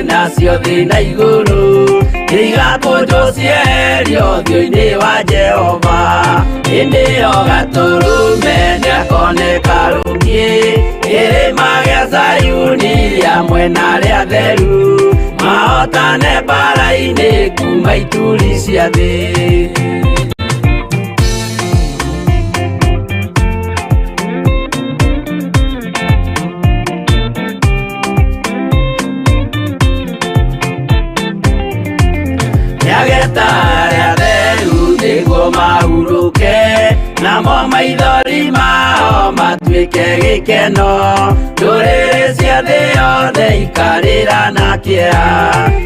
nacio thĩ na igũrũ igatũnjwo cierio ũthiũ-inĩ wa Jehova. Hĩndĩ ĩyo Gatũrũme nĩakoneka rũngĩ kĩrĩma gĩa Zayuni rĩa mwena rĩa theru, mahotane mbara-inĩ kuma ituri cia thĩ. Nĩageta arĩa theru nĩguo mahurũke, namo maithori mao matuĩke gĩkeno. Ndũrĩrĩ cia thĩ yothe ikarĩra na kĩeha,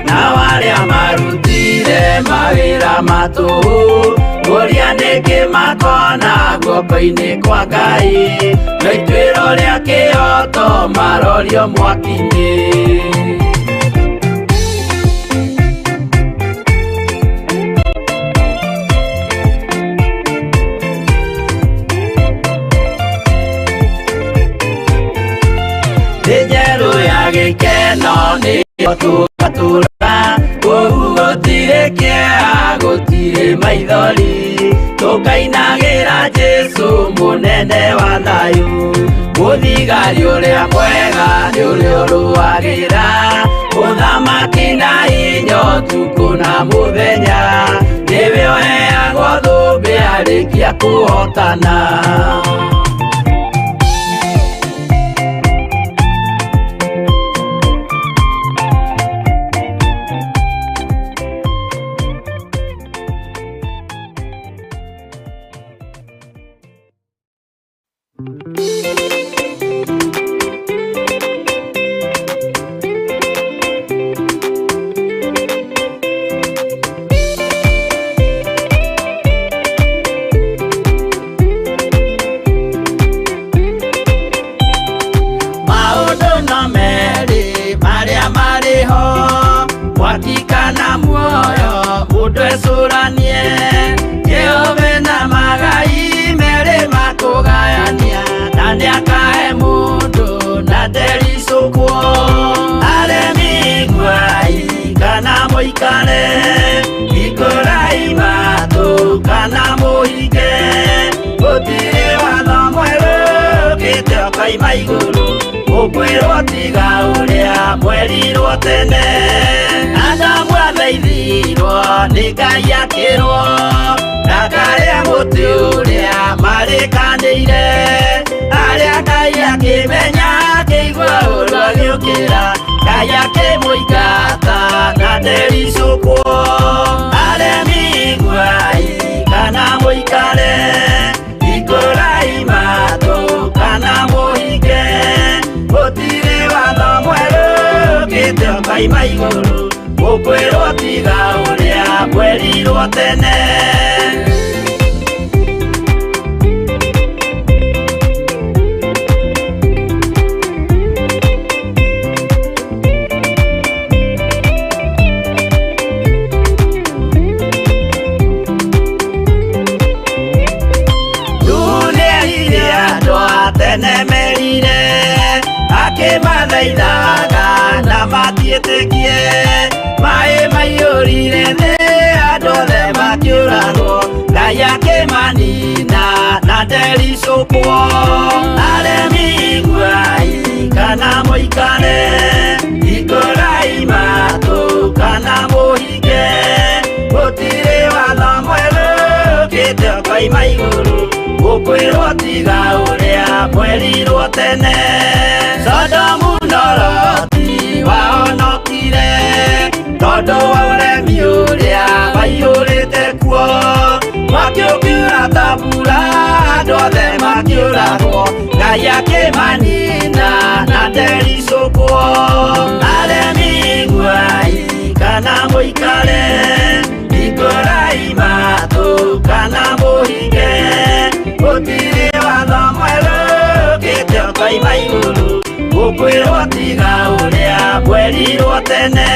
nao arĩa marutire mawĩra matũhũ ũrĩa nĩngĩ makona guoko-inĩ kwa Ngai. Na ituĩro rĩa kĩhoto marorio mwaki-inĩ. Njerũ ya gĩkeno nĩyo tũgatũra, kũu gũtirĩ kĩeha gũtirĩ maithori, tũkainagĩra Jesũ mũnene wa thayũ. Mũthigari ũrĩa mwega nĩ ũrĩa ũrũagĩra ũthamaki na hinya ũtukũ na mũthenya, nĩwe ũheagwo thũmbĩ arĩkia kũhotana. Wakikana muoyo mundu ecuranie, Jehova na magai merĩ makũgayania, na nĩakahe mundu na ndericũkwo. Aremi nguai kana mũikare, hingũrai matũ kana mũhinge, gũtirĩ watho mwerũ ũkĩte ũkoima igũrũ, ũkwĩrwo tiga ũrĩa mwerirwo tene. Adamu athaithirwo nĩ Ngai akĩrwo ndakarĩe mũtĩ ũrĩa marĩkanĩire, arĩa Ngai akĩmenya akĩigua ũru agĩũkĩra, Ngai akĩmũingata na ndericũkwo. Aremi nguai kana mũikare, hingũrai matũ kana mũhinge, gũtirĩ watho mwerũ ũkĩte ũkoima igũrũ, ũkwĩrwo tiga ũrĩa mwerirwo tene. Nĩerire andũ a tene merire, akĩmathaithaga na matiĩtĩkie, maĩ maiyũrire thĩ andũ othe makĩũragwo, Ngai akĩmanina na ndericũkwo. Aremi nguai kana mũikare, hingũrai matũ kana mũhinge, gũtirĩ watho mwerũ ũkĩte ũkoima igũrũ, ũkwĩrwo tiga ũrĩa mwerirwo tene. Sodomu na Loti wahonokire tondũ wa ũremi ũrĩa waiyũrĩte kuo, mwaki ũkiura ta mbura andũ othe makĩũragwo, Ngai akĩmanina na ndericũkwo. Aremi nguai kana mũikare, hingũrai matũ kana mũhinge, gũtirĩ watho mwerũ ũkĩte ũkoima igũrũ, ũkwĩrwo tiga ũrĩa mwerirwo tene.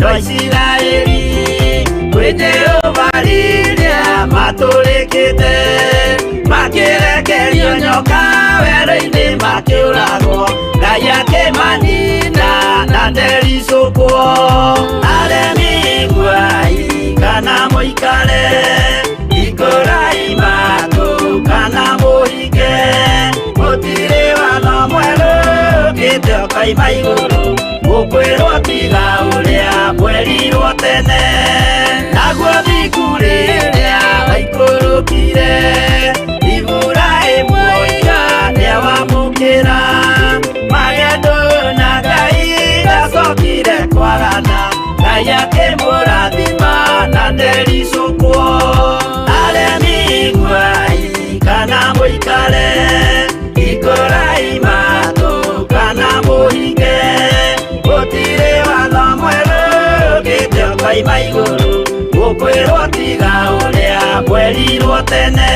andũ a Isiraeli kwĩ Jehova rĩrĩa matũrĩkĩte makĩrekerio nyoka werũ-inĩ makĩũragwo Ngai akĩmanina na ndericũkwo aremi iguai kana mũikare ikũrai matũ kana mũhinge gũtirĩ watho mwerũ ũkĩte ũkaima igũrũ gũkwĩrwo tiga ũrĩa mwerirwo tene naguo thiku rĩrĩa waikũrũkire Iburahĩmu oiga nĩawamũkĩra magendo na Ngai ndacokire kwarana Ngai akĩmũrathima na ndericũkwo aremi iguai kana mũikare ikũrai matũ kana mũhinge gũtirĩ watho mwerũ ũkĩte ũkaima igũrũ gũkwĩrwo tiga ũrĩa mwerirwo tene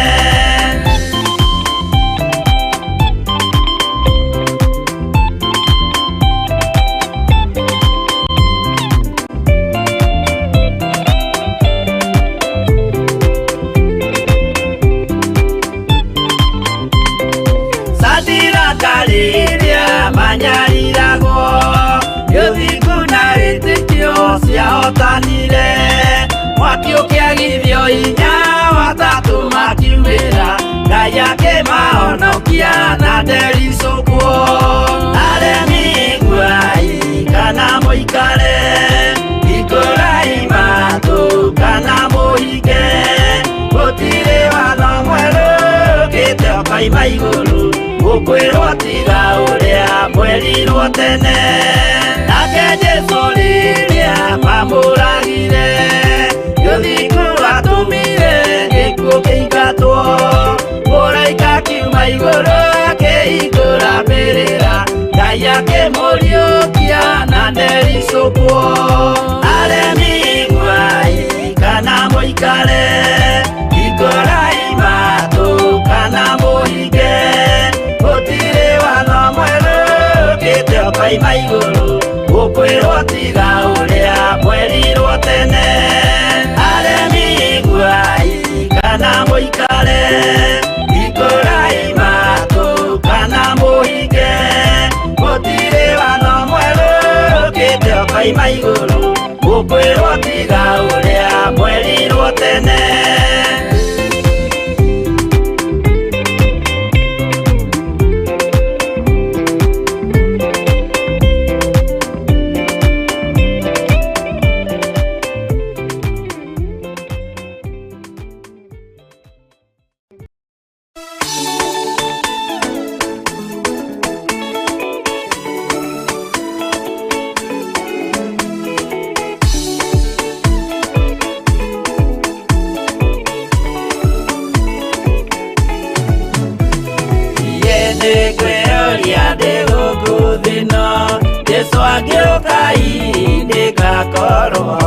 rĩrĩa manyariragwo gĩthiku na wĩtĩkio ciahotanire mwaki ũkĩagithio hinya watatũ makiumĩra Ngai akĩmahonokia na ndericũkwo aremi iguai kana mũikare ikũrai matũ kana mũhinge gũtirĩ watho mwerũ ũkĩte ũkaima igũrũ gũkwĩrwo tiga ũrĩa mwerirwo tene nake Jesũ rĩrĩa mamũragire gĩthiku atũmire gĩkuũ kĩingatwo mũraika akiuma igũrũ akĩhingũra mbĩrĩra Ngai akĩmũriũkia na ndericũkwo aremi iguai kana mũikare ikũrai matũ kana mũhinge gũtirĩ watho mwerũ ũkĩte ũkaima igũrũ gũkwĩrwo tiga ũrĩa mwerirwo tene aremi iguai kana mũikare ikũrai matũ kana mũhinge gũtirĩ watho mwerũ ũkĩte ũkaima igũrũ gũkwĩrwo tiga ũrĩa mwerirwo tene Jesũ agĩũka ihinda ngakorwo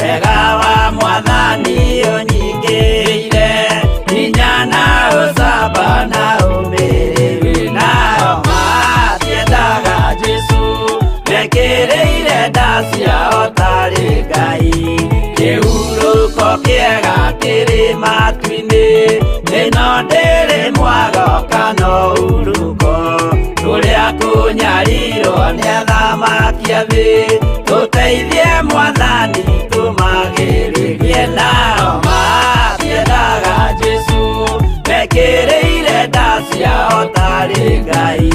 wega wa Mwathani ũnyingĩrĩire hinya na ũcamba na ũmĩrĩru nao matiendaga Jesũ mekĩrĩire nda ciao tarĩ Ngai kĩhurũko kĩega kĩrĩ matu-inĩ ĩno ndĩrĩ mwago kana ũruko tũrĩa kũnyarirwo nĩ athamaki a thĩ tũteithie Mwathani tũmagĩrĩrie nao matiendaga Jesũ mekĩrĩire nda ciao tarĩ Ngai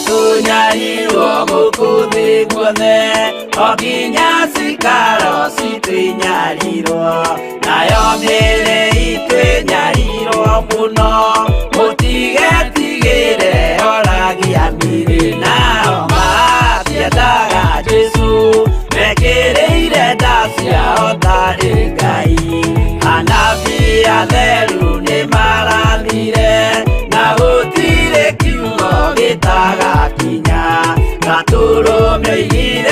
tunyarirwo gũkũ thĩ guothe o nginya cikaro citwĩnyarirwo nayo mĩĩrĩ itwĩnyarirwo mũno mũtigetigĩre oragia mĩĩrĩ nao matiendaga Jesũ mekĩrĩire nda ciao tarĩ Ngai anabii atheru nĩ marathire na gũtirĩ kiugo gĩtagakinya gatũrũme igire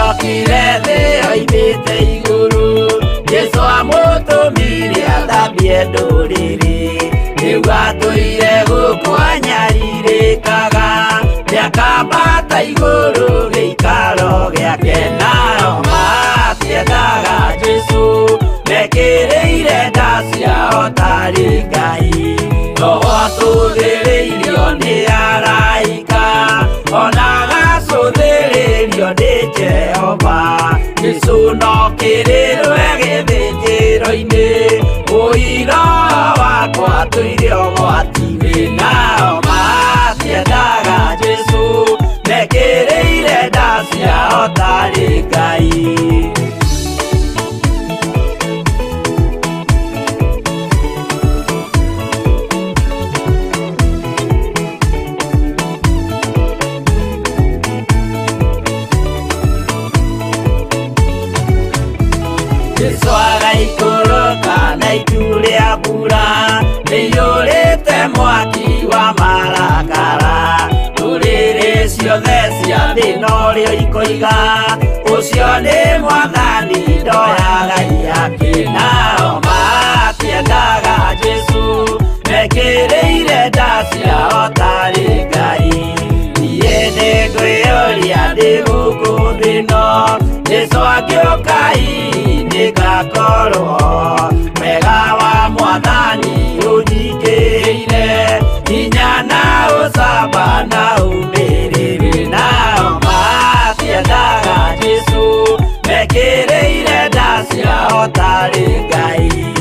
okire thĩ oimĩte igũrũ Jesũ amũtũmire athambie ndũrĩrĩ rĩu atũire gũkũ anyarirĩkaga nĩakambata igũrũ gĩikaro gĩake nao matiendaga Jesũ mekĩrĩire nda ciao tarĩ Ngai Roho acũthĩrĩirio nĩ araika ona agacũthĩrĩrio nĩ Jehova Jesũ no kĩrĩrwe gĩthĩnjĩro-inĩ ũira wakwa tũire ũgwati-inĩ nao matiendaga Jesũ mekĩrĩire nda ciao tarĩ Ngai Jesũ agaikũrũka na itu rĩa mbura rĩiyũrĩte mwaki wa marakara ndũrĩrĩ ciothe cia thĩ norĩo ikoiga ũcio nĩ Mwathani ndoya Ngai yake nao matiendaga Jesũ mekĩrĩire nda ciao tarĩ Ngai niĩ nĩngwĩyũria ndĩ gũkũ thĩ ĩno Jesũ angĩũka ngakorwo wega wa Mwathani ũnyingĩrĩire hinya na ũcamba na ũmĩrĩru nao matiendaga Jesũ mekĩrĩire nda ciao tarĩ Ngai Gai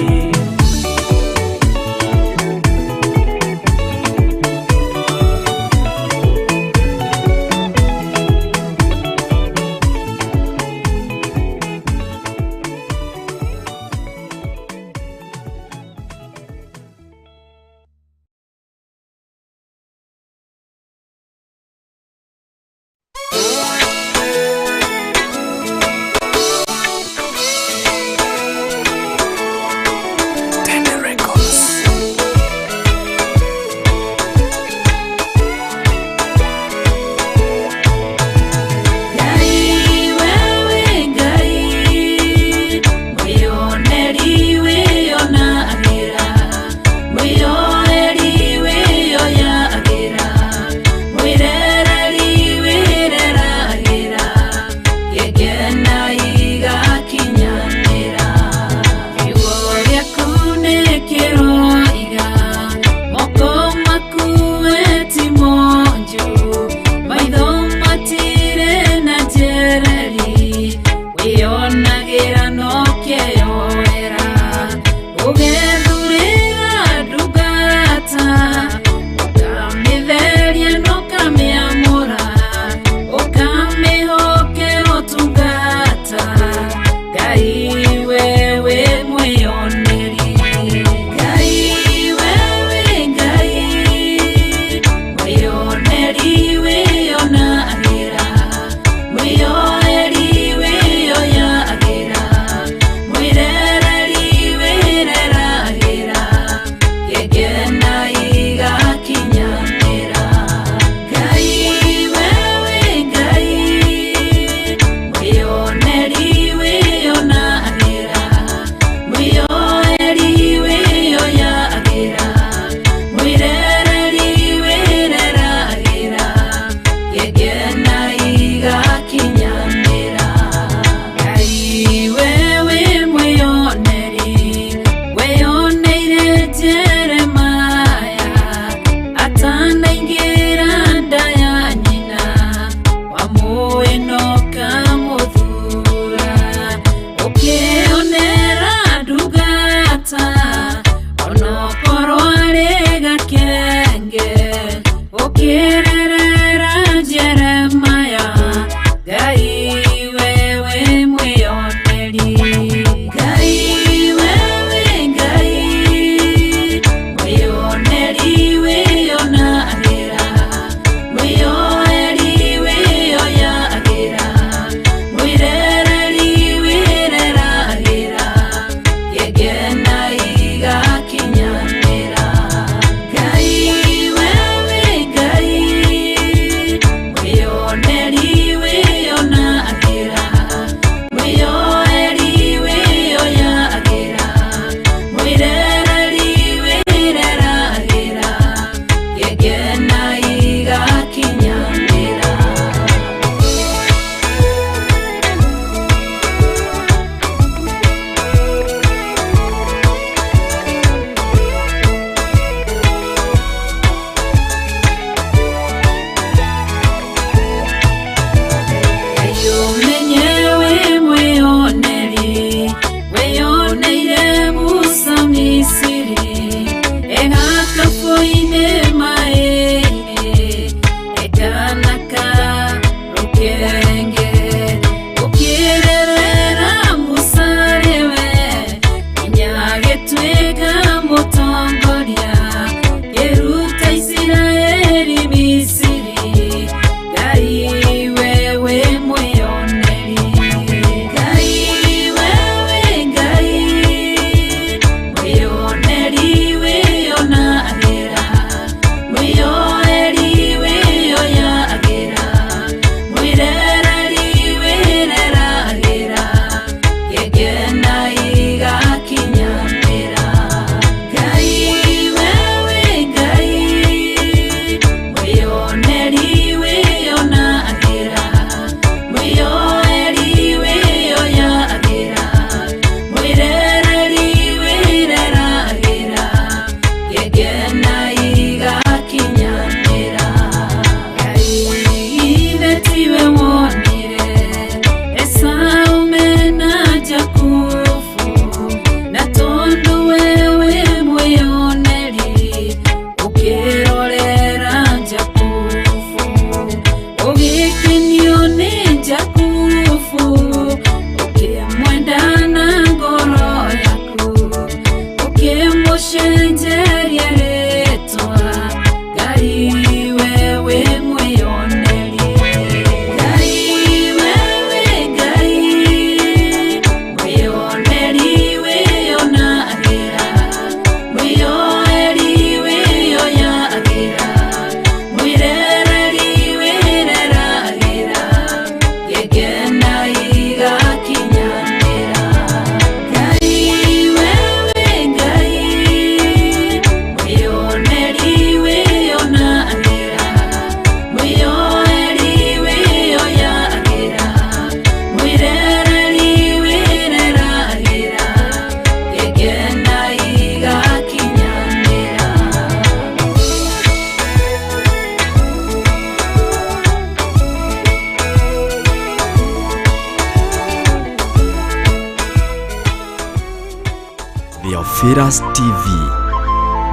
Theophilus TV,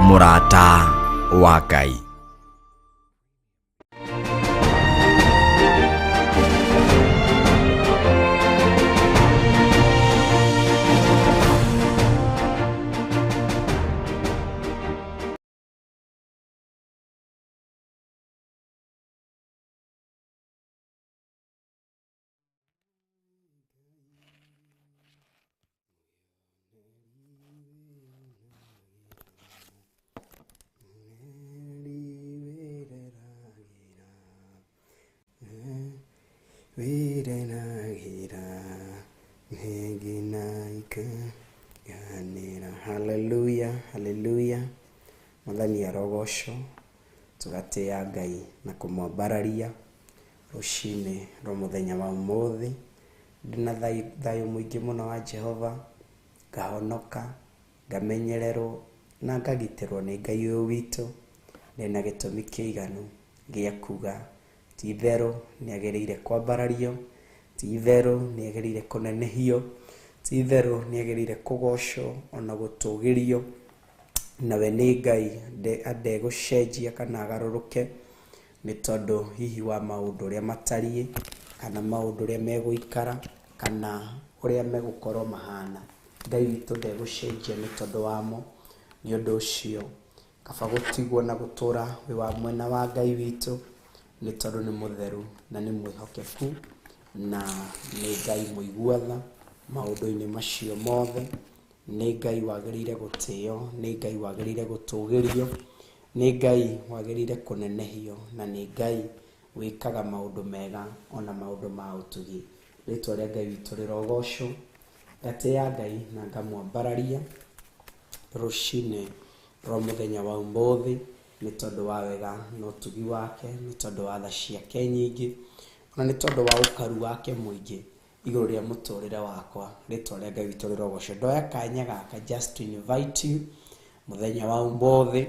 Murata wa Ngai. Haleluya, haleluya. Mwathani arogocwo, tugatia Ngai na kumwambararia rucini rwa muthenya wa umuthi. Ndina thayu mwingi muno wa Jehova, ngahonoka, ngamenyererwo na ngagitirwo ni Ngai uyu witu. Ndina gitumi kiiganu gia kuga ti itherũ nĩagĩrĩire kwambarario, ti itherũ nĩagĩrĩire kũnenehio, ti itherũ nĩagĩrĩire kũgocwo ona gũtũgĩrio. Nawe nĩ Ngai ndegũcenjia kana agarũrũke nĩ tondũ hihi wa maũndũ ũrĩa matariĩ, kana maũndũ ũrĩa megũikara, kana ũrĩa megũkorwo mahana. Ngai witũ ndegũcenjia nĩ tondũ wamo. Nĩ ũndũ ũcio kaba gũtigwo na gũtũra wĩ wa mwena wa Ngai witũ, nĩ tondũ nĩ mũtheru na nĩ mwĩhokeku na nĩ Ngai mũiguatha maũndũ-inĩ macio mothe. Nĩ Ngai wagĩrĩire gũtĩo, nĩ Ngai wagĩrĩire gũtũgĩrio, nĩ Ngai wagĩrĩire kũnenehio, na nĩ Ngai wĩkaga maũndũ mega ona maũndũ ma ũtugi. Rĩtwa rĩa Ngai witũ rĩrogocwo. Ngatĩĩa Ngai na ngamwambararia rũcinĩ rwa mũthenya wa ũmũthĩ nĩ tondũ wa wega na ũtugi wake, nĩ tondũ wa tha ciake nyingĩ, ona nĩ tondũ wa ũkaru wake mũingĩ igũrũ rĩa mũtũrĩre wakwa. Rĩtwa rĩa Ngai witũ rĩrogocwo. Ndoya kanya gaka just to invite you mũthenya wa ũmũthĩ,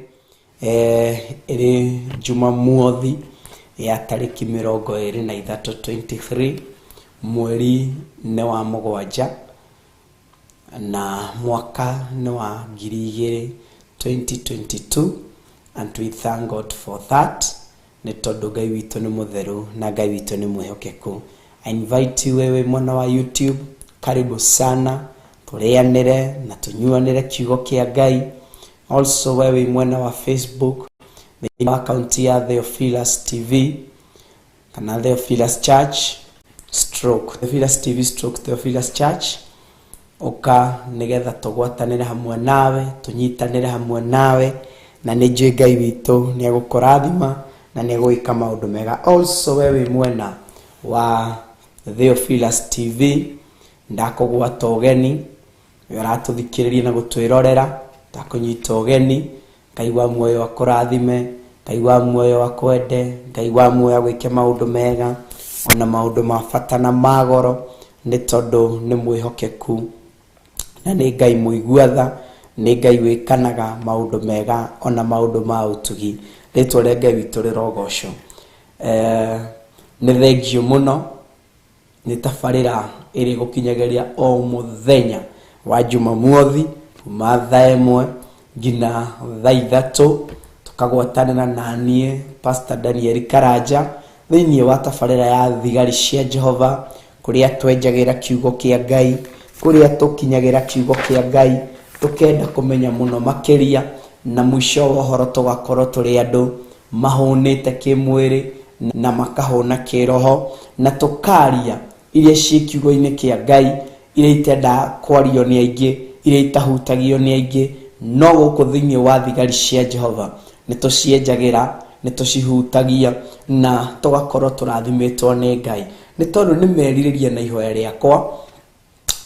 ĩrĩ Jumamothi ya tarĩki 23 23 mweri nĩ wa mũgwanja na mwaka nĩ wa 2022, and we thank God for that. Nĩ tondũ Ngai witũ nĩ mũtheru na Ngai witũ nĩ mwĩhokeku. I invite you wewe mwana wa YouTube, karibu sana, tũrĩanĩre na tũnyuanĩre kiugo kĩa Ngai. Also wewe mwana wa Facebook, the account ya Theophilus TV kana Theophilus Church stroke Theophilus TV stroke Theophilus Church, oka nigetha tũgwatanĩre hamwe nawe, tũnyitanĩre hamwe nawe, na nĩ njũĩ Ngai witũ nĩ egũkũrathima na nĩ egwĩka maũndũ mega. Also wewe mwena wa Theophilus TV, ndakũgwata ũgeni, ũratũthikĩrĩria na gũtwĩrorera, ndakũnyita ũgeni. Ngai wa muoyo akũrathime, Ngai wa muoyo akwende, Ngai wa muoyo agwĩke maũndũ mega ona maũndũ ma bata na magoro, nĩ tondũ nĩ mwĩhokeku na nĩ Ngai mũiguatha, nĩ Ngai wĩkanaga maũndũ mega ona maũndũ ma ũtugi. Rĩtwa rĩa Ngai witũ rĩrogocwo. Nĩ thengio mũno, nĩ tabarĩra ĩrĩ gũkinyagĩria o mũthenya wa Jumamothi kuma thaa 1 nginya thaa 3, tukagwatanĩra na niĩ Pastor Daniel Karanja thĩinĩ wa tabarĩra ya thigari cia Jehova, kũrĩa twenjagĩra kiugo kĩa Ngai, kũrĩa tũkinyagĩra kiugo kĩa Ngai, tũkenda kũmenya mũno makĩria, na mũico wa ũhoro tũgakorwo tũrĩ andũ mahũnĩte kĩmwĩrĩ na makahũna kĩroho, na tũkaria iria ciĩ kiugo-inĩ kĩa Ngai, iria itenda kwario nĩ aingĩ, iria itahutagio nĩ aingĩ, no gũkũ thĩinĩ wa thigari cia Jehova nĩ tũcienjagĩra, nĩ tũcihutagia na tũgakorwo tũrathimĩtwo nĩ Ngai. Nĩ tondũ nĩ merirĩria na ihoya rĩakwa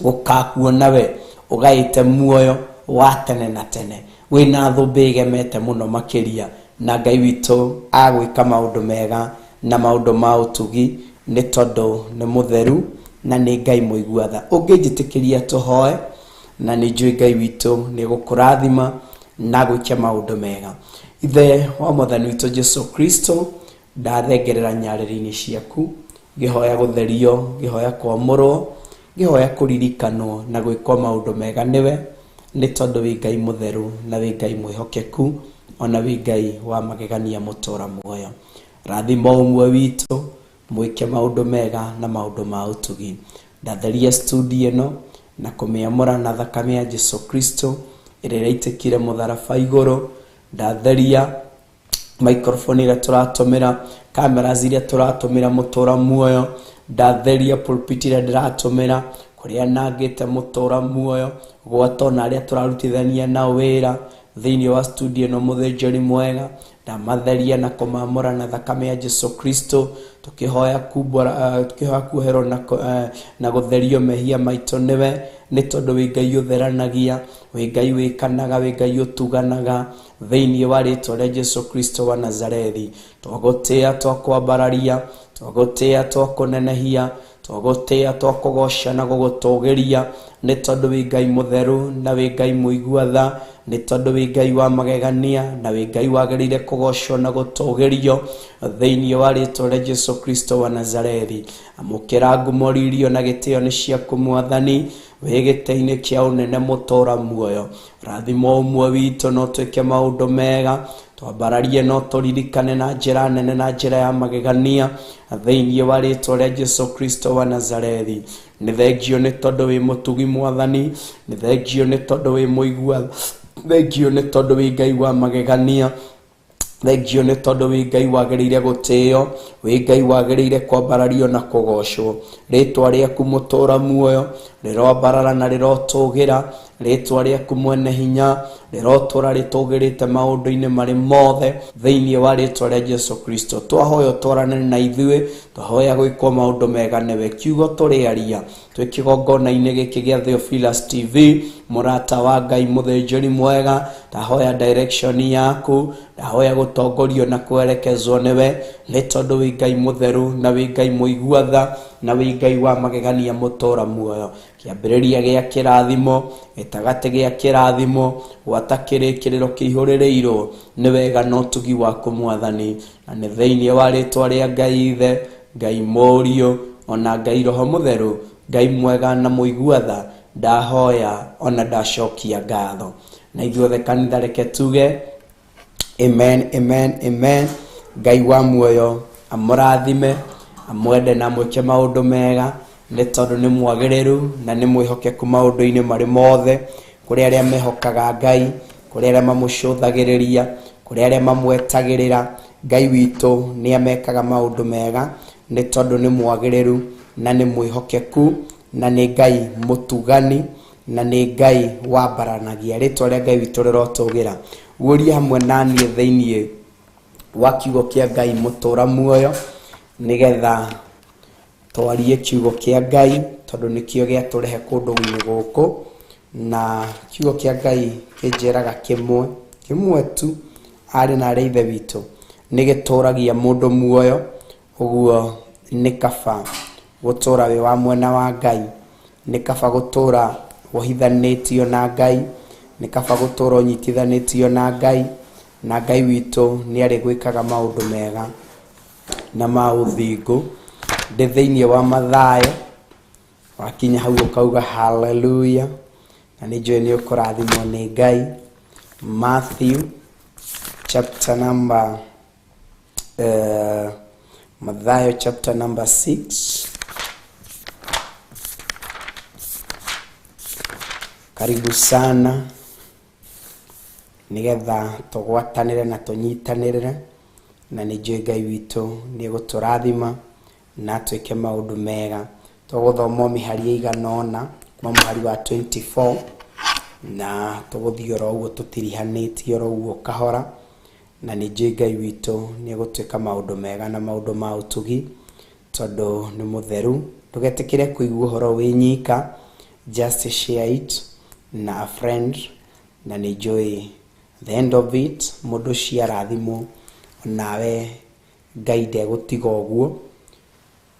gũkakuona we ũgaĩte muoyo wa tene na tene, wĩna thũmbĩ ĩgemete mũno makĩria, na Ngai witũ agwĩka maũndũ mega na maũndũ ma ũtugi, nĩ tondũ nĩ mũtheru na nĩ Ngai mũiguatha. Ũngĩnjĩtĩkĩria tũhoe, na nĩ njũĩ Ngai witũ nĩ gũkũrathima na gwĩka maũndũ mega. Ithe wa Mwathani witũ Jesu Kristo, ndathengerera nyarĩrĩ-inĩ ciaku, ngĩhoya gũtherio, ngĩhoya kwamũrwo, ngĩhoya kũririkanwo na gwĩkwo maũndũ mega nĩwe, nĩ tondũ wĩ Ngai mũtheru na wĩ Ngai mwĩhokeku ona wĩ Ngai wa magegania mũtũra muoyo. Rathima ũmwe witũ mwĩke maũndũ mega na maũndũ ma ũtugi. Ndatheria studio ĩno na kũmĩamũra na thakame ya Jesu Kristo ĩrĩa ĩraitĩkire mũtharaba igũrũ. Ndatheria microphone ĩrĩa tũratũmĩra, kamera iria tũratũmĩra mũtũra muoyo. Ndatheria pulpit ĩrĩa ndĩratũmĩra, kũrĩa nangĩte mũtũra muoyo, gwata na arĩa tũrarutithania na wĩra thĩinĩ wa studio ĩno mũthĩnjĩri mwega. Ndamatheria na kũmamũra na thakame ya Jesu Kristo, tukihoya kuoherwo na gũtherio mehia maitũ nĩwe, nĩ tondũ wĩ Ngai ũtheranagia, wĩ Ngai wĩkanaga, wĩ Ngai ũtuganaga thĩinĩ wa rĩtwa rĩa Jesu Kristo wa Nazarethi. Twagũtĩĩa, twakwambararia, twagũtĩĩa, twakũnenehia, twagũtĩĩa, twakũgoca na gũgũtũgĩria, nĩ tondũ wĩ Ngai mũtheru na wĩ Ngai mũigua-tha, nĩ tondũ wĩ Ngai wa magegania na wĩ Ngai wagĩrĩire kũgocwo na gũtũgĩrio thĩinĩ wa rĩtwa rĩa Jesu Kristo wa Nazarethi. Amũkĩra ngumo, ririo na gĩtĩo nĩ ciaku Mwathani, wĩ gĩtĩ-inĩ kĩa ũnene mũtũra muoyo. Rathima ũmwe witũ no twĩke maũndũ mega, twambararie no tũririkane na njĩra nene na njĩra ya magegania thĩinĩ wa rĩtwa rĩa Jesu Kristo wa Nazarethi. Nĩ thengio nĩ tondũ wĩ mũtugi Mwathani, nĩ thengio nĩ tondũ wĩ mũigua, thengio nĩ tondũ wĩ Ngai wa magegania, thengio nĩ tondũ wĩ Ngai wagĩrĩire gũtĩo, wĩ Ngai wagĩrĩire kwambarario na kũgocwo. Rĩtwa rĩaku mũtũra muoyo rĩrombarara na rĩrotũgĩra, rĩtwa rĩaku mwene hinya rĩrotũra rĩtũgĩrĩte maũndũ-inĩ marĩ mothe thĩinĩ wa rĩtwa rĩa Jesu Kristo. Twahoya ũtwarane na ithuĩ, twahoya gwĩkwo maũndũ mega nĩwe. Kiugo tũrĩaria twĩ kĩgongona-inĩ gĩkĩ gĩa Theophilus TV, mũrata wa Ngai mũthĩnjĩri mwega, ndahoya direction yaku, ndahoya gũtongorio na kwerekezwo nĩwe, nĩ tondũ wĩ Ngai mũtheru na wĩ Ngai mũigua-tha na wĩ Ngai wa magegania mũtũra muoyo. Kĩambĩrĩria gĩa kĩrathimo, gĩtagatĩ gĩa kĩrathimo, gwata kĩrĩkĩrĩro kĩihũrĩrĩirwo nĩ wega na ũtugi waku Mwathani. Na nĩ thĩinĩ wa rĩtwa rĩa Ngai Ithe, Ngai Mũriũ ona Ngai Roho Mũtheru, Ngai mwega na mũigua-tha, ndahoya ona ndacokia ngatho. Na ithuothe kanitha reke tuge amen, amen, amen. Ngai wa muoyo amũrathime, amwende na mwĩke maũndũ mega, nĩ tondũ nĩ mwagĩrĩru na nĩ mwĩhokeku maũndũ-inĩ marĩ mothe. Kũrĩ arĩa mehokaga Ngai, kũrĩ arĩa mamũcũthagĩrĩria, kũrĩ arĩa mamwetagĩrĩra, Ngai witũ nĩ amekaga maũndũ mega, nĩ tondũ nĩ mwagĩrĩru na nĩ mwĩhokeku na nĩ Ngai mũtugani na nĩ Ngai wambaranagia. Rĩtwa rĩa Ngai witũ rĩrotũgĩra. Guoria hamwe naniĩ thĩinĩ wa kiugo kĩa Ngai mũtũra muoyo, nĩgetha twarie kiugo kĩa Ngai, tondũ nĩkĩo gĩatũrehe kũndũ-inĩ gũkũ. Na kiugo kĩa Ngai kĩnjĩraga kĩmwe tu, arĩ na arĩa ithe witũ, nĩ gĩtũragia mũndũ muoyo. Ũguo nĩ kaba gũtũra wĩ wa mwena wa Ngai, nĩ kaba gũtũra wohithanĩtio na Ngai, nĩ kaba gũtũra ũnyitithanĩtio na Ngai, na Ngai witũ nĩ arĩ gwĩkaga maũndũ mega na ma ũthingu. Ndĩ thĩinĩ wa Mathayo, wakinya hau ũkauga hallelujah, na nĩ njũĩ nĩ ũkũrathimwo nĩ Ngai. Matthew chapter number Mathayo chapter number 6. Karibu sana, nigetha tũgwatanĩre na tũnyitanĩrĩre, na nĩ njũĩ Ngai witũ nĩ gũtũrathima na twĩke maũndũ mega. Tũgũthoma mĩhari ĩigana ũna kuma mũhari wa 24, na tũgũthiĩ oro ũguo tũtirihanĩtie oro ũguo kahora, na nĩ njũĩ Ngai witũ nĩ gũtwĩka maũndũ mega na maũndũ ma ũtugi, tondũ nĩ mũtheru. Ndũgetĩkĩre kũigua ũhoro wĩ nyika, just share it na a friend, na nĩ njũĩ the end of it mũndũ ũcio arathimwo, nawe Ngai ndegũtiga ũguo.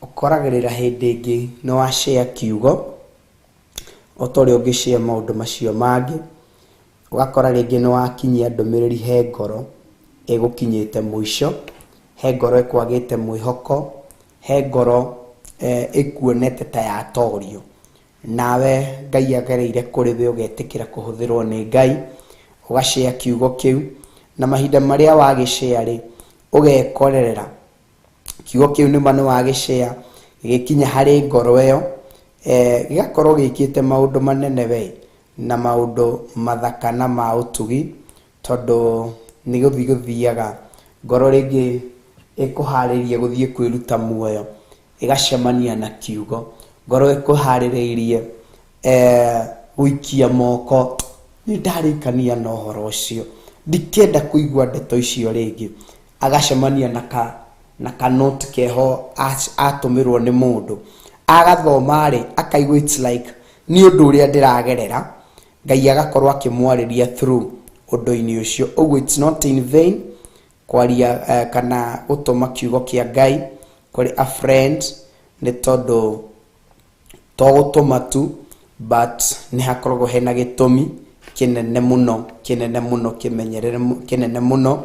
Ũkoragĩrĩra hĩndĩ ĩngĩ no wa share kiugo otorĩ ũngĩ share maũndũ macio mangĩ, ũgakora rĩngĩ no wakinyia ndũmĩrĩri he ngoro ĩgũkinyĩte mũico, he ngoro ĩkwagĩte mwĩhoko, he ngoro ĩkuonete ta yatorio, nawe Ngai agereire kuri we ugetikira kuhuthirwo ni Ngai ugashare kiugo kiu na mahinda maria wagishare ri ugekorerera kiugo kiu ni manu wagishare gikinya hari ngoro iyo gigakorwo gikite maundu manene we na maundu mathaka na ma utugi tondu ni guthiaga ngoro ringi ikuharirie guthie kwiruta muoyo igacemania na kiugo ngoro ikuhaririirie guikia moko ni ndarikania na uhoro ucio ndikenda kuigua ndeto icio ringi agacemania na ka note keho atumirwo ni mundu agathoma ri akaigua it's like ni undu uria ndiragerera Ngai agakorwo akimwariria through undu-ini ucio oguo it's not in vain kwaria kana gutuma kiugo kia Ngai kuri a friend ni tondu to gutuma tu but ni hakoragwo hena gitumi kinene muno kimenyerere kinene muno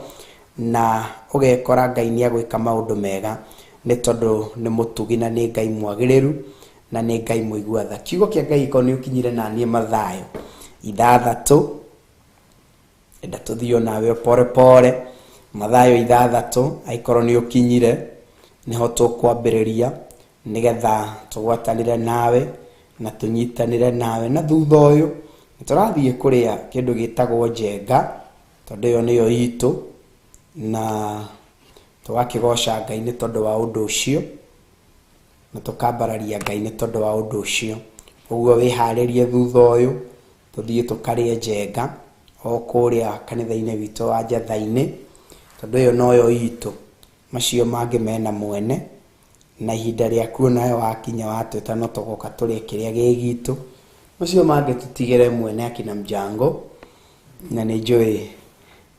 na ugekora Ngai ni agwika maundu mega ni tondu ni mutugi na ni Ngai mwagiriru na ni Ngai muigua tha kiugo kia Ngai ko ni ukinyire na nie Mathayo 6 enda tuthio nawe pore Mathayo 6 aikorwo ni ukinyire niho tukwambiriria nigetha tugwatanire nawe na tunyitanire nawe na thutha uyu turathie kuria kindu gitagwo njenga tondu yo niyo itu na tugakigosha Ngai ni tondu wa undu ucio na tukambararia Ngai ni tondu wa undu ucio uguo wiharirie thutha uyu tuthie tukarie njenga o kuria kanitha-ini witu wa Njatha-ini tondu yo noyo itu macio mangi mena mwene na ihinda riaku nayo wakinya watwita no tugoka turie kiria gigitu macio mangi tutigire mwene akina mjango na ni njui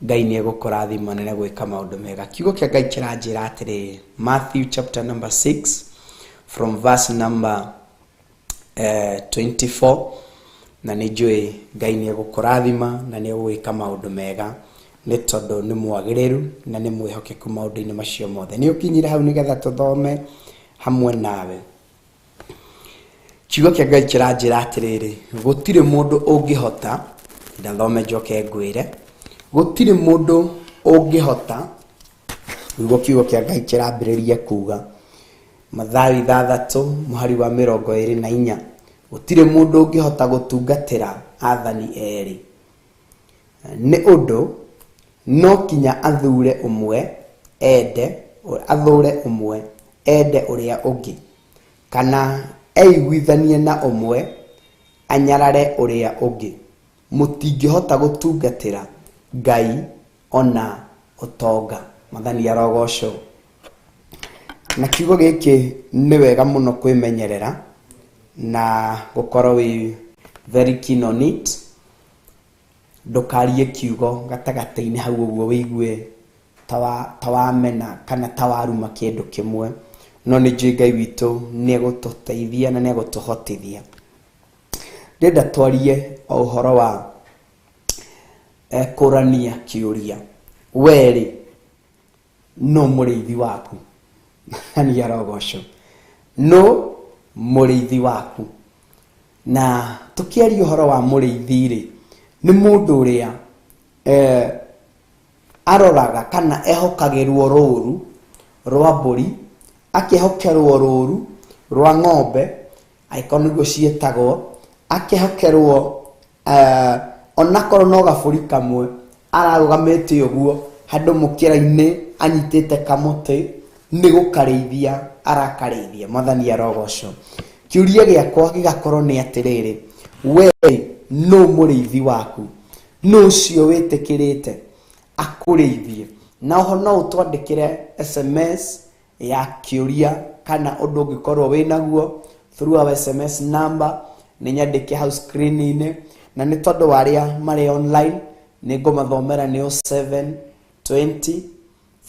Ngai ni egukurathima na gwika maundu mega kiugo kia Ngai kiranjira atiri Matthew chapter number 6 from verse number 24 na ni njui Ngai ni egukurathima na ni egwika maundu mega ni tondu ni mwagiriru na ni mwihokeku maundu-ini macio mothe ni ukinyire hau nigetha tuthome hamwe nawe kiugo kia Ngai kiranjira atiriri gutire mundu ungihota ndathome njoke ngwire gutire mundu ungihota ugo kiugo kia Ngai kirambiriria kuga Mathayo 6 muhari wa 24 gutire mundu ungihota gutungatira athani eri ni undu no kinya athure umwe ende uria ungi kana eigwithanie na umwe anyarare uria ungi mutingihota gutungatira Ngai ona utonga Mwathani arogocwo na kiugo giki ni wega muno kwimenyerera na gukorwo wi very keen on it ndukarie kiugo gatagata-ini hau uguo wigue tawamena kana tawaruma kindu kimwe no ni njui Ngai witu ni egututeithia na ni egutuhotithia ndenda twarie o uhoro wa kurania kiuria weri no muriithi waku ani arogocwo no muriithi waku na tukiaria uhoro wa muriithi ri ni mundu uria aroraga kana ehokagirwo ruru rwa mburi akihokerwo ruru rwa ng'ombe aikoniguo cietagwo akihokerwo onakorwo no gaburi kamwe ararugamite uguo handu mukira-ini anyitite kamuti ni gukareithia arakareithia Mwathani arogocwo kiuria giakwa gigakorwo ni atiriri we no muriithi waku no cio witikirite akureithie na ho no utwandikire SMS ya kiuria kana undu ungikorwo winaguo through our SMS number ni nyandike house screen-ini na ni tondu waria mari online ni ngomathomera ni 0720 44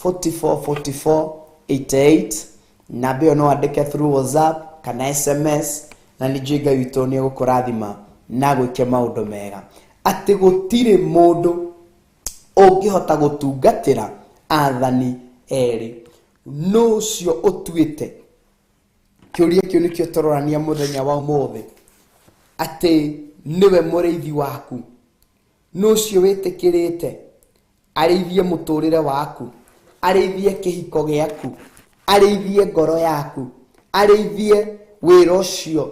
44 88 na bio no andike through WhatsApp kana SMS na ni njui Ngai witu ni egukurathima na gwike maundu mega ati gutire mundu ungihota gutungatira athani eri no cio utuite kiuria kiu nikio turorania muthenya wa umuthi ati niwe mũrĩithi waku, nucio wĩtĩkĩrĩte arĩithie mũtũrĩre waku, arĩithie kĩhiko gĩaku, arĩithie ngoro yaku, arĩithie wĩra ũcio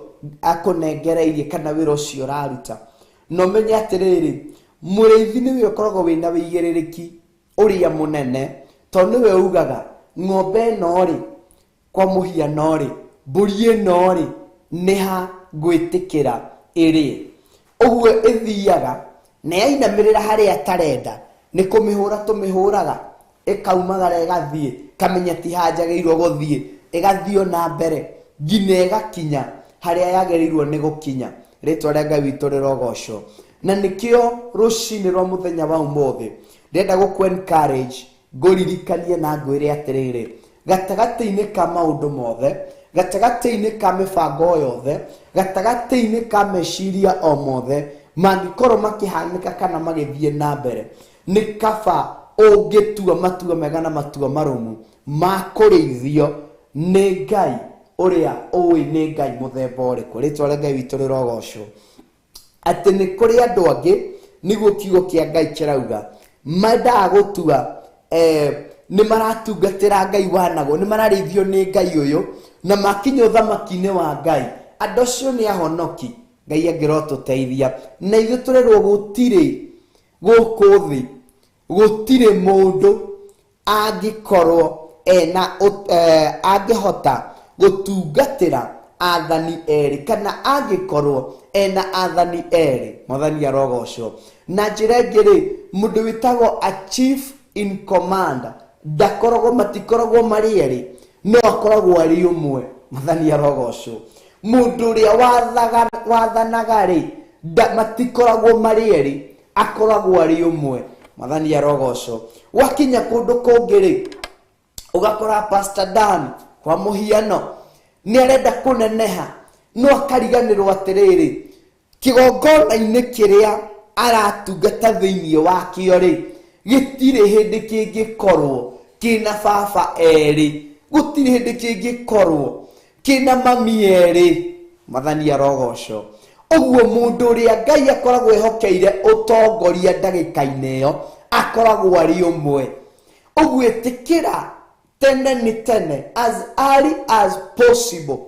akũnengereirie kana wĩra ũcio ũraruta. No menye atĩrĩrĩ, mũrĩithi nĩwe ũkoragwo wĩna wĩigĩrĩrĩki ũrĩa mũnene, tondũ nĩwe ugaga ng'ombe ĩno rĩ, kwa mũhiano rĩ, mbũri ĩno rĩ, nĩha ngwĩtĩkĩra ĩrĩ. Ũguo ĩthiaga na yainamĩrĩra harĩa atarenda, nĩ kũmĩhũra tũmĩhũraga, ĩkaumagara ĩgathiĩ, kamenya ti hanjagĩrĩirwo gũthiĩ, ĩgathiĩ na mbere nginya ĩgakinya harĩa yagĩrĩirwo nĩ gũkinya. Rĩtwa rĩa Ngai witũ rĩrogocwo. Na nĩkĩo rũcinĩ rwa mũthenya wa ũmũthĩ ndĩrenda gũkũ encourage, ngũririkanie na ngwĩre atĩrĩrĩ, gatagatĩ-inĩ ka maũndũ mothe, gatagatĩ-inĩ ka mĩbango yothe, gatagatĩ-inĩ ka meciria o mothe mangĩkorwo makĩhanĩka kana magĩthiĩ na mbere, nĩ kaba ũngĩtua matua mega na matua marũmu ma kũrĩithio nĩ Ngai ũrĩa ũĩ nĩ Ngai mũthemba ũrĩkũ. Rĩtwa rĩa Ngai witũ rĩrogocwo. Atĩ nĩ kũrĩ andũ angĩ, nĩguo kiugo kĩa Ngai kĩrauga, mendaga gũtua nĩ maratungatĩra Ngai wanagwo, nĩ mararĩithio nĩ Ngai ũyũ, na makinya ũthamaki-inĩ wa Ngai, andũ acio nĩ ahonoki. Ngai angĩrotũteithia. Na ithuĩ tũrerwo gũtirĩ gũkũ thĩ, gũtirĩ mũndũ angĩkorwo angĩhota gũtungatĩra athani erĩ, kana angĩkorwo ena athani erĩ. Mwathani arogocwo. Na njĩra ĩngĩ rĩ, mũndũ wĩtagwo a chief in command ndakoragwo, matikoragwo marĩ erĩ, no akoragwo arĩ ũmwe. Mwathani arogocwo. Mũndũ ũrĩa wathanaga rĩ, matikoragwo marĩ erĩ, akoragwo arĩ ũmwe. Mwathani arogocwo. Wakinya kũndũ kũngĩ rĩ, ugakora Pastor Dan kwa mũhiano nĩ arenda kũneneha, no akariganĩrwo atĩrĩrĩ, kĩgongona-inĩ kĩrĩa aratungata thĩinĩ wakĩo rĩ, gĩtirĩ hĩndĩ kĩngĩkorwo kĩna baba erĩ, gũtirĩ hĩndĩ kĩngĩkorwo kĩna mami erĩ. Mwathani arogocwo. Ũguo mũndũ ũrĩa Ngai akoragwo ehokeire ũtongoria ndagĩka-inĩ ĩyo akoragwo arĩ ũmwe. Ũguo ĩtĩkĩra tene nĩ tene, as early as possible,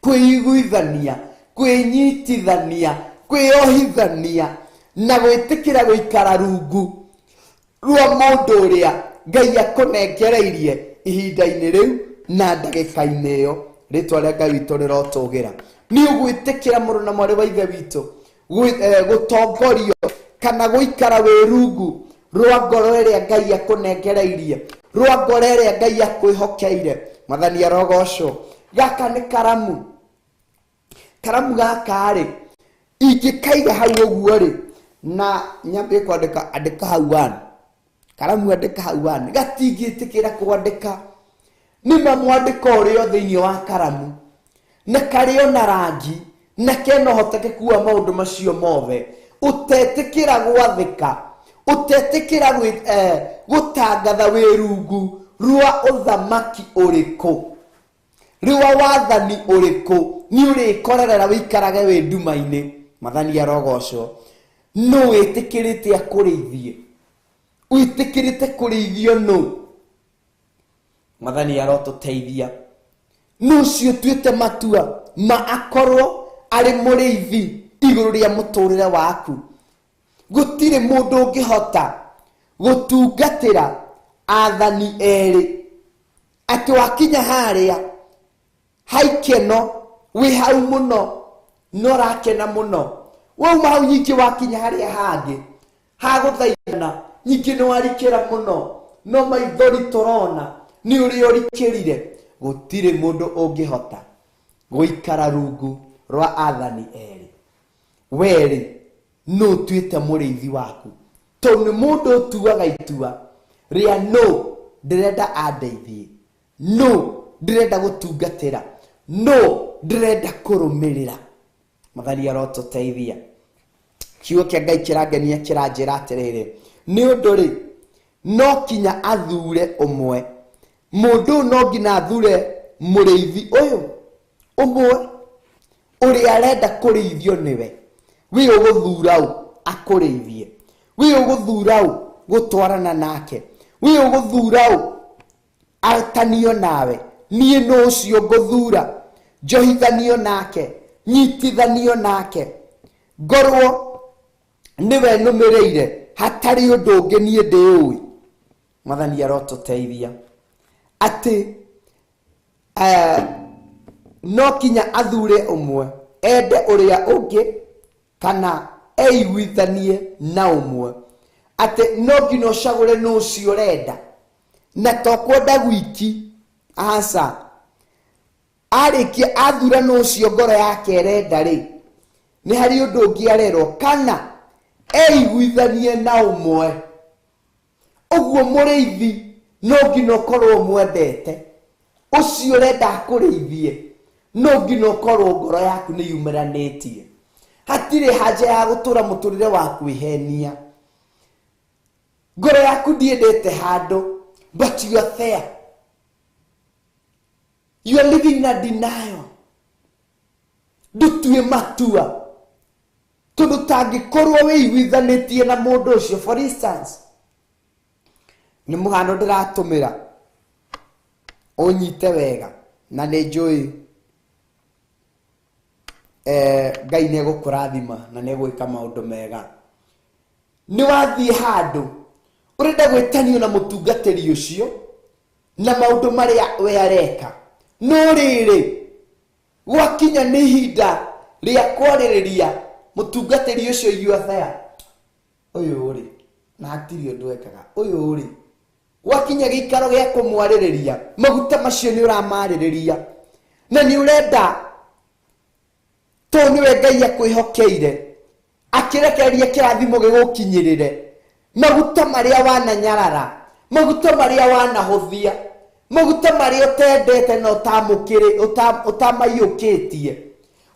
kwĩiguithania, kwĩnyitithania, kwĩohithania na gwĩtĩkĩra gũikara rungu rwa mũndũ ũrĩa Ngai akũnengereirie ihinda-inĩ rĩu na ndagĩka-inĩ ĩyo. Rĩtwa rĩa Ngai witũ rĩrotũgĩra. Nĩ ũgwĩtĩkĩra mũrũ na mwarĩ wa ithe witũ gũtongorio kana gũikara wĩ rungu rwa ngoro ĩrĩa Ngai akũnengereirie, rwa ngoro ĩrĩa Ngai akwĩhokeire. Mwathani arogocwo. Gaka nĩ karamu. Karamu gaka rĩ, ingĩkaiga hau ũguo rĩ, na nyambie kwandĩka, andĩka hau one. Karamu andĩka hau one. Gatingĩtĩkĩra kwandĩka. Nĩ mamwandĩka ũrĩa thĩinĩ wa karamu, na karĩ na rangi, na kena ũhotekeku wa maũndũ macio mothe, ũtetĩkĩra gwathĩka, ũtetĩkĩra gũtangatha wĩ rungu rwa ũthamaki ũrĩkũ, rwa wathani ũrĩkũ, nĩ ũrĩkorerera wĩikarage wĩ nduma-inĩ. Mwathani arogocwo. No wĩtĩkĩrĩte akũrĩithie, wĩtĩkĩrĩte kũrĩithio no. Mwathani arotũteithia. No cio tuĩte matua ma akorwo arĩ mũrĩithi igũrũ rĩa mũtũrĩre waku. Gũtirĩ mũndũ ũngĩhota gũtungatĩra athani erĩ, atĩ wakinya harĩa haikeno wĩ hau mũno, no rakena mũno, wauma hau nyingĩ wakinya harĩa hangĩ hagũthaithana, nyingĩ nĩ warikĩra mũno, no maithori tũrona nĩ ũrĩa ũrikĩrire. Gũtirĩ mũndũ ũngĩhota gũikara rungu rwa athani erĩ. Werĩ no tuĩte mũrĩithi waku, tondũ nĩ mũndũ ũtuaga itua rĩa no, ndĩrenda andeithie, no ndĩrenda gũtungatĩra, no ndĩrenda kũrũmĩrĩra. Mwathani arotũteithia. Kiugo kĩa Ngai kĩrangenia kĩranjĩra atĩrĩrĩ, nĩ ũndũ rĩ, no kinya athure ũmwe. Mũndũ no nginya athure mũrĩithi ũyũ ũmwe. Uri arenda kurithio niwe. We uguthura u akurithie. We uguthura u gutwarana nake. We uguthura u atanio nawe. Nie no cio nguthura. Njohithanio nake. Nyitithanio nake. Ngorwo niwe numireire. Hatari undu ungi nie ndiui. Mwathani arotuteithia. Ati no kinya athure umwe. Ende uria ungi kana eiguithanie na umwe. Ati no ngino cagure no cio renda. Na tokwenda gwiki. Asa. Arikia athura no cio ngoro yake renda ri. Ni hari undu ungi arero kana eiguithanie na umwe. Uguo muriithi no ngino korwo mwendete. Ucio renda kurithie. No ngino korwo ngoro yaku ni yumeranitie. Hatire haja ya gutura muturire waku ihenia. Ngoro yaku ndiendete handu, but you are there. You are living in a denial. Ndutue matua. Tondu tangikorwo wĩiguithanitie na mundu ucio, for instance, ni muhano ndiratumira unyite wega na ni njui Ngai ni egukurathima na ni egwika maundu mega. Ni wathie handu urenda gwitanio na mutungatiri ucio na maundu maria we areka. No riri gwakinya ni hinda ria kwaririria mutungatiri ucio you are there. Uyu uri na hatiri undu ekaga. Uyu uri wakinya gikaro gia kumwaririria maguta macio ni uramaririria na ni urenda to niwe Ngai akwihokeire akirekereria kirathimo gigukinyirire maguta maria wananyarara, maguta maria wanahuthia, maguta maria utendete na utamukire utamayukitie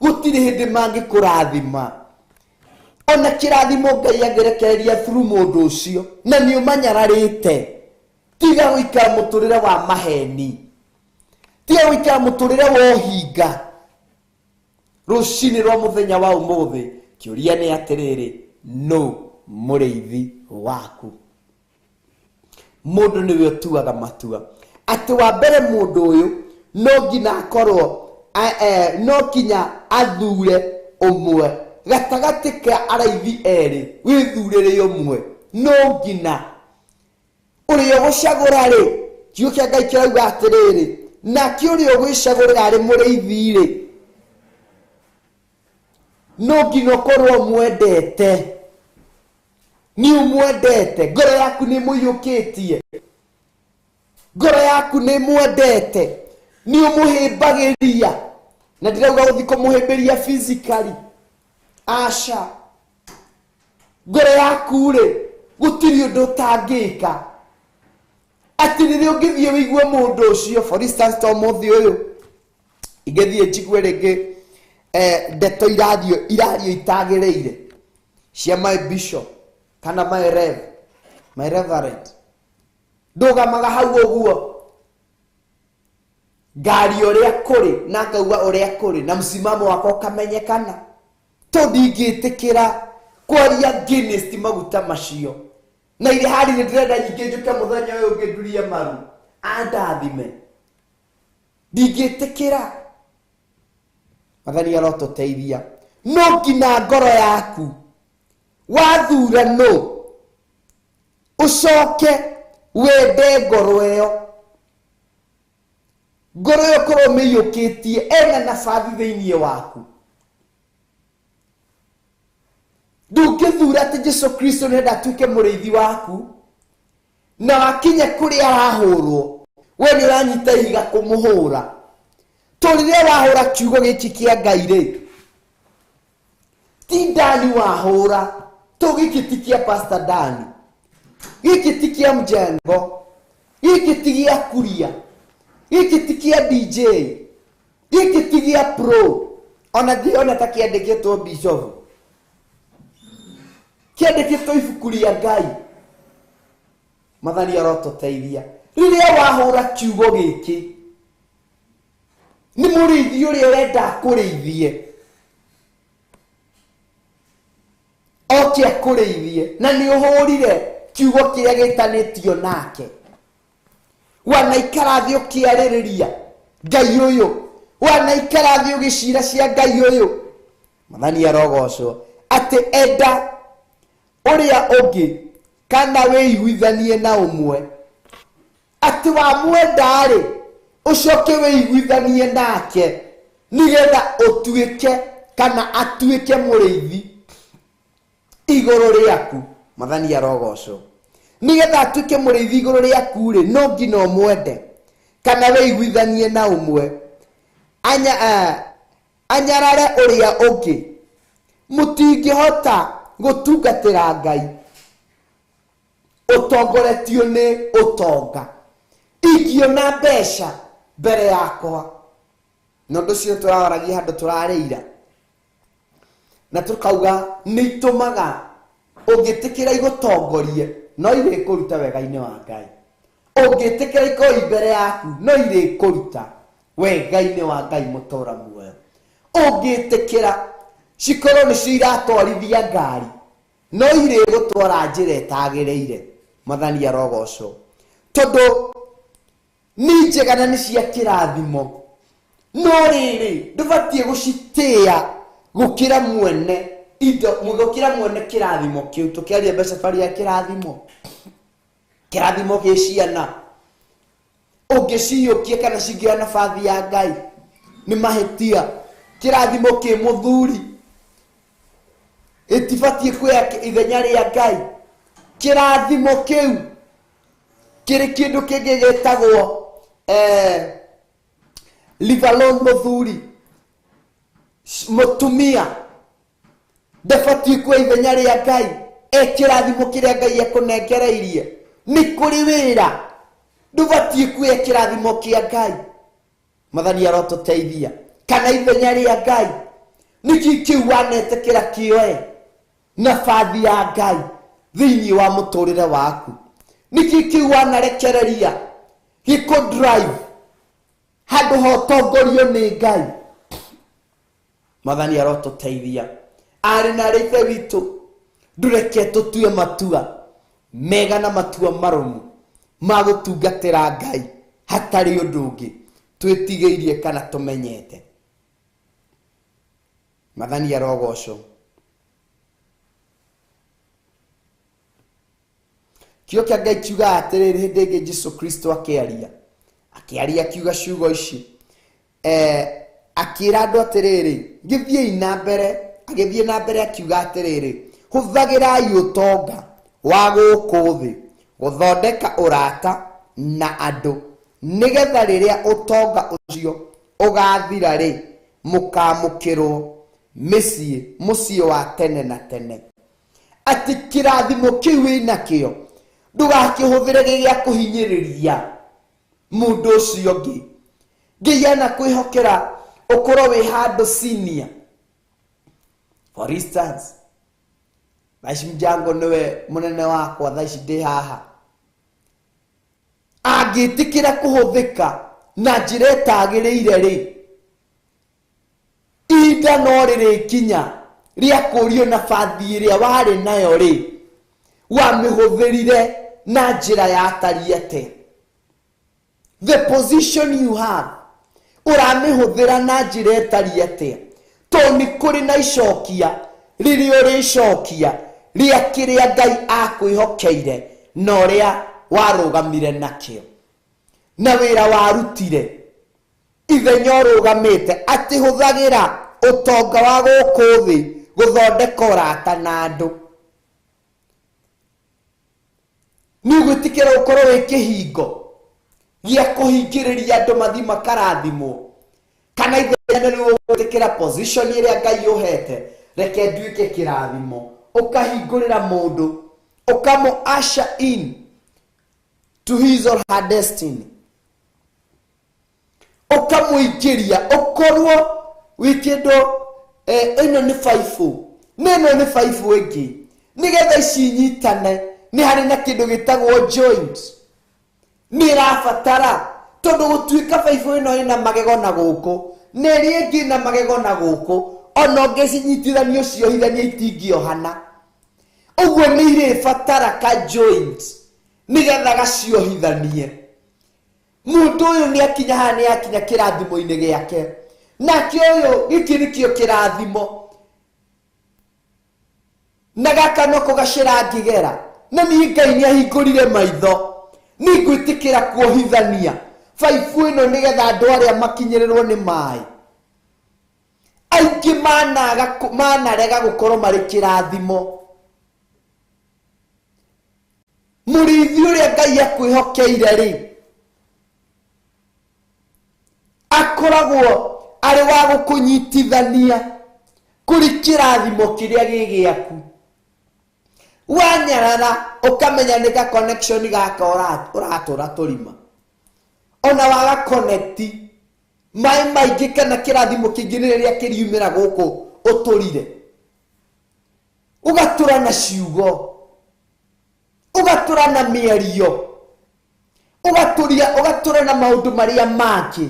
gutiri hindi mangi kurathima. Ona kirathimo Ngai agerekereria through mundu ucio na ni umanyararite. Tiga wikara muturire wa maheni. Tiga wikara muturire wa uhinga. Rucini rwa muthenya wa umuthi kiuria ni atiriri no muriithi waku. Mundu niwe utuaga matua. Ati wa mbere mundu uyu no ngina akorwo no kinya athure umwe gatagati ka araithi eri withurire umwe no ngina urio gucagura ri kiukia Ngai kirauga atiriri na kiurio gwicagurira ri muriithi ri no ngina korwo mwendete. Ni umwendete. Ngoro yaku ni muyukitie. Ngoro yaku ni mwendete. Ni umuhimbagiria. Na ndirauga guthi kumuhimbiria physically. Asha. Ngoro yaku ri gutiri undu tangika. Ati riria ungithie wigue mundu ucio, for instance to muthi uyu igethie njigwe ringi ndeto irario itagireire cia my bishop kana my reverend ndugamaga hau uguo ngari uria kuri na ngauga uria kuri na msimamo wako kamenyekana to ndingitikira kwaria Guinness maguta macio na ile hali ni ndĩrenda nyingĩ njuke muthenya uyu ngindurie maru andathime ndingitikira. Mathani arotuteithia. No ngina ngoro yaku wathura no ucoke wende ngoro iyo. Ngoro iyo korwo miyukitie ena nabathi thiini waku. Ndungithura ati Jesu Kristo nenda atuike muriithi waku na wakinya kuria wahurwo we ni uranyita ihiga kumuhura. Turiria wahura kiugo giki kia Ngai ri ti Dani wahura to giki tikia Pastor Dani, giki tikia Mjengo, giki tikia Kuria, giki tikia DJ, giki tikia Pro. Ona takiandikitwo Bishop kiandikitwo ibuku ria Ngai. Mathani arotuteithia. Riria wahura kiugo giki ni muriithi uria urenda kurithie oke akũrĩithie na nĩ ũhũrire kiugo kĩrĩa gĩtanĩtio nake. Wanaikara thĩ ũkĩarĩrĩria Ngai ũyũ, wanaikara thĩ ũgĩcira cia Ngai ũyũ. Mwathani arogocwo. Atĩ enda ũrĩa ũngĩ kana wĩiguithanie na ũmwe. Atĩ wamwenda-rĩ ũcoke wĩiguithanie nake nĩgetha ũtuĩke kana atuĩke mũrĩithi igũrũ rĩaku. Mwathani arogocwo. Nĩgetha atuĩke mũrĩithi igũrũ rĩaku-rĩ, no nginya ũmwende kana wĩiguithanie na ũmwe. Anyarare ũrĩa ũngĩ. Mũtingĩhota gũtungatĩra Ngai ũtongoretio nĩ ũtonga. Ingĩona mbeca mbere yakwa. Na ũndũ ũcio tũraragia handũ tũrarĩira na tũkauga nĩ itũmaga ũngĩtĩkĩra igũtongorie no irĩkũruta wega-inĩ wa Ngai. Ũngĩtĩkĩra ikoi mbere yaku no irĩkũruta wega-inĩ wa Ngai mũtũra muoyo. Ũngĩtĩkĩra cikorwo nĩcio iratwarithia ngari no irĩgũtwara njĩra ĩtagĩrĩire. Mwathani arogocwo. Tondũ nĩ njega na nĩ cia kĩrathimo, no rĩrĩ ndũbatiĩ gũcitĩa gũkĩra mwene indo, gũkĩra mwene kĩrathimo kĩu. Tũkĩaria mbeca bari ya kĩrathimo, kĩrathimo gĩ ciana ũngĩciyũkia kana cingĩoya nabathi ya Ngai nĩ mahĩtia. Kĩrathimo kĩ mũthuri ĩtibatiĩ kuoya ithenya rĩa Ngai. Kĩrathimo kĩu kĩrĩ kĩndũ kĩngĩ gĩtagwo livalon mũthuri. Mũtumia ndabatiĩ kuoya ithenya rĩa Ngai. Kĩrathimo kĩrĩa Ngai ekũnengereirie nĩ kũrĩ wĩra. Ndũbatiĩ kuoya kĩrathimo kĩa Ngai. Mwathani arotũteithia. Kana ithenya rĩa Ngai nĩkĩ kĩu wanetĩkĩra kĩoe nabathi ya Ngai thĩinĩ wa mũtũrĩre waku. Nĩkĩ kĩu wanarekereria gĩkũ drive handũ ha ũtongorio nĩ Ngai. Mwathani arotũteithia. Arĩ na ithe witũ, ndũreke tũtue matua mega na matua marũmu ma gũtungatĩra Ngai hatarĩ ũndũ ũngĩ twĩtigĩirie kana tũmenyete. Mwathani arogocwo. Kiugo kĩa Ngai kiuga atĩrĩrĩ hĩndĩ ĩngĩ Jesũ Kristo akĩaria kiuga ciugo ici. Akĩra andũ atĩrĩrĩ gĩthiĩ na mbere akiuga atĩrĩrĩ hũthagĩrai ũtonga wa gũkũ thĩ gũthondeka ũrata na andũ, nĩgetha rĩrĩa ũtonga ũcio ũgathira-rĩ mũkamũkĩrwo mũciĩ wa tene na tene. Atĩ kĩrathimo kĩu wĩnakĩo ndũgakĩhũthĩre gĩa kũhinyĩrĩria mũndũ ũcio ũngĩ. Ngĩia na kwĩhokera ũkorwo wĩ handũ senior. For instance, Thaici Mjango nĩwe mũnene wakwa, thaici ndĩ haha. Angĩtĩkĩra kũhũthĩka na njĩra ĩtagĩrĩire-rĩ, ihinda no rĩrĩkinya rĩa kũũrio nabathi ĩrĩa warĩ nayo-rĩ wamĩhũthĩrire na njĩra yatariĩ atĩa. The position you have ũramĩhũthĩra na njĩra ĩtariĩ atĩa. Tondũ nĩ kũrĩ na icokia rĩrĩa ũrĩcokia rĩa kĩrĩa Ngai akwĩhokeire na ũrĩa warũgamire nakĩo na wĩra warutire. Ithenya ũrũgamĩte atĩ hũthagĩra ũtonga wa gũkũ thĩ gũthondeka ũrata na andũ. Nĩ ũgwĩtĩkĩra ũkorwo wĩ kĩhingo gĩa kũhingĩrĩria andũ mathi makarathimwo, kana ithenya nĩ ũgwĩtĩkĩra position ĩrĩa Ngai ũhete reke nduĩke kĩrathimo, ũkahingũrĩra mũndũ ũkamũ usher in to his or her destiny, ũkamũingĩria ũkorwo wĩ kĩndũ ĩno nĩ baibũ na ĩno nĩ baibũ ĩngĩ, nĩgetha ici nyitane nĩ harĩ na kĩndũ gĩtagwo joint. Nĩ ĩrabatara tondũ gũtuĩka baibũ ĩno ĩna magego na gũkũ na ĩrĩa ĩngĩ na magego na gũkũ, ona ũngĩcinyitithanio ciohithania itingĩohana. Uguo nĩ irĩbatara ka joint nĩgetha gaciohithanie. Mũndũ ũyũ nĩ akinya haha nĩ akinya kĩrathimo-inĩ gĩake, nakĩo ũyũ gĩkĩ nĩkĩo kĩrathimo, na gaka noko gacĩra ngĩgera, na niĩ Ngai nĩ ahingũrire maitho, nĩ ngwĩtĩkĩra kuohithania baibũ ĩno nĩgetha andũ arĩa makinyĩrĩrwo nĩ maĩ. Aingĩ manarega gũkorwo marĩ kĩrathimo. Mũrĩithi ũrĩa Ngai akwĩhokeire rĩ, akoragwo arĩ wa gũkũnyitithania kũrĩ kĩrathimo kĩrĩa gĩ gĩaku. Wanyarara ũkamenya nĩ ga connection gaka ũratũra tũrima, ona waga connect maĩ maingĩ kana kĩrathimo kĩngĩ rĩrĩa kĩriumĩra gũkũ ũtũrire, ũgatũra na ciugo, ũgatũra na mĩario, ũgatũra na maũndũ marĩa mangĩ.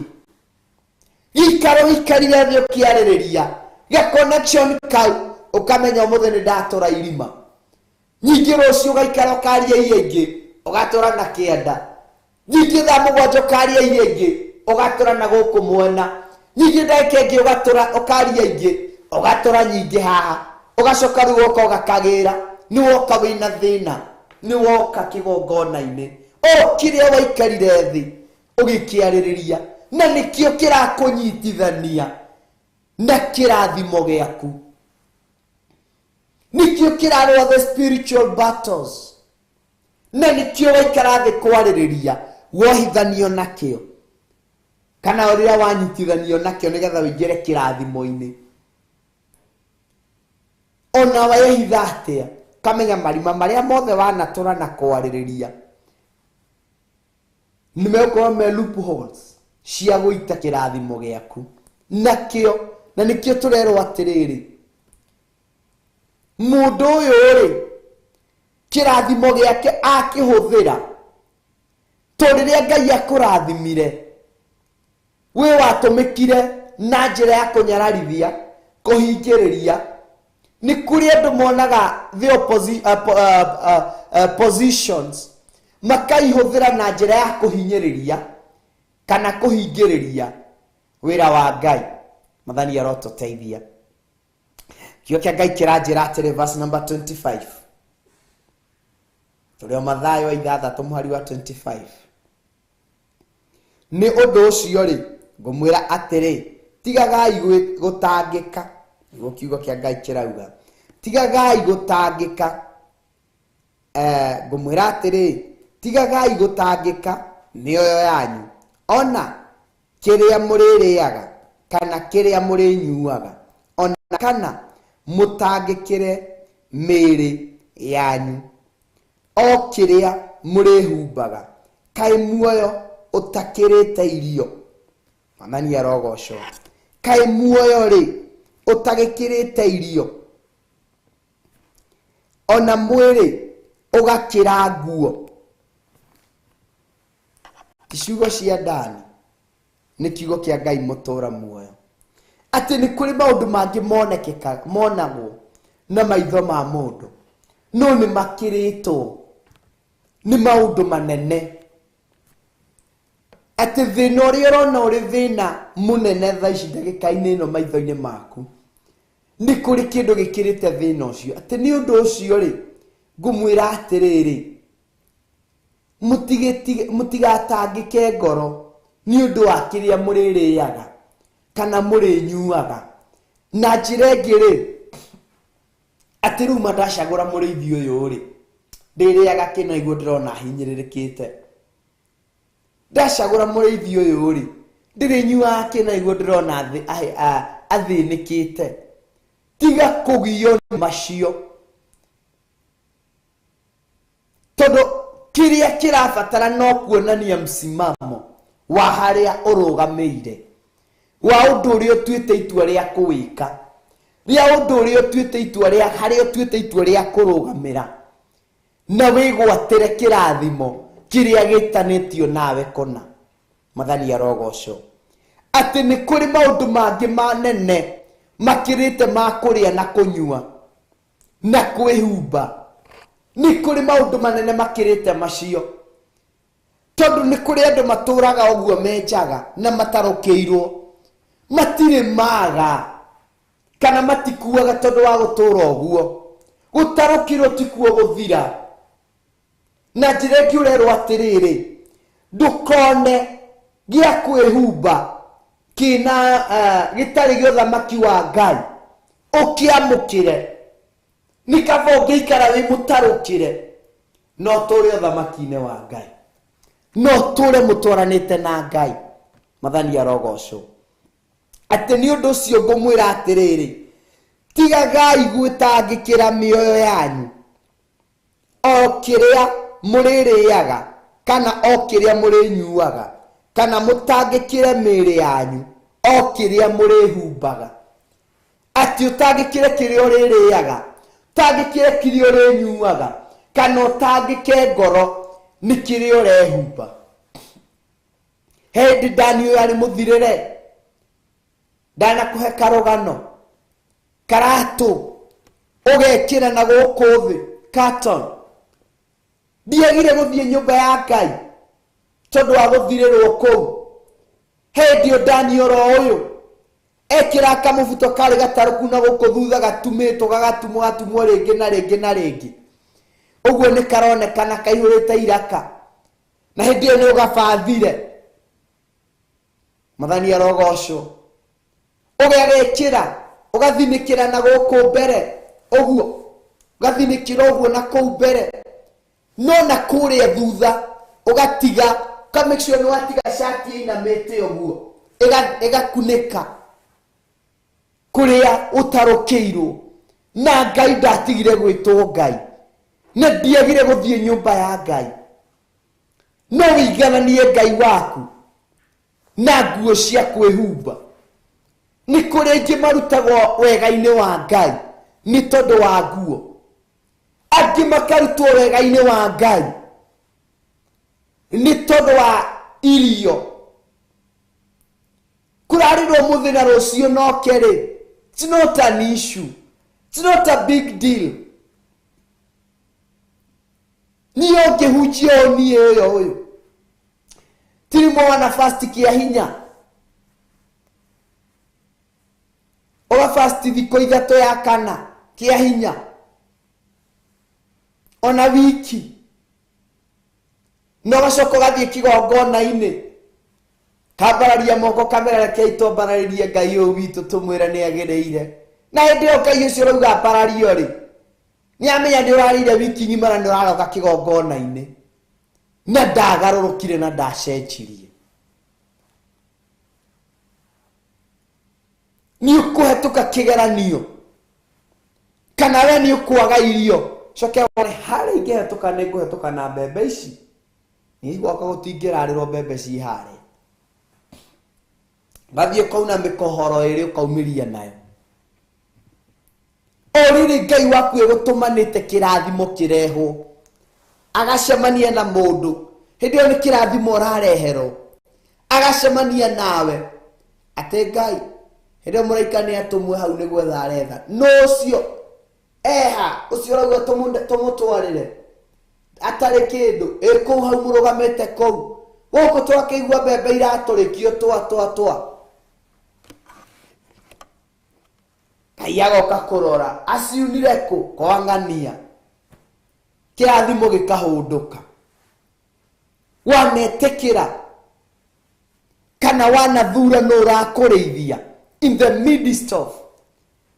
Gĩikaro gĩikarire thĩ ũkĩarĩrĩria ga connection kau, ũkamenya ũmũthĩ nĩ ndatũra irima. Ningĩ rũciũ ũgaikara ũkaria iria ingĩ, ũgatũra na kĩanda. Ningĩ thaa mũgwanja ũkaria iria ingĩ, ũgatũra na gũkũ mwena. Ningĩ ndagĩka ĩngĩ ũkaria ingĩ, ũgatũra nyingĩ haha. Ũgacoka rĩu woka ũgakagĩra, nĩ woka wĩna thĩna, nĩ woka kĩgongona-inĩ. Kĩrĩa waikarire thĩ ũgĩkĩarĩrĩria, na nĩkĩo kĩrakũnyitithania na kĩrathimo gĩaku. Nĩkĩo kĩrarũa the spiritual battles, na nĩkĩo waikara thĩ kwarĩrĩria wohithanio nakĩo, kana ũrĩa wanyitithanio nakĩo nĩgetha wĩingĩre kĩrathimo-inĩ. Ona wehitha atĩa, kamenya marima marĩa mothe wanatũra na kwarĩrĩria nĩmegũkorwo me loopholes cia gũita kĩrathimo gĩaku nakĩo. Na nĩkĩo tũrerwo atĩrĩrĩ, mũndũ ũyũ rĩ, kĩrathimo gĩake akĩhũthĩra, tondũ rĩrĩa Ngai akũrathimire, wĩ watũmĩkire na njĩra ya kũnyararithia, kũhingĩrĩria. Nĩ kũrĩ andũ monaga the positions makaihũthĩra na njĩra ya kũhinyĩrĩria kana kũhingĩrĩria wĩra wa Ngai. Mathani arotũteithia. Kĩo kĩa Ngai kĩranjĩra atĩrĩ, verse number 25, tũrĩ o Mathayo wa 6 mũhari wa 25. Nĩ ũndũ ũcio rĩ, ngũmwĩra atĩrĩ, tigagai gũtangĩka. Nĩguo kiugo kĩa Ngai kĩrauga, tigagai gũtangĩka. Ngũmwĩra atĩrĩ, tigagai gũtangĩka mĩoyo yanyu, ona kĩrĩa mũrĩrĩaga kana kĩrĩa mũrĩnyuaga, ona kana mũtangĩkĩre mĩĩrĩ yanyu, o kĩrĩa mũrĩhumbaga. Kaĩ muoyo ũtakĩrĩte irio? Mwathani arogocwo. Kaĩ muoyo rĩ ũtagĩkĩrĩte irio, ona mwĩrĩ ũgakĩra nguo? Iciugo cia Dani nĩ kiugo kĩa Ngai mũtũra muoyo. Atĩ nĩ kũrĩ maũndũ mangĩ monagwo na maitho ma mũndũ, no nĩ makĩrĩtwo, nĩ maũndũ manene. Atĩ thĩna ũrĩa ũrona ũrĩ thĩna mũnene thaa ici ndagĩka-inĩ ĩno maitho-inĩ maku, nĩ kũrĩ kĩndũ gĩkĩrĩte thĩna ũcio. Atĩ nĩ ũndũ ũcio rĩ, ngũmwĩra atĩrĩrĩ, mũtigatangĩke ngoro nĩ ũndũ wa kĩrĩa mũrĩrĩaga kana mũrĩnyuaga. Na njĩra ĩngĩ rĩ, atĩ rĩu mandacagũra mũrĩithi ũyũ rĩ, ndĩrĩaga kĩna iguo ndĩrona hinyĩrĩrĩkĩte. Ndacagũra mũrĩithi ũyũ rĩ, ndĩrĩnyuaga kĩna iguo ndĩrona athĩnĩkĩte. Tiga kũgio nĩ macio, tondũ kĩrĩa kĩrabatara no kuonania msimamo wa harĩa ũrũgamĩire, wa ũndũ ũrĩa ũtuĩte itua rĩa kũwĩka, rĩa ũndũ ũrĩa ũtuĩte itua rĩa harĩa ũtuĩte itua rĩa kũrũgamĩra, na wĩgwatĩre kĩrathimo kĩrĩa gĩtanĩtio nawe kũna. Mathani arogocwo. Atĩ nĩ kũrĩ maũndũ mangĩ manene makĩrĩte ma kũrĩa na kũnyua na kwĩhumba Nĩ kũrĩ maũndũ manene makĩrĩte macio, tondũ nĩ kũrĩ andũ matũraga ũguo menjaga na matarũkĩirwo, matirĩ maga kana matikuaga tondũ wa gũtũra ũguo. Gũtarũkĩrwo tikuo gũthira. Na njĩra ĩngĩ ũrerwo atĩrĩrĩ, ndũkone gĩa kwĩhumba kĩna gĩtarĩ gĩa ũthamaki wa Ngai ũkĩamũkĩre. Nĩ kaba ũngĩikara wĩ mũtarũkĩre no tũre ũthamaki-inĩ wa Ngai, no tũre mũtwaranĩte na Ngai. Mwathani arogocwo. Atĩ nĩ ũndũ ũcio ngũmwĩra atĩrĩrĩ, tigagai gwĩtangĩkĩra mĩoyo yanyu o kĩrĩa mũrĩrĩaga kana o kĩrĩa mũrĩnyuaga, kana mũtangĩkĩre mĩĩrĩ yanyu o kĩrĩa mũrĩhumbaga. Atĩ ũtangĩkĩre kĩrĩa ũrĩrĩaga, ũtangĩkĩre kĩrĩa ũrĩnyuaga, kana ũtangĩke ngoro nĩ kĩrĩa ũrehumba. Hĩndĩ Daniel arĩ mũthirĩre, ndanakũhe karũgano, karatũ ũgekĩra na gũkũ thĩ, carton. Ndiagire gũthiĩ nyũmba ya Ngai tondũ wa gũthirĩrwo kũu. Hĩndĩ o Daniel ũyũ ekĩra kamũbuto karĩ gatarũku na gũkũ thutha gatumĩtwo gagatumwo rĩngĩ na rĩngĩ na rĩngĩ. Ũguo nĩ karonekana kaihũrĩte iraka, na hĩndĩ ĩyo nĩ ũgabathire. Mwathani arogocwo. Ũgagĩkĩra ũgathinĩkĩra na gũkũ mbere ũguo, ũgathinĩkĩra ũguo na kũu mbere, no na kũrĩa thutha ũgatiga, ka make sure nĩ watiga shati ĩinamĩte ũguo ĩgakunĩka kũrĩa ũtarũkĩirwo. Na Ngai ndatigire gwĩtwo Ngai, na ndiagire gũthiĩ nyũmba ya Ngai. No wĩigananie Ngai waku na nguo cia kwĩhumba. Nĩ kũrĩ aingĩ marutagwo wega-inĩ wa Ngai nĩ tondũ wa nguo, angĩ makarutwo wega-inĩ wa Ngai nĩ tondũ wa irio. Kũrarĩrwo mũthĩ na rũciũ noke-rĩ, it's not an issue, it's not a big deal. Niĩ ũngĩhunjia niĩ ũyũ tirimo wana fast kĩa hinya, oga fast thikũ ithatũ ya kana kĩa hinya, ona wiki, no gacoka gathiĩ kĩgongona-inĩ kambararia moko kamera reke itombararĩrie Ngai ũyũ witũ tũmwĩre nĩ agĩrĩire. Na hĩndĩ ĩyo Ngai ũcio ũrauga mbarario-rĩ, nĩ amenya nĩ ũrarĩire wiki ng'ima na nĩ ũraroka kĩgongona-inĩ na ndagarũrũkire na ndacenjirie. Nĩ ũkũhetũka kĩgeranio kana we nĩ ũkwaga irio, coke wone harĩa ingĩhetũka nĩ ngũhetũka na mbembe ici, nĩ gwaka gũtingĩrarĩrwo mbembe ciĩ harĩa. Gathiĩ ũkauna mĩkohoro ĩrĩ ũkaumĩria nayo. O rĩrĩ Ngai waku egũtũmanĩte kĩrathimo kĩrehwo, agacemania na mũndũ, hĩndĩ ĩyo nĩ kĩrathimo ũrareherwo, agacemania nawe atĩ Ngai hĩndĩ ĩyo mũraika nĩ atũmwe hau nĩ gwetha aretha, no ũcio eha ũcio ũrauga tũmũtwarĩre atarĩ kĩndũ kũu hau mũrũgamĩte kũu, gũkũ twakĩigua mbembe iratũrĩkio twa Ngai agoka kũrora aciunire kũ, kwa ng'ania, kĩrathimo gĩkahũndũka. Wanetĩkĩra kana wanathura no ũrakũrĩithia in the midst of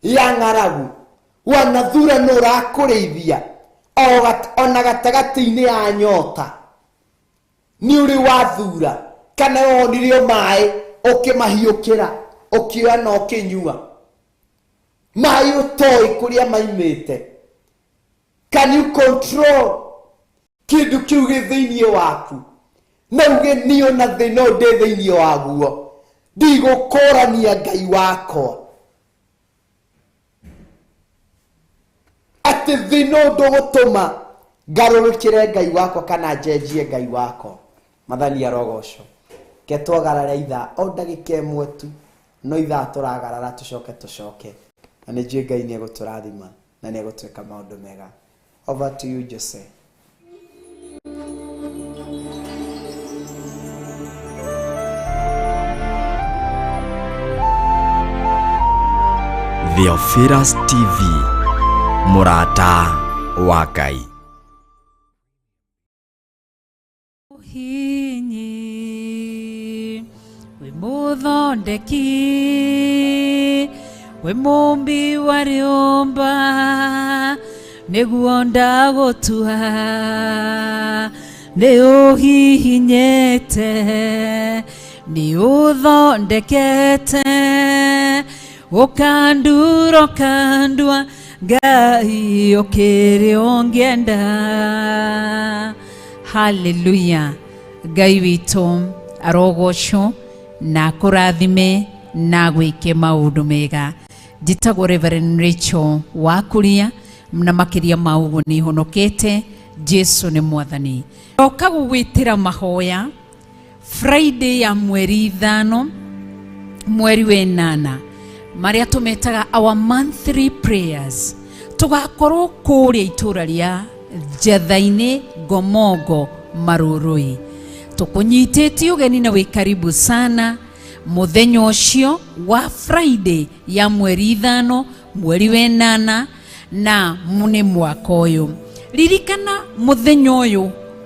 ya ng'aragu, wanathura no ũrakũrĩithia ona gatagatĩ-inĩ ya nyota, nĩ ũrĩ wathura kana wonire maĩ ũkĩmahiũkĩra ũkĩoya na ũkĩnyua maĩ ũtoĩ kũrĩa maimĩte. Can you control kĩndũ kĩu gĩ thĩinĩ waku? Na uge niĩ ona thĩna ndĩ thĩinĩ waguo ndigũkũrania Ngai wakwa, atĩ thĩna ndũgũtũma ngarũrũkĩre Ngai wakwa kana njenjie Ngai wakwa. Mwathani arogocwo. Ke twagarare ithaa o ndagĩka ĩmwe tu, no ithaa tũragarara tũcoke na nĩ njũĩ Ngai nĩ egũtũrathima na nĩ egũtwĩka maũndũ mega Over to you, Jose. Theophilus TV, Murata wa Ngai. Hinyi we muthondeki we mumbi wa riumba niguo ndagutua ni uhihinyete ni uthondekete ukandura kandua Ngai ukiri ongenda. Hallelujah. Ngai witũ arogocwo na kũrathime na gwĩke maũndũ mega. Njĩtagwo Reverend Rachel wa Kuria na makĩria ma ũguo nĩ honokete. Jesu nĩ mwathani. Oka gũgwĩtĩra mahoya Friday ya mweri 5 mweri wa 8 maria tumetaga our monthly prayers. Tugakorwo kũrĩa itũra rĩa Njathainĩ Gomogo Marũrũi. Tukunyitĩtie ũgeni na wĩ karibu sana mũthenya ũcio wa Friday ya mweri 5 mweri wa 8 na mune mwaka ũyũ. Ririkana mũthenya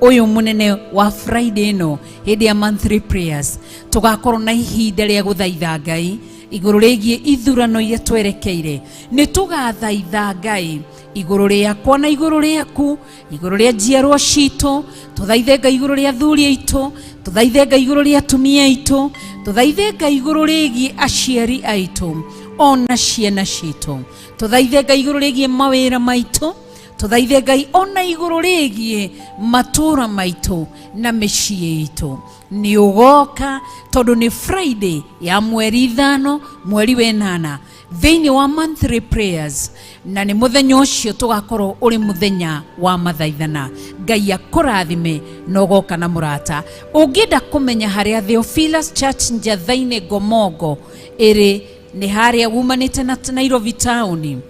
ũyũ mũnene wa Friday no hĩndĩ ya monthly prayers tugakorwo na ihinda rĩa gũthaitha Ngai igũrũ rĩgiĩ ithurano iria twerekeire. Nĩ tũgathaitha Ngai igũrũ rĩakwa na igũrũ rĩaku, igũrũ rĩa njiarwa citũ, tũthaithe Ngai igũrũ rĩa athuri aitũ, tũthaithe Ngai igũrũ rĩa atumia aitũ, tũthaithe Ngai igũrũ rĩgiĩ aciari aitũ ona ciana citũ, tũthaithe Ngai igũrũ rĩgiĩ mawĩra maitũ, tũthaithe Ngai ona igũrũ rĩgiĩ matũra maitũ na mĩciĩ itũ. Nĩ ũgoka tondũ nĩ Friday ya mweri 5 mweri wa 8 thĩinĩ wa monthly prayers, na nĩ mũthenya ũcio tũgakorwo ũrĩ mũthenya wa mathaithana. Ngai akũrathime na ũgoka na mũrata. Ũngĩenda kũmenya harĩa Theophilus Church Njathainĩ Gomogo ĩrĩ, nĩ harĩa umanĩte na Nairobi town,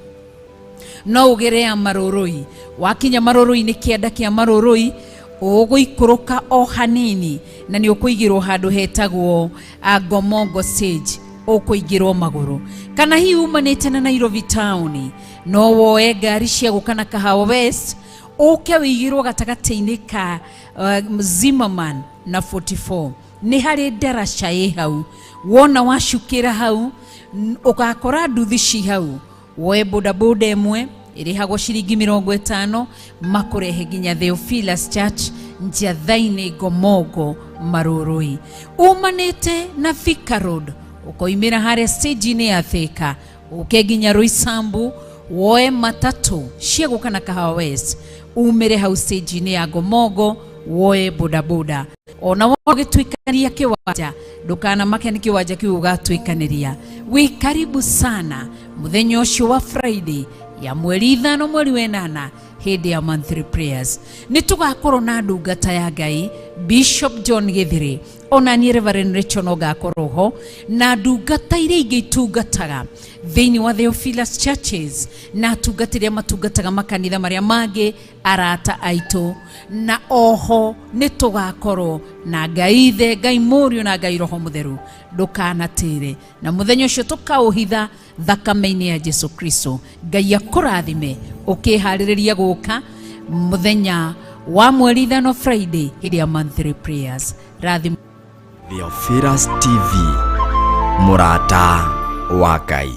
no ũgere ya Marũrũi. Wakinya Marũrũi nĩ kĩanda kĩa Marũrũi, ũgũikũrũka o hanini na nĩ ũkũigĩrwo handũ hetagwo Gomogo stage, ũkũigĩrwo magũrũ. Kana hihi umanĩte na Nairobi town, no woe ngari cia gũka na Kahawa West, ũke wĩigĩrwo gatagatĩ-inĩ ka Zimmerman na 44. Nĩ harĩ ndaraca ĩ hau. Wona wacukĩra hau ũgakora nduthi ci hau, woe bodaboda ĩmwe ĩrĩhagwo ciringi 50 makũrehe nginya Theophilus Church Njathainĩ Gomogo Marũrũi. Umanĩte na Thika Road, ũkoimĩra harĩa stage-inĩ ya Thika, ũke nginya Roysambu, woe matatũ cia gũka na Kahawa West, umĩre hau stage-inĩ ya Gomogo, woe bodaboda. Ona wagĩtuĩkanĩria kĩwanja, ndũkanamake nĩ kĩwanja kĩu ũgatuĩkanĩria. Wĩ karibu sana mũthenya ũcio wa Friday ya mweri 5 mweri wa 8 hĩndĩ ya monthly prayers. Nĩ tũgakorwo na ndungata ya Ngai Bishop John Githiri, ona ni Reverend Rachel no gakorwo ho, na ndungata iria ingĩ itungataga thĩinĩ wa Theophilus Churches na tungatĩria matungataga makanitha marĩa mangĩ arata aitũ. Na oho nĩ tũgakorwo na Ngai Ithe, Ngai Mũriũ na Ngai Roho Mũtheru. Ndũkanatĩre, na mũthenya ũcio tũkaũhitha thakame-inĩ ya Jesu Kristo. Ngai akũrathime ũkĩharĩrĩria gũka mũthenya wa mweri 5 Friday hĩndĩ ya monthly prayers. Rathime. Theophilus TV, Murata wa Ngai.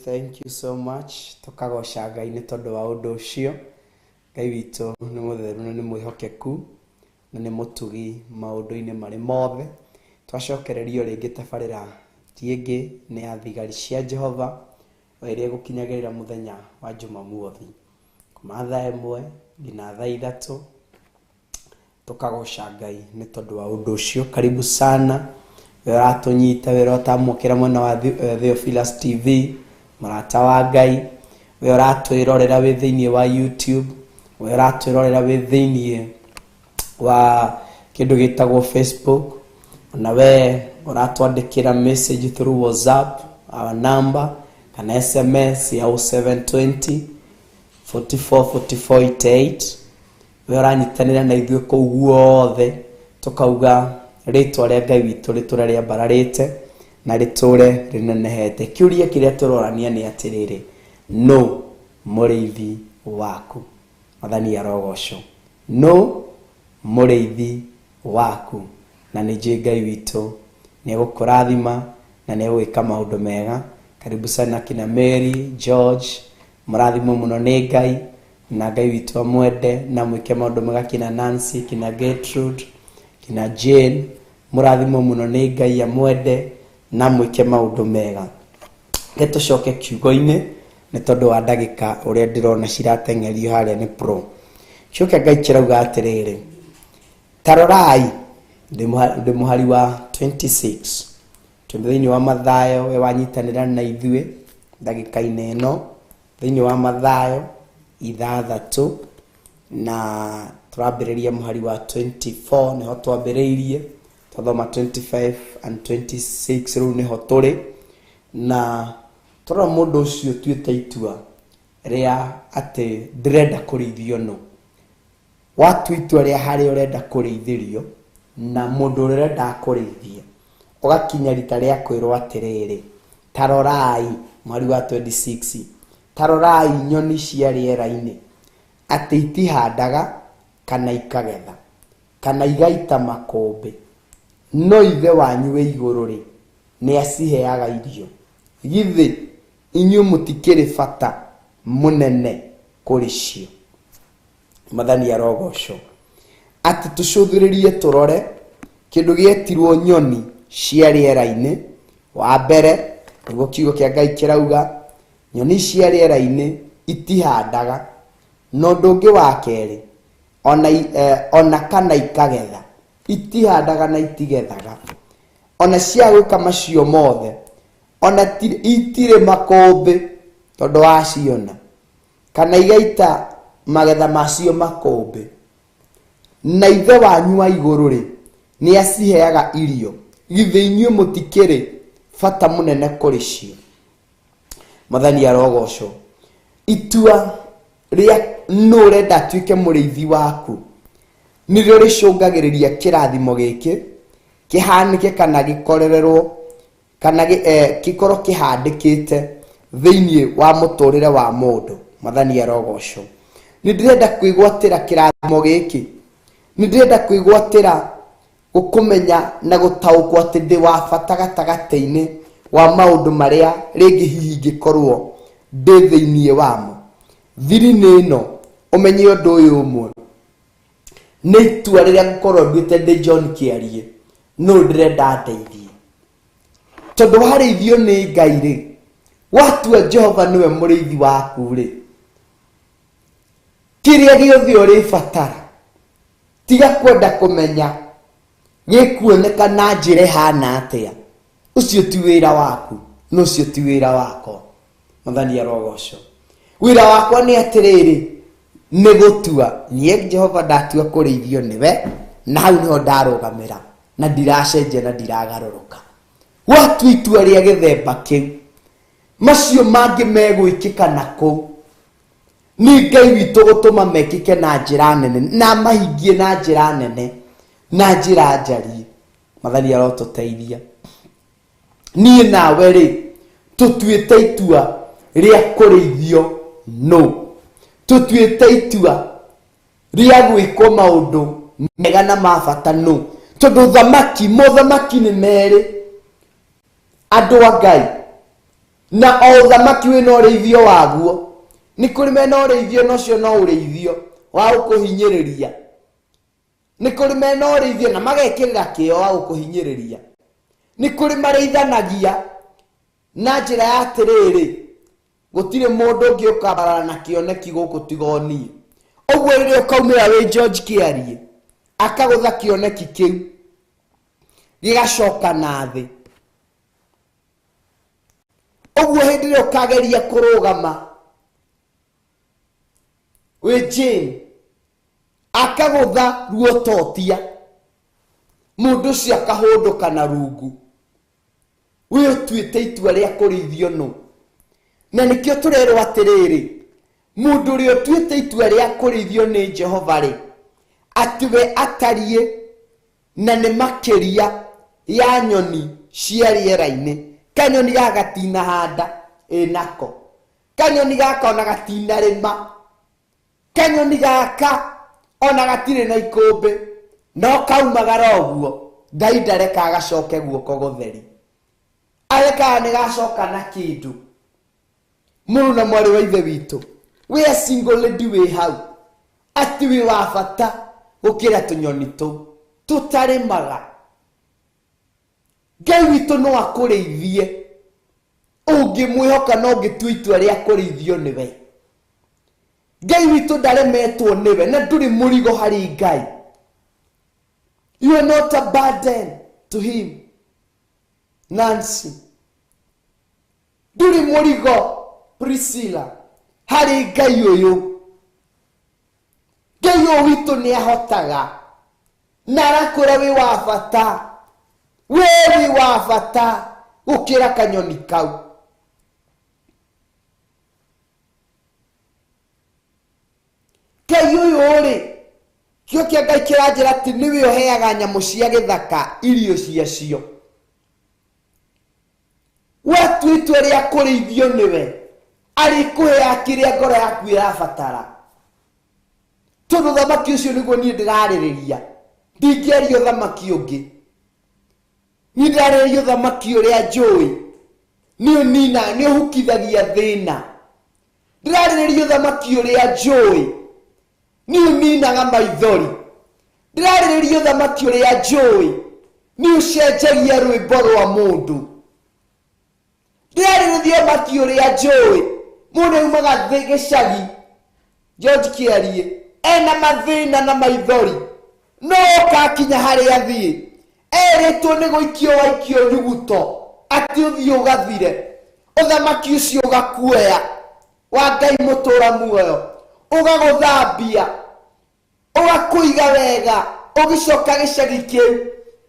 Thank you so much. Tukagoca Ngai nĩ tondũ wa ũndũ ũcio. Ngai witũ nĩ mũtheru na nĩ mwĩhokeku na nĩ mũtugi maũndũ-inĩ marĩ mothe. Twacokererio rĩngĩ tabarĩra tienge ne ya thigari cia Jehova ĩrĩa gũkinyagĩrĩra mũthenya wa Jumamothi kuma thaa 1 nginya thaa 3 tukagoca Ngai nĩ tondũ wa ũndũ ũcio. Karibu sana wĩra ratũnyita wĩra ũtamũkĩra mwena wa Theophilus TV, mũrata wa Ngai, wĩra ratwĩrorera wĩ thĩinĩ wa YouTube, wĩra ratwĩrorera wĩ thĩinĩ wa kĩndũ gĩtagwo Facebook, na we ũratwandĩkĩra message through WhatsApp our number kana SMS ya 0720 44 44 88. we ũranyitanĩra na ithuĩ kũu guothe tukauga rĩtwa rĩa Ngai witũ rĩtũre rĩambararĩte na rĩtũre rĩnenehete. Kĩũria kĩrĩa tũrorania nĩ atĩrĩrĩ, no mũrĩithi waku. Mwathani arogocwo. No mũrĩithi waku. Na nĩ njĩ Ngai witũ nĩ egũkũrathima na nĩ egwĩka maũndũ mega. Karibu sana kina Mary, George, mũrathimo mũno nĩ Ngai na Ngai witũ amwende na mwĩke maũndũ mega. Kina Nancy, kina Gertrude, kina Jane, mũrathimo mũno nĩ Ngai amwende na mwĩke maũndũ mega. Gĩtũcoke kiugo-inĩ nĩ tondũ wa ndagĩka ũrĩa ndĩrona cirateng'erio harĩa nĩ pro. Coke Ngai kirauga atĩrĩrĩ, tarorai ndĩ mũhari wa 26 thĩinĩ wa Mathayo, we wanyitanĩra na ithuĩ ndagĩka-inĩ ĩno thĩinĩ wa Mathayo 6 na tũrambĩrĩria mũhari wa 24 nĩho twambĩrĩirie, twathoma 25 and 26 rĩu nĩho tũrĩ, na tũrora mũndũ ũcio tuĩte itua rĩa atĩ ndĩrenda kũrĩithio no. Watu itua rĩa harĩa ũrenda kũrĩithĩrio na mũndũ ũrenda kũrĩithia ũgakinya rita rĩa kwĩrwo atĩrĩrĩ, tarorai mwari wa 26, tarorai nyoni cia rĩera-inĩ atĩ itihandaga kana ikagetha kana igaita makũmbĩ, no ithe wanyu wĩ igũrũ rĩ nĩ aciheaga irio. Githĩ inyuĩ mũtikĩrĩ bata mũnene kũrĩ cio? Mwathani arogocwo. Atĩ tũcũthĩrĩrie tũrore kĩndũ gĩetirwo nyoni cia rĩera-inĩ. Wa mbere nĩguo kiugo kĩa Ngai kĩrauga nyoni cia rĩera-inĩ itihandaga, no ũndũ ũngĩ wa kerĩ ona kana ikagetha, itihandaga na itigethaga, ona cia gwĩka macio mothe ona itirĩ makũmbĩ tondũ waciona, kana igaita magetha macio makũmbĩ, na ithe wanyu wa igũrũ rĩ nĩ aciheaga irio. Githĩ inyuĩ mũtikĩrĩ bata mũnene kũrĩ cio? Mwathani arogocwo. Itua rĩa nũ ũrenda atuĩke mũrĩithi waku nĩrĩo rĩcũngagĩrĩria kĩrathimo gĩkĩ kĩhanĩke kana gĩkorererwo kana gĩkorwo kĩhandĩkĩte thĩinĩ wa mũtũrĩre wa mũndũ. Mwathani arogocwo. Nĩndĩrenda kwĩgwatĩra kĩrathimo gĩkĩ, nĩndĩrenda kwĩgwatĩra gũkũmenya na gũtaũkwo atĩ ndĩ wa bata gatagatĩ-inĩ wa maũndũ marĩa rĩngĩ hihi ngĩkorwo ndĩ thĩinĩ wamo. Thiri-inĩ ĩno ũmenye ũndũ ũyũ ũmwe, nĩ itua rĩrĩa ngũkorwo nduĩte ndĩ John Kĩarie, no ndĩrenda ndeithie tondũ warĩithio nĩ Ngai rĩ, watua Jehova nĩwe mũrĩithi waku rĩ, kĩrĩa gĩothe ũrĩbatara tiga kwenda kũmenya gĩkuoneka na njĩra ĩhana atĩa. Ũcio ti wĩra waku, no ũcio ti wĩra wakwa. Mwathani arogocwo. Wĩra wakwa nĩ atĩrĩrĩ, nĩ gũtua niĩ Jehova ndatua kũrĩithio nĩwe, na hau nĩho ndarũgamĩra na ndiracenjia na ndiragarũrũka. Watua itua rĩa gĩthemba kĩu, macio mangĩ megwĩkĩka nakũu nĩ Ngai witũ gũtũma mekĩke na njĩra nene na mahingie na njĩra nene na njĩra njariĩ. Mwathani arotũteithia. Niĩ nawe rĩ tũtuĩte itua rĩa kũrĩithio no, tũtuĩte itua rĩa gwĩkwo maũndũ mega na mabata no, tondũ mũthamaki nĩ merĩ andũ a Ngai, na o ũthamaki wĩna ũrĩithio waguo. Nĩ kũrĩ mena ũrĩithio nocio no ũrĩithio wa gũkũhinyĩrĩria, nĩ kũrĩ mena ũrĩithio na magekĩrĩra kĩo wa gũkũhinyĩrĩria, ni kuri mareithanagia na njira ya atiriri gutire mundu ungi ukabara na kioneki guku tigoni ogwo rire ukaumira we George Kiarie akagutha kioneki kiu gigacoka na thi ogwo hindire ukageria kurugama we Jane akagutha ruototia mundu cio akahunduka na rungu we utuite itua ria kurithio no na nikio turerwo atiriri mundu ria utuite itua ria kurithio ni Jehova ri atiwe atarie na ni makiria ya nyoni cia riera-ini kanyoni gagatina handa inako kanyoni gaka ona gatina rima kanyoni gaka ona gatire na ikumbi no kaumagara oguo Ngai ndareka gacoke guoko gutheri areka ni gacoka na kindu muru na mwari wa ithe witu we a single lady we hau ati we wa bata gukira tunyoni tu tutarimaga Ngai witu no akurithie ungimwihoka no ngitua itua ria kurithio niwe Ngai witu ndaremetwo niwe na nduri murigo hari Ngai. You are not a burden to him. Nancy nduri murigo Priscilla hari Ngai uyu Ngai uyu witu ni ahotaga na arakura wi wa bata we wa bata gukira kanyoni kau Ngai uyu ri kio kia Ngai kiranjira ati niwe uheaga nyamu cia githaka irio ciacio watu itua ria kurithio niwe arikuhea kiria ngoro yaku irabatara tondu thamaki ucio niguo nie ndiraririria ndingĩaria thamaki ungi ni ndiraririria thamaki uria njui ni unina ni uhukithagia thina ndiraririria thamaki uria njui ni uninaga maithori ndiraririria thamaki uria njui ni ucenjagia rwimbo rwa mundu ndiraririria thamaki uria njui mundu umaga thi gicagi George Kiarie ena mathina na maithori no kakinya haria thie eritwo ni guikio waikio nyuguto ati uthii ugathire uthamaki ucio ugakuoya wa Ngai mutura muoyo ugaguthambia ugakuiga wega ugicoka gicagi kiu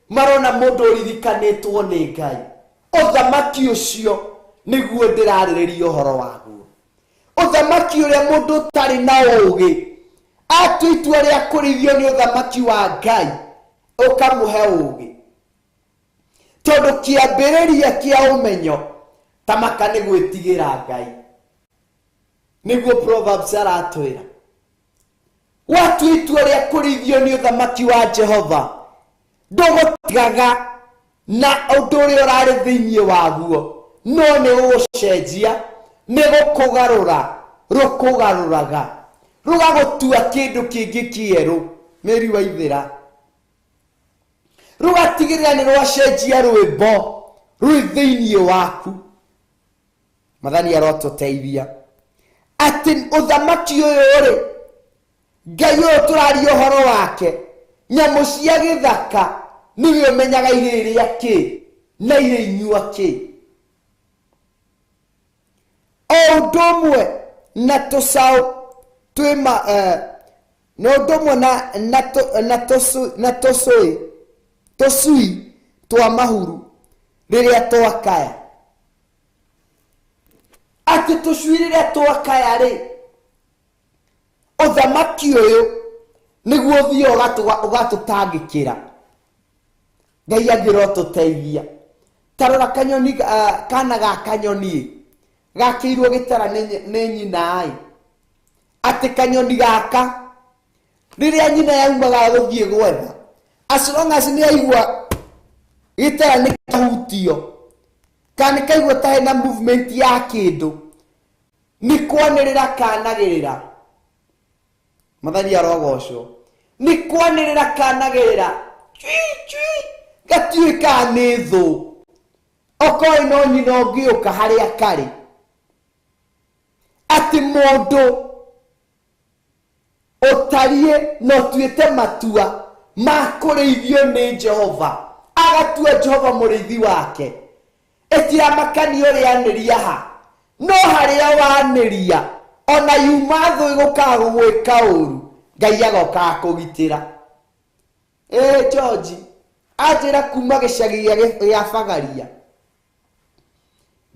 marona mundu urithikanitwo ni Ngai uthamaki ucio niguo ndiraririria uhoro waguo uthamaki uria mundu tari na ugi atu itua ria kurithio ni uthamaki wa Ngai ukamuhe ugi tondu kiambiriria kia umenyo tamaka ni gwitigira Ngai niguo Proverbs aratwira watu itua ria kurithio ni uthamaki wa Jehova ndugutigaga na undu uria urari thiini waguo no ni ugucenjia ni gukugarura rukugaruraga rugagutua kindu kingi kieru Meri wa ithira rugatigirira ni rwacenjia rwimbo rwi thiini waku mathani arotuteithia ati uthamaki uyu ri Ngai uyu turaria uhoro wake nyamu cia githaka niwe umenyaga iriria ki na irinyua ki o ndomwe na tusau twima no ndomwe na tosui twa mahuru riria twakaya ati tusui riria twakaya ri uthamaki uyu niguo thio ugatutangikira Ngai agira tuteithia tarora kanyoni kana ga kanyoni gakirwo gitara ni nyina ai ati kanyoni gaka riria nyina yaumaga guthie gwetha as long as ni aigua gitara ni kahutio kana kaigua ta hena movement ya kindu ni kwanirira kanagirira mathani arogoco ni kwanirira kanagirira gatuika ni thu okoi no nyina ngiuka haria kari ati mundu otarie no tuite matua ma kureithio ni Jehova agatua Jehova murithi wake etira makani uri aniria ha no haria waniria ona yuma thu gukaga gwika uru Ngai agoka kugitira George ajira kuma gicagi gia Bagaria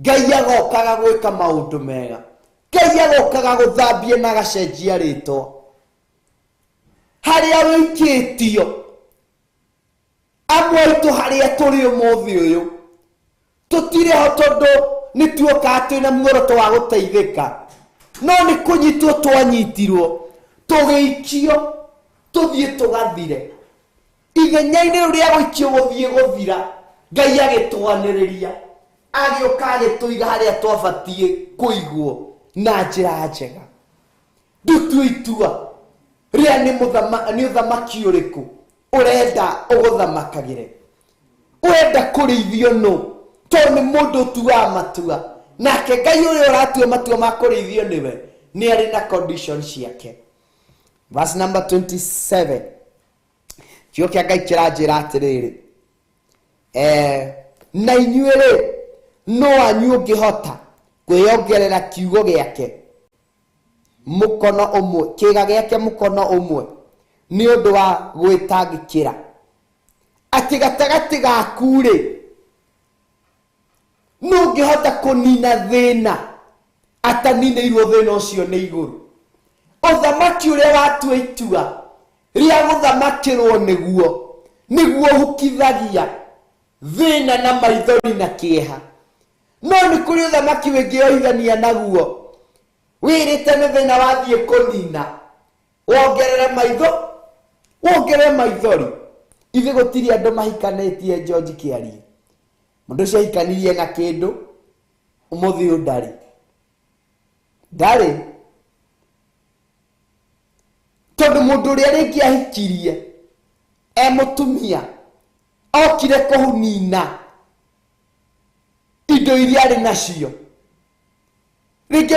Ngai agokaga gwika maundu mega Ngai agokaga guthambia na gacenjia ritwa haria wikitio amwe haria turi umuthi uyu tutire ho tondu ni tuoka twina muoroto wa guteithika no ni kunyitwo twanyitirwo tugeikio tuthie tugathire igenya-ini uria gwikio guthie guthira Ngai agitwaniriria agioka agituiga haria twabatie kuigwo na njira njega ndutue itua ria ni uthamaki uriku urenda uguthamakagire urenda kurithio no to ni mundu tuwa matua nake Ngai uria uratua matua ma kurithio niwe ni ari na conditions yake. Verse number 27 kio kia Ngai kiranjira atiriri na inyuere no anyu ngihota kwiyongerera kiugo giake mukono umwe kiga giake mukono umwe ni undu wa gwitangikira ati gatagati gaku ri no ngihota kunina thina atanineirwo thina ucio ni iguru uthamaki uria watua itua ria guthamakirwo niguo hukithagia thina na maithori na kieha no ni kuri uthamaki wingi oithania naguo wirite ni thina wathie kunina wongerere maithori ithe gutiri andu mahikanetie George Kiarie mundu cio hikanirie na kindu umuthi ndari tondu mundu uria ringi ahikirie mutumia okire kuhunina indo iria ari nacio ringi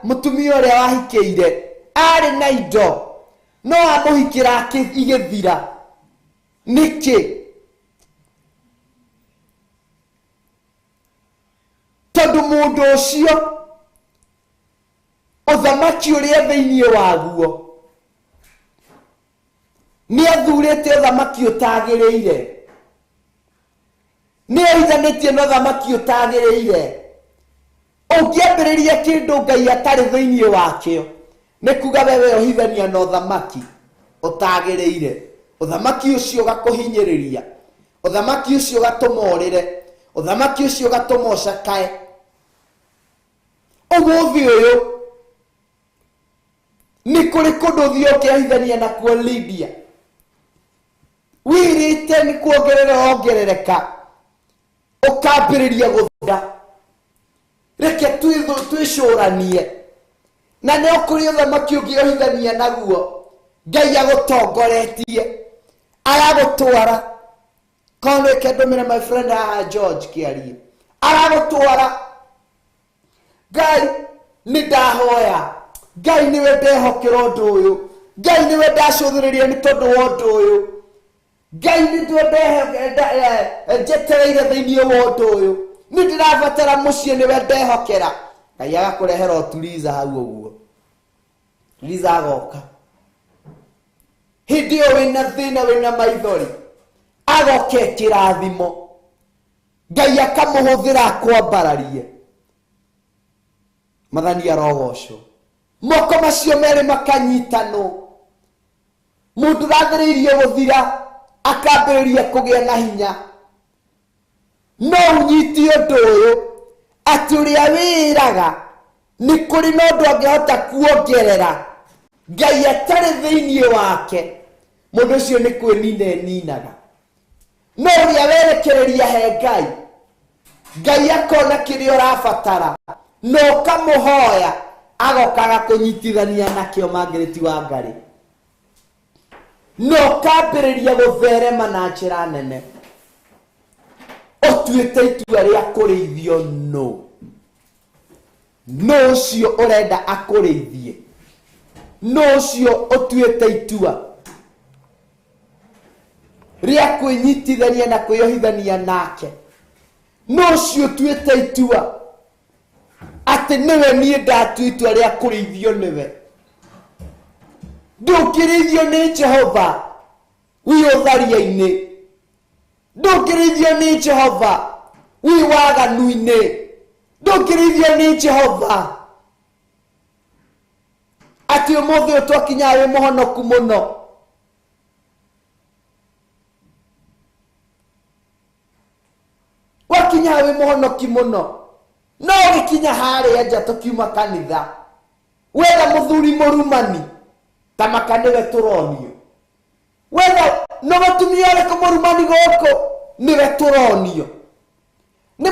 mutumia uria wahikiire ari na indo no amuhikira igithira niki tondu mundu ucio uthamaki uria thiini waguo ni athurite uthamaki utagiriire ni aithanitie no uthamaki utagiriire ungiambiriria kindu Ngai atari thiini wakio ni kuga wewe ohithania no uthamaki utagiriire uthamaki ucio gakuhinyiriria uthamaki ucio gatumorire uthamaki ucio gatumocakae umuthi uyu ni kuri kundu thio kiahithania na kuo Lydia wirite ni kuongerereka ukambiriria guthunda reke twicuranie na ne okuri uthamaki ungihithania naguo Ngai agutongoretie aragutwara kono ekedomera my friend George Kiarie aragutwara Ngai ni ndahoya Ngai niwe ndehokera undu uyu Ngai niwe ndacuthiriria ni tondu wa undu uyu Ngai ni njetereire thiini wa undu uyu ni ndirabatara mucie niwe ndehokera Ngai agakurehera utuliza hau uguo Liza agoka hindi iyo wina thina wina maithori agoke kirathimo Ngai akamuhuthira kwambararie mathani arogocwo moko macio meri makanyitano mundu rathiriirie guthira akambiriria kugia na hinya no unyiti undu uyu ati uria wiraga ni kuri no ndu angihota kuongerera Ngai atari thiini wake mundu ucio ni kwinina ninaga no uria werekereria he Ngai akona kiria urabatara no kamuhoya agokaga kunyitithania nakio Margaret Wangari no kambiriria gutherema na njira nene ũtuĩte itua rĩa kũrĩithio no ũcio ũrenda akũrĩithie, no ũcio ũtuĩte itua rĩa kwĩnyitithania na kwĩyohithania nake, no ũcio ũtuĩte itua atĩ nĩwe niĩ ndatua itua rĩa kũrĩithio nĩwe. Ndũkĩrĩithio nĩ Jehova wĩ ũtharia-inĩ, ndũkĩrĩithio nĩ Jehova wĩ waganu-inĩ, ndũkĩrĩithio nĩ Jehova atĩ ũmũthĩ ũtwakinyaga wĩ mũhonoku mũno. Wakinyaga wĩ mũhonoki mũno, no ũgĩkinya harĩa nja tũkiuma kanitha wetha mũthuri mũrumani ta makanĩwe tũronio, wetha no mũtumia ũrĩkũ mũrumani gũkũ nĩwe tũronio, nĩ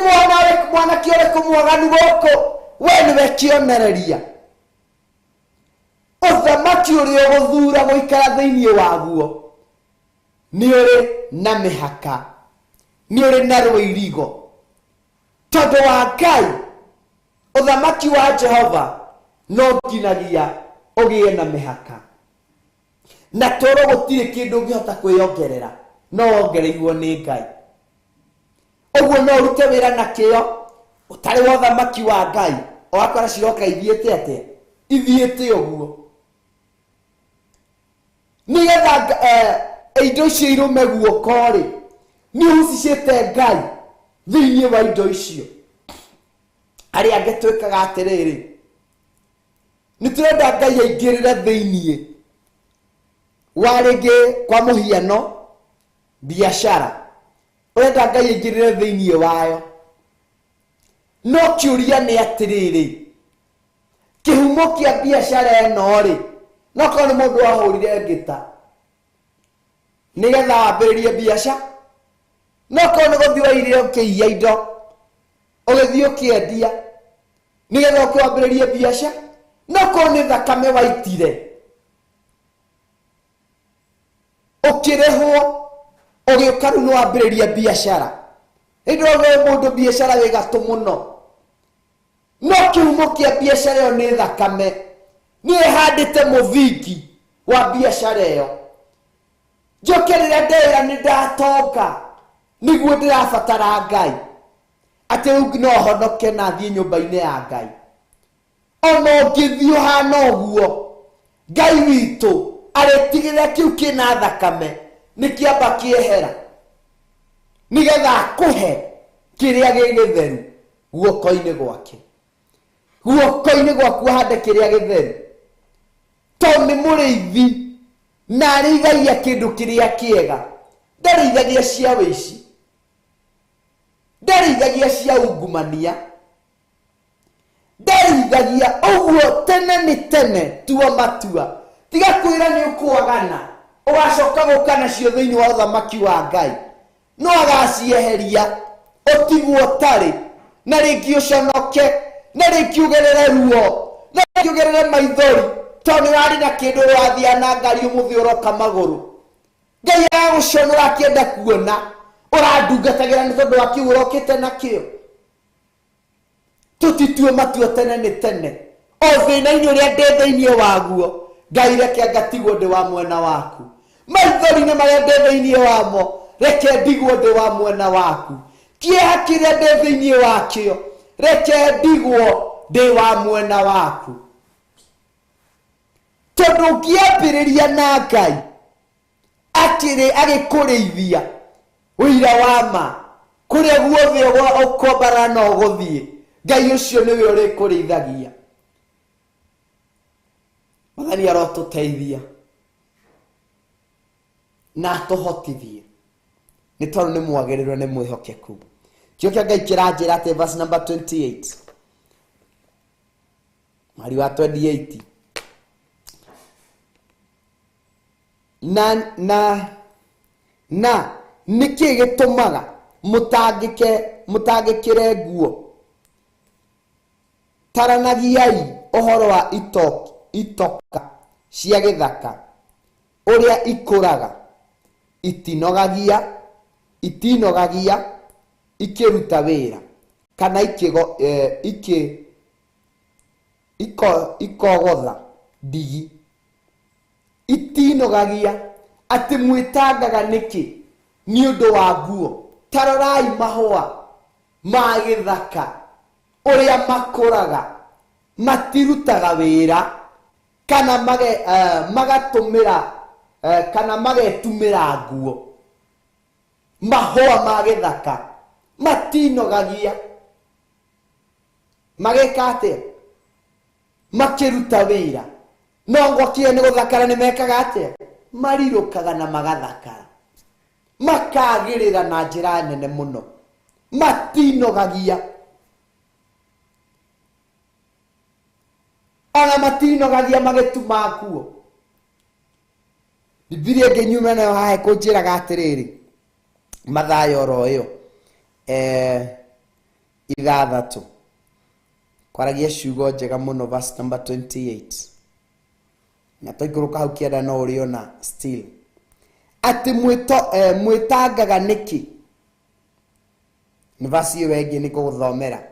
mwanake ũrĩkũ mwaganu gũkũ we nĩwe kĩonereria. Ũthamaki ũrĩa ũgũthura gũikara thĩinĩ waguo nĩ ũrĩ na mĩhaka, nĩ ũrĩ na rũirigo, tondũ wa Ngai. Ũthamaki wa Jehova no nginagia ũgĩe na mĩhaka, na toro gũtirĩ kĩndũ ũngĩhota kwĩyongerera, no wongereirwo nĩ Ngai. Ũguo no ũrute wĩra na kĩo ũtarĩ wa ũthamaki wa Ngai, ũgakora ciroka ithiĩte atĩa, ithiĩte ũguo, nĩgetha indo icio irũme guoko-rĩ nĩ ũhucicĩte Ngai thĩinĩ wa indo icio. Arĩa angĩ twĩkaga atĩrĩrĩ, nĩ tũrenda Ngai aingĩrĩre thĩinĩ wa rĩngĩ kwa mũhiano biacara, ũrenda Ngai aingĩrĩre thĩinĩ wayo, no kĩũria nĩ atĩrĩrĩ, kĩhumo kĩa biacara ĩno-rĩ, no korwo nĩ mũndũ wahũrire ngĩta nĩgetha wambĩrĩrie biacara, no korwo nĩ gũthiĩ wairire ũkĩiya indo ũgĩthiĩ ũkĩendia nĩgetha ũkĩwambĩrĩrie biacara, no korwo nĩ thakame waitire ũkĩrĩhwo ũgĩũka rĩu nĩwambĩrĩria biacara, nĩndĩrona mũndũ biacara wĩ gatũ mũno, no kĩhumo kĩa biacara ĩyo nĩ thakame, nĩ ĩhandĩte mũthingi wa biacara ĩyo. Njoke rĩrĩa ndĩra nĩ ndatonga nĩguo ndĩrabatara Ngai, atĩ rĩu no honoke na thiĩ nyũmba-inĩ ya Ngai. Ona ũngĩthiĩ ũhana ũguo, Ngai witũ arĩtigĩrĩra kĩu kĩna thakame nĩ kĩamba kĩehera, nĩgetha akũhe kĩrĩa gĩ gĩtheru guoko-inĩ gwake, guoko-inĩ gwaku ahande kĩrĩa gĩtheru, tondũ nĩ mũrĩithi na arĩithagia kĩndũ kĩrĩa kĩega, ndarĩithagia cia wĩici, ndarĩithagia cia ungumania, ndarĩithagia ũguo tene nĩ tene. Tua matua, tiga kwĩra nĩ ũkwagana ũgacoka gũka nacio thĩinĩ wa ũthamaki wa Ngai, no agacieheria ũtigwo ũtarĩ, na rĩngĩ ũconoke, na rĩngĩ ũgerere ruo, na rĩngĩ ũgerere maithori, tondũ nĩ warĩ na kĩndũ wathiĩ na ngari ũmũthĩ ũroka magũrũ. Ngai agũconora akĩenda kuona ũrandungatagĩra nĩ tondũ wa kiugo ũrokĩte nakĩo. Tũtitue matua tene nĩ tene, o thĩna-inĩ ũrĩa ndĩ thĩinĩ waguo, Ngai reke ngatigwo ndĩ wa mwena waku. Maithori-inĩ marĩa ndĩ thĩinĩ wamo, reke ndigwo ndĩ wa mwena waku. Kĩeha kĩrĩa ndĩ thĩinĩ wakĩo, reke ndigwo ndĩ wa mwena waku. Tondũ ũngĩambĩrĩria na Ngai agĩkũrĩithia ũira wa ma, kũrĩa guothe ũkombara na ũgũthiĩ, Ngai ũcio nĩwe ũrĩkũrĩithagia. Mwathani arotũteithia na atũhotithie, nĩ tondũ nĩ mwagĩrĩirwo nĩ mwĩhokeku. Kĩo kĩa Ngai kĩranjĩra atĩ verse number 28, mweri wa 28, na nĩkĩ gĩtũmaga mũtangĩkĩre nguo? Taranagiai ũhoro wa itoka cia gĩthaka ũrĩa ikũraga, itinogagia, ikiruta wira kana ikogotha ndigi itinogagia ati mwitangaga niki ni undu wa nguo. Tarorai mahua ma githaka uria makuraga matirutaga wira kana magatumira kana magetumira nguo. Mahua ma githaka matinogagia magekate makiruta wira no ngokie ni guthakara ni mekaga ate marirukaga na magathakara makagirira na njira nene muno matinogagia ana matinogagia magetuma kuo. Biblia ngenyuma nayo hae kunjiraga atiriri mathayo royo 6 kwaragia ciugo njega muno verse number 28 na toikuruka hau kienda no uriona still ati mwitangaga niki ni verse iyo wengi ni kuguthomera.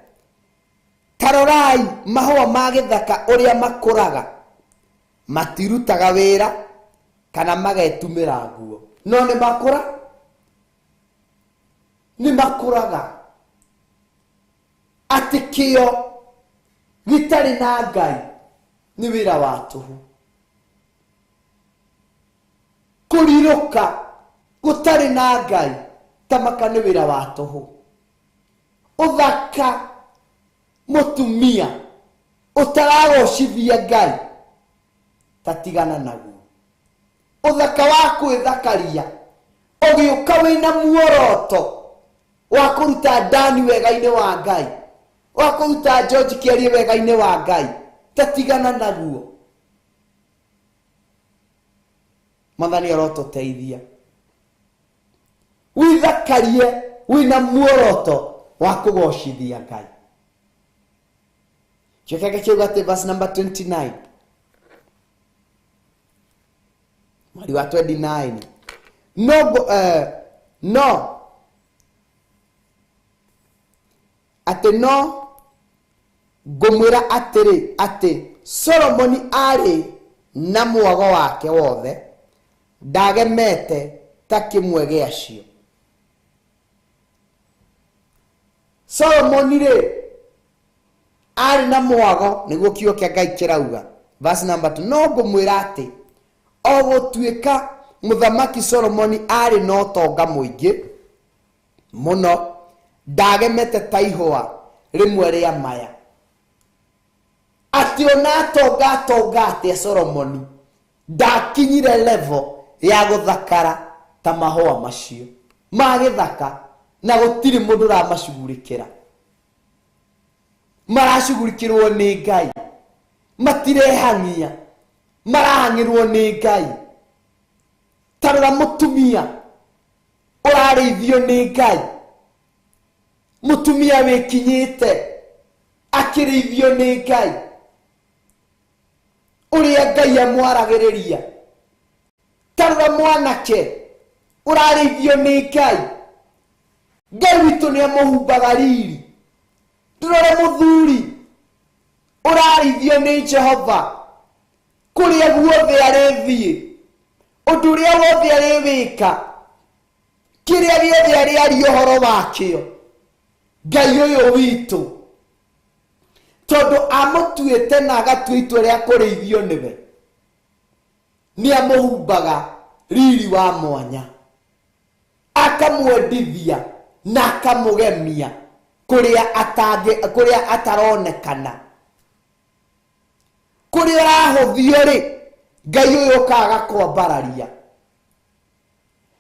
Tarorai mahua ma githaka uria makuraga matirutaga wira kana magetumira nguo no ni makuraga ati kio gitari na Ngai ni wira wa tuhu. Kuriruka gutari na Ngai tamaka ni wira wa tuhu. Uthaka mutumia utaragocithia Ngai tatigana naguo. Uthaka wa kwithakaria ugiuka wina muoroto wa kuruta Dani wega-ini wa Ngai wa kuruta George Kiarie wega-ini wa Ngai tatigana naguo. Mwathani arotuteithia withakarie wina muoroto wa kugocithia Ngai. Chekeke kiuga ati verse number 29 mwari wa 29 no ati no ngumwira atiri ati Solomoni ari na muogo wake wothe ndagemete ta kimwe giacio. Solomoni ri ari na muogo niguo kiugo kia Ngai kirauga verse number 2 no ngumwira ati o gutuika muthamaki Solomoni ari no tonga muingi muno ndagemete ta ihua rimwe ria maya. Ati ona tonga ati Solomoni ndakinyire level ya guthakara ta mahua macio ma githaka na gutiri mundu ra macugurikira maracugurikirwo ni Ngai matirehang'ia marahang'irwo ni Ngai. Tarora mutumia urarithio ni Ngai mutumia wikinyite akirithio ni Ngai uria Ngai amwaragiriria. Tarora mwanake urarithio ni Ngai Ngai witu ni amuhumbaga riri. Turore muthuri urarithio ni Jehova kuria guothe arithie undu uria wothe arivika kiria giothe ari uhoro wakio Ngai uyu witu tondu amutuite na agatua itua ria kurithio niwe ni amuhumbaga riri wa mwanya akamwendithia na akamugemia kuria ataronekana kuria rahuthio ri Ngai uyu kaga kwambararia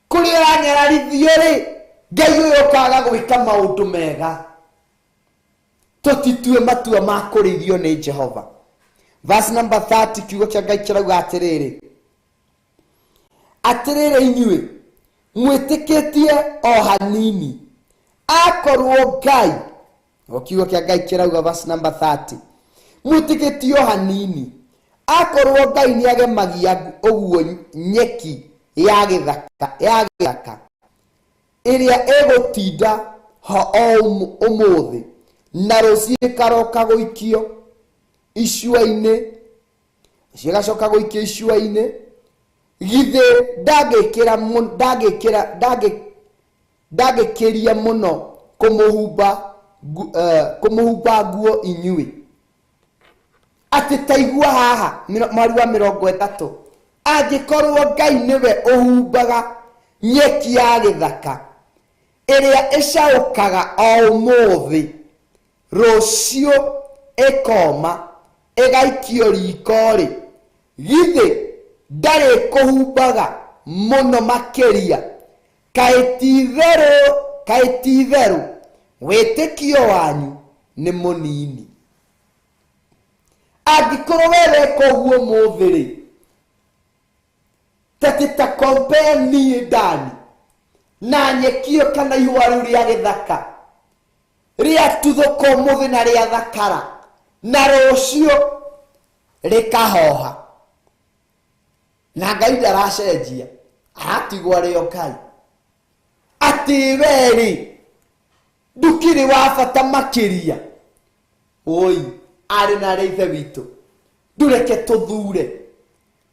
kuria ranyararithio ri Ngai uyu kaga gwika maundu mega. Tutitue matua ma kurithio ni Jehova. Verse number 30 kiugo kia Ngai kirauga atiriri inyue mwitikitie o hanini akorwo Ngai kiugo kia Ngai kirauga verse number 30 mwitikitie o hanini akorwo Ngai ni agemagia uguo nyeki ya githaka iria egutinda umuthi na rucio karoka guikio icua-ini cigacoka guikio icua-ini githe ndagikiria muno kumuhumba nguo inyui ati taigua haha mwari wa 30 angikorwo Ngai niwe uhumbaga nyeki ya githaka iria icaukaga o umuthi rucio ikoma igaikio riko-ri githe ndari kuhumbaga muno makiria kaititheru witikio wanyu ni munini angikorwo wewe koguo muthiri tatita compare ni ndani na nyekio kana ihua riu ria githaka ria tuthuko muthi na ria thakara na rucio rikahoha na Ngai ndaracenjia aratigwo rio Ngai ati weri ndukiri wa bata makiria oi ari na reithe witu ndureke tuthure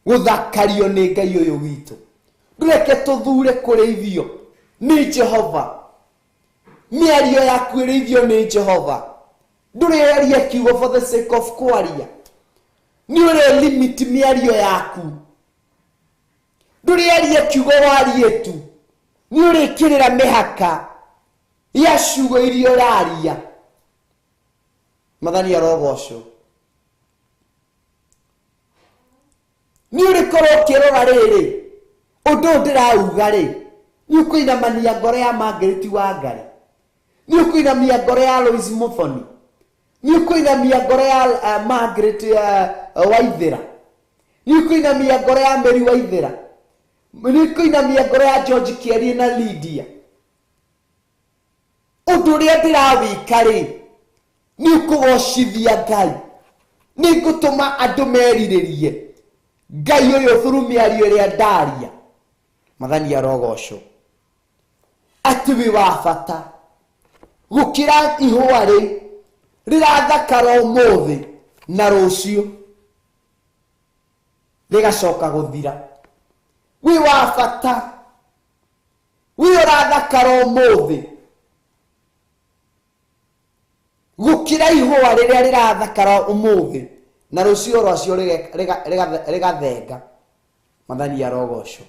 guthakario ni Ngai uyu witu ndureke tuthure kureithio ni Jehova miario yaku ireithio ni Jehova ndureria kiugo for the sake of kwaria ni ure limit miario yaku ndureria kiugo warietu ni ure kirira mihaka ya ciugo irio raria Mwathani arogocwo ni uri korwo kirora riri undu ndirauga ri ni ukuinamania ngoro ya Margaret Wangari ni ukuinamia ngoro ya Lois Muthoni ni ukuinamia ngoro ya Margaret Waithira ni ukuinamia ngoro ya Mary Waithira ni ukuinamia ngoro ya George Kieri na Lydia undu ria ndirawika ri ni ukugocithia Ngai ni ngutuma andu meriririe Ngai uyu through miario ria ndaria Mwathani arogocwo ati wi wa bata gukira ihua ri rirathakara umuthi na rucio rigacoka guthira wi wa bata wi urathakara umuthi gukira ihua riria rirathakara umuthi na rucio rwacio rigathenga Mwathani arogocwo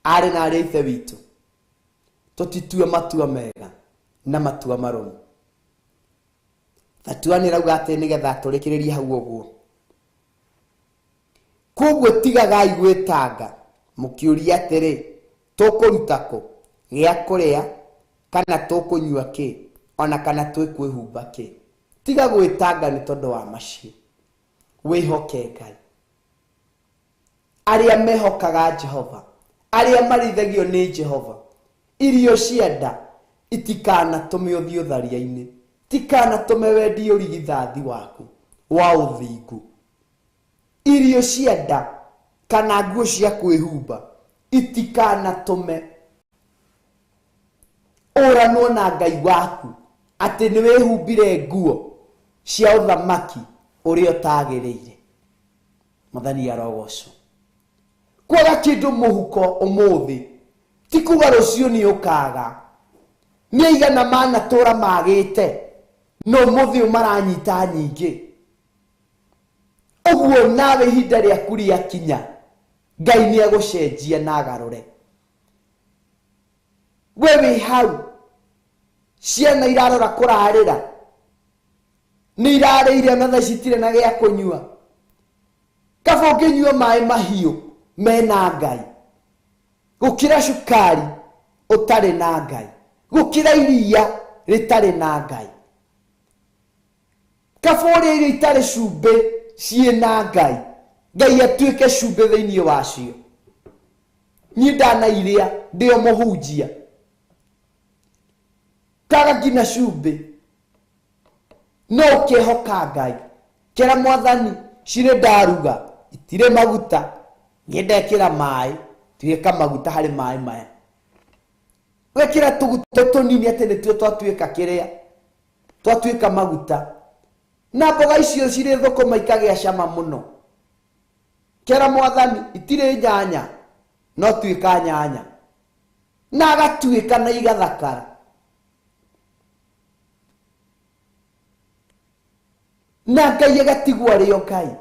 ari na reithe witu tutitue matua mega na matua marumu tatua ni rauga ati nigetha turikiririe hau uguo koguo tigagai gwitanga mukiuria atiri tukuruta ku gia kuria kana tukunyua ki ona kana twikwihumba ki tiga gwitanga ni tondu wa macio wihoke Ngai aria mehokaga Jehova aria marithagio ni Jehova irio cienda itikana tume uthio tharia-ini tikana tume wendi urigithathi waku wa uthingu irio cienda kana nguo cia kwihumba itikana tume uranwo na Ngai waku ati ni wihumbire nguo cia uthamaki uria utagiriire Mwathani arogocwo kwaga kindu muhuko umuthi tikuga rucio ni ukaga ni igana mana tura magite no muthi maranyita nyingi uguo nawe ihinda riaku riakinya Ngai ni agucenjia na agarure wewe hau ciana irarora kurarira ni irarire na tha citire na gia kunyua kaba unginyua mai mahiu mena Ngai gukira cukari utari na Ngai gukira iria ritari na Ngai kaba uria irio itari cumbe ciina Ngai Ngai atuike cumbe thiini wacio ni ndana iria ndio muhunjia kaga ngina cumbe no ukihoka Ngai kira Mwathani cire ndaruga itire maguta ngenda kira mai tuika maguta hari mai maya wekira tuguta tunini ati nitio twatuika kiria twatuika maguta na mboga icio cirĩ thũkũma ikagĩa cama mũno. Kera Mwathani itirĩ nyanya no tuĩka nyanya na agatuĩka na igathakara. Na Ngai agatigwo arĩ o Ngai.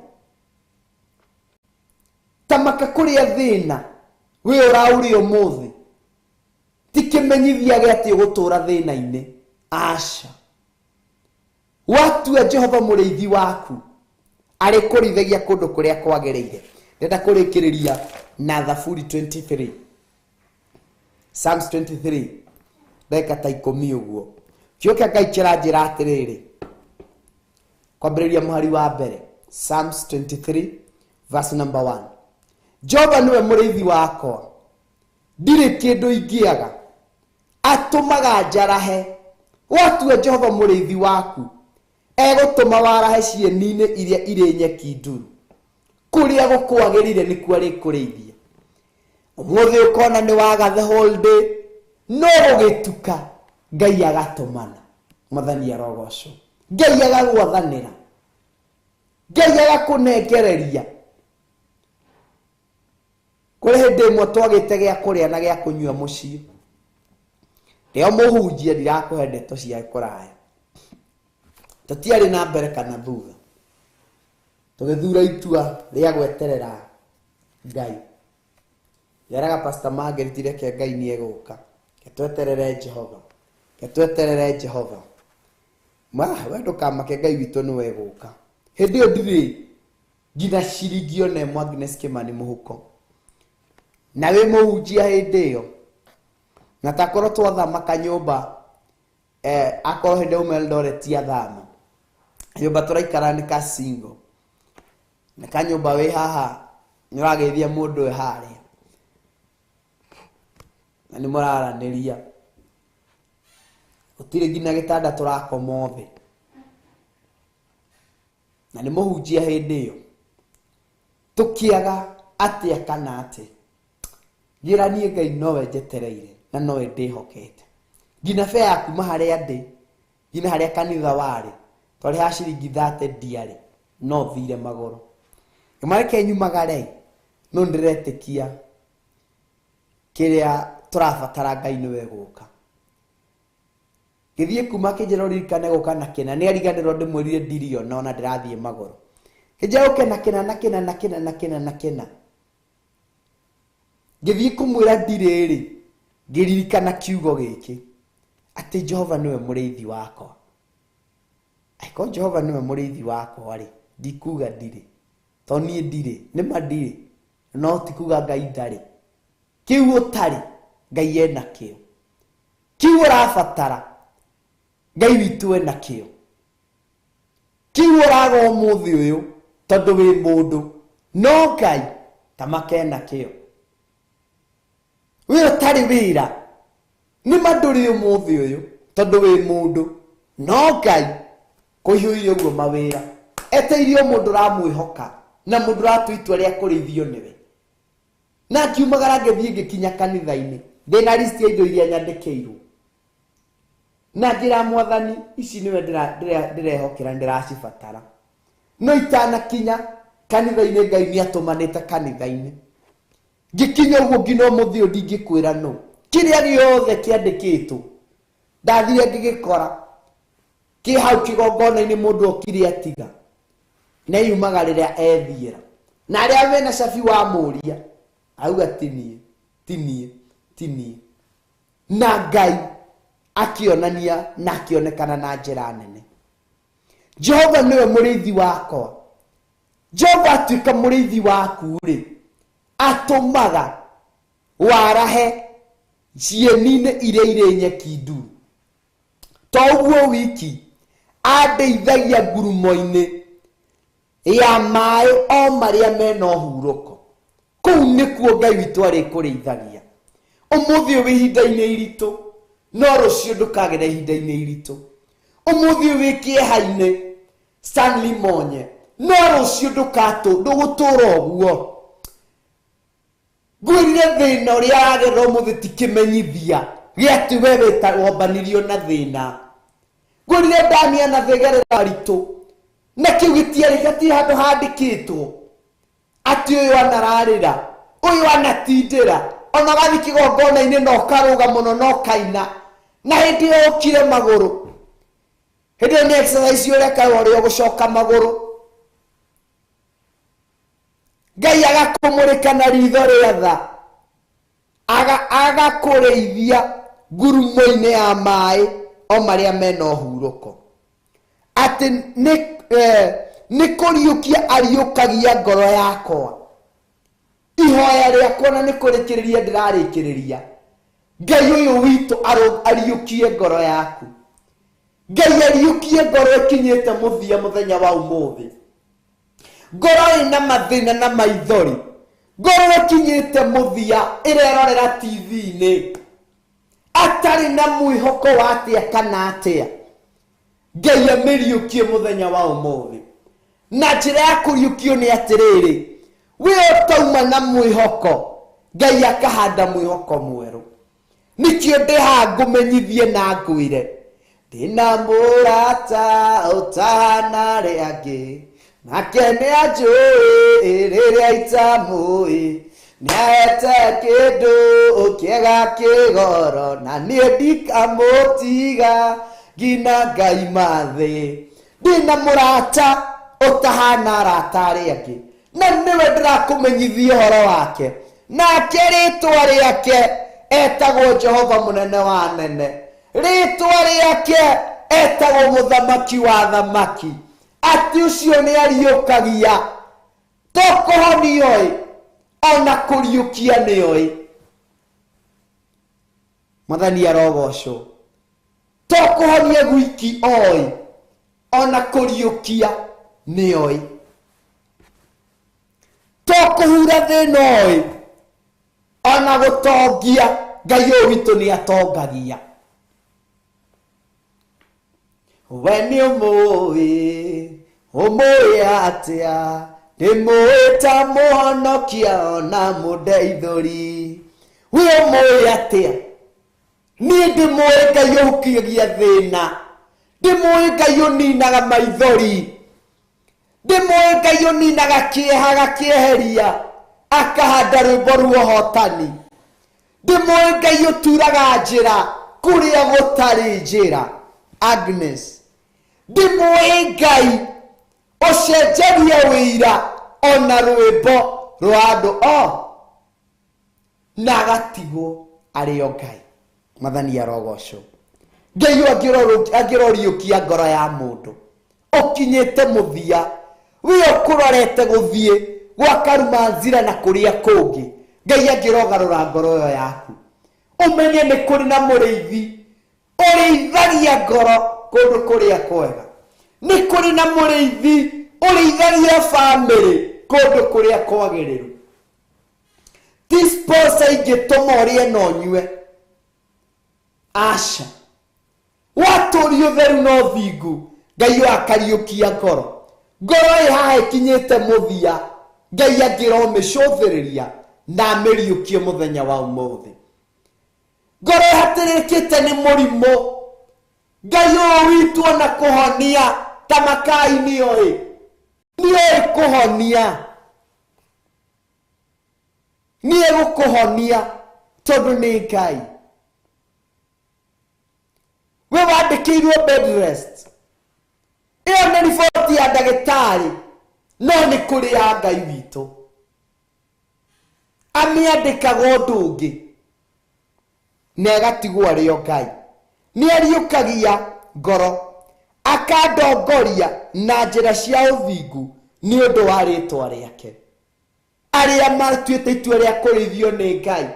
Tamaka kũrĩa thĩna we ũraũrĩ ũmũthĩ ti kĩmenyithia gĩa atĩ ũgũtũũra thĩna-inĩ. Aca, watua Jehova mũrĩithi waku arĩ kũrĩithagia kũndũ kũrĩa kwagĩrĩire. Ndenda kũrĩkĩrĩria na Thaburi 23, Psalms 23, ndeka ta 10 ũguo. Kĩoka Ngai kĩranjĩra atĩrĩrĩ, kwambĩrĩria mũhari wa mbere, Psalms 23 verse number 1. Jehova nĩwe mũrĩithi wakwa, ndirĩ kĩndũ ingĩaga, atũmaga njarahe. Watua Jehova mũrĩithi waku egũtũma warahe cieni-inĩ iria irĩ nyeki nduru, kũrĩa gũkwagĩrĩire nĩkuo arĩkũrĩithia. Ũmũthĩ ũkona nĩ waga the whole day, no gũgĩtuka Ngai agatũmana. Mwathani arogocwo. Ngai agagwathanĩra, Ngai agakũnengereria. Kũrĩ hĩndĩ ĩmwe twagĩte gĩa kũrĩa na gĩa kũnyua mũciĩ, rĩo mũhunjia ndirakũhe ndeto cia kũraya, tũtiarĩ na mbere kana thutha, tũgĩthura itua rĩa gweterera Ngai. Yaraga Pastor Margaret reke Ngai nĩ egũka, ketweterere Jehova, ketweterere Jehova. We ndũkamake, Ngai witũ nĩwe egũka. Hĩndĩ ĩyo ndirĩ nginya ciringi ona ĩmwe Agnes Kimani mũhuko, na wĩ mũhunjia hĩndĩ ĩyo, na takorwo twathama kanyũmba akorwo hĩndĩ ũmwe Eldoret athama nyũmba tũraikara nĩ ka single, na kanyũmba wĩ haha nĩ ũrageithia mũndũ harĩa na nĩ mũraranĩria, gũtirĩ nginya gĩtanda tũrakoma thĩ, na nĩ mũhunjia hĩndĩ ĩyo. Tũkĩaga atĩa kana atĩ njĩra niĩ Ngai nowe njetereire na nowe ndĩhokete. Nginya bea ya kuma harĩa ndĩ nginya harĩa kanitha warĩ twarĩ ha ciringi 30 ndiarĩ, no thire magũrũ. Mareke nyumagare no ndiretĩkia kĩrĩa tũrabatara Ngai nĩwe gũka. Gĩthiĩ kuma kĩnjĩra ririkane gũka na kĩna, nĩ ariganĩrwo ndĩmwĩrire ndirio no na ndĩrathiĩ magũrũ. Kĩnjĩra gũke na kĩna na kĩna na kĩna na kĩna na kĩna. Gĩthiĩ kũmwĩra ndirĩ-rĩ, ngĩririkana kiugo gĩkĩ atĩ Jehova nĩwe mũrĩithi wakwa. Aiko Jehova nĩwe mũrĩithi wakwa-rĩ, ndikuga ndirĩ, to niĩ ndirĩ, nĩma ndirĩ, no ti kuga Ngai ndarĩ. Kiu ũtarĩ Ngai ena kĩo, kiu ũrabatara Ngai witũ ena kĩo, kiu ũraga ũmũthĩ ũyũ tondũ wĩ mũndũ, no Ngai tamake ena kĩo. Wĩ ũtarĩ wĩra nĩma ndũrĩ ũmũthĩ ũyũ tondũ wĩ mũndũ, no Ngai kũihũire ũguo mawĩra, eteirio mũndũ ũramwĩhoka na mũndũ ũratua itua rĩa kũrĩithio nĩwe. Na kiumagara ngĩthiĩ ngĩkinya kanitha-inĩ ndĩna list ya indo iria nyandĩkĩirwo, na njĩra Mwathani ici nĩwe ndĩrehokera ndĩracibatara, no itanakinya kanitha-inĩ Ngai nĩ atũmanĩte kanitha-inĩ. Ngĩkinya ũguo nginya ũmũthĩ ũyũ ndingĩkwĩra no, kĩrĩa gĩothe kĩandĩkĩtwo ndathire ngĩgĩkora kĩ hau kĩgongona-inĩ mũndũ okire atiga, na yumaga rĩrĩa ethiĩra, na arĩa mena cabi wa mũria auga tinie tinie tinie, na Ngai akĩonania na akĩonekana na njĩra nene. Jehova nĩwe mũrĩithi wakwa. Jehova atuĩka mũrĩithi waku-rĩ, atũmaga warahe cieni-inĩ iria irĩ nyeki nduru. To ũguo wiki, andeithagia ngurumo-inĩ ya maĩ o marĩa mena ũhurũko. Kũu nĩkuo Ngai witũ arĩkũrĩithagia. Ũmũthĩ wĩ ihinda-inĩ iritũ, no rũciũ ndũkagere ihinda-inĩ iritũ. Ũmũthĩ wĩ kĩeha-inĩ, Stanley Monye, no rũciũ ndũgũtũũra ũguo. Ngwĩrire thĩna ũrĩa aragerera ũmũthĩ ti kĩmenyithia gĩati we wĩtawambanirio na thĩna ngũrire ndania na thĩgerera maritũ na kĩu gĩtiarĩ gati handũ handĩkĩtwo atĩ ũyũ anararĩra ũyũ anatindĩra ona gathi kĩgongona-inĩ na ũkarũga mũno na ũkaina na hĩndĩ ĩyo ũkire magũrũ hĩndĩ ĩyo nĩ exercise ũreka ũrĩa ũgũcoka magũrũ Ngai agakũmũrĩka na ritho rĩa tha agakũrĩithia ngurumo-inĩ ya maĩ o marĩa mena ũhurũko atĩ nĩ kũriũkia ariũkagia ngoro yakwa ihoya rĩakwa na nĩ kũrĩkĩrĩria ndĩrarĩkĩrĩria Ngai ũyũ witũ ariũkie ngoro yaku Ngai ariũkie ngoro ĩkinyĩte mũthia mũthenya wa ũmũthĩ ngoro ĩna mathĩna na maithori ngoro ĩkinyĩte mũthia ĩrerorera TV-inĩ atarĩ na mwĩhoko wa atĩa kana atĩa Ngai amĩriũkie mũthenya wa ũmũthĩ na njĩra ya kũriũkio nĩ atĩrĩrĩ we ũtauma na mwĩhoko Ngai akahanda mwĩhoko mwerũ nĩkĩo ndĩ haha ngũmenyithie na ngwĩre ndĩna mũrata ũtahana arĩa angĩ nake nĩ anjũĩ rĩrĩa itamũĩ nĩahete kĩndũ kĩega kĩgoro na niĩ ndikamũtiga nginya ngaima thĩ ndĩna mũrata ũtahana arata arĩa angĩ na nĩwe ndĩrakũmenyithia ũhoro wake nake rĩtwa rĩake etagwo Jehova mũnene wa anene rĩtwa rĩake etagwo mũthamaki wa thamaki atĩ ũcio nĩ ariũkagia to kũhonia oĩ ona kũriũkia nĩ oĩ Mwathani arogocwo to kũhonia gwiki oĩ ona kũriũkia nĩ oĩ to kũhura thĩna oĩ ona gũtongia Ngai ũyũ witũ nĩ atongagia we nĩ ũmũĩ atĩa ndĩmũĩ ta mũhonokia ona mũndeithũri we ũmũĩ atĩa niĩ ndĩmũĩ Ngai ũhukagia thĩna ndĩmũĩ Ngai ũninaga maithori ndĩmũĩ Ngai ũninaga kĩeha gakĩeheria akahanda rwĩmbo rwa ũhotani ndĩmũĩ Ngai ũturaga njĩra kũrĩa gũtarĩ njĩra Agnes ndĩmũĩ Ngai ũcenjagia wĩira ona rwĩmbo rwa andũ na agatigwo arĩ o Ngai Mwathani arogocwo Ngai angĩroriũkia ngoro ya mũndũ ũkinyĩte mũthia we ũkũrorete gũthiĩ gwa Karumanzira na kũrĩa kũngĩ Ngai angĩrogarũra ngoro ĩyo yaku ũmenye nĩ kũrĩ na mũrĩithi ũrĩithagia ngoro kũndũ kũrĩa kwega nĩ kũrĩ na mũrĩithi ũrĩithagia bamĩrĩ kũndũ kũrĩa kwagĩrĩru ti sponsor ingĩtũma ũrĩe na ũnyue aca watũũria ũtheru na ũthingu Ngai akariũkia ngoro ĩ haha ĩkinyĩte mũthia Ngai angĩromĩcũthĩrĩria na amĩriũkie mũthenya wa ũmũthĩ ngoro ĩhatĩrĩkĩte nĩ mũrimũ Ngai ũyũ witũ ona kũhonia ta Makai nĩoĩ kũhonia niĩ gũkũhonia tondũ nĩ Ngai we wandĩkĩirwo bed rest ĩyo nĩ riboti ya ndagĩtarĩ no nĩ kũrĩ ya Ngai witũ amĩandĩkaga ũndũ ũngĩ na ĩgatigwo arĩ o Ngai nĩ ariũkagia ngoro akandongoria na njĩra cia ũthingu nĩ ũndũ wa rĩtwa rĩake arĩa matuĩte itua rĩa kũrĩithio nĩ Ngai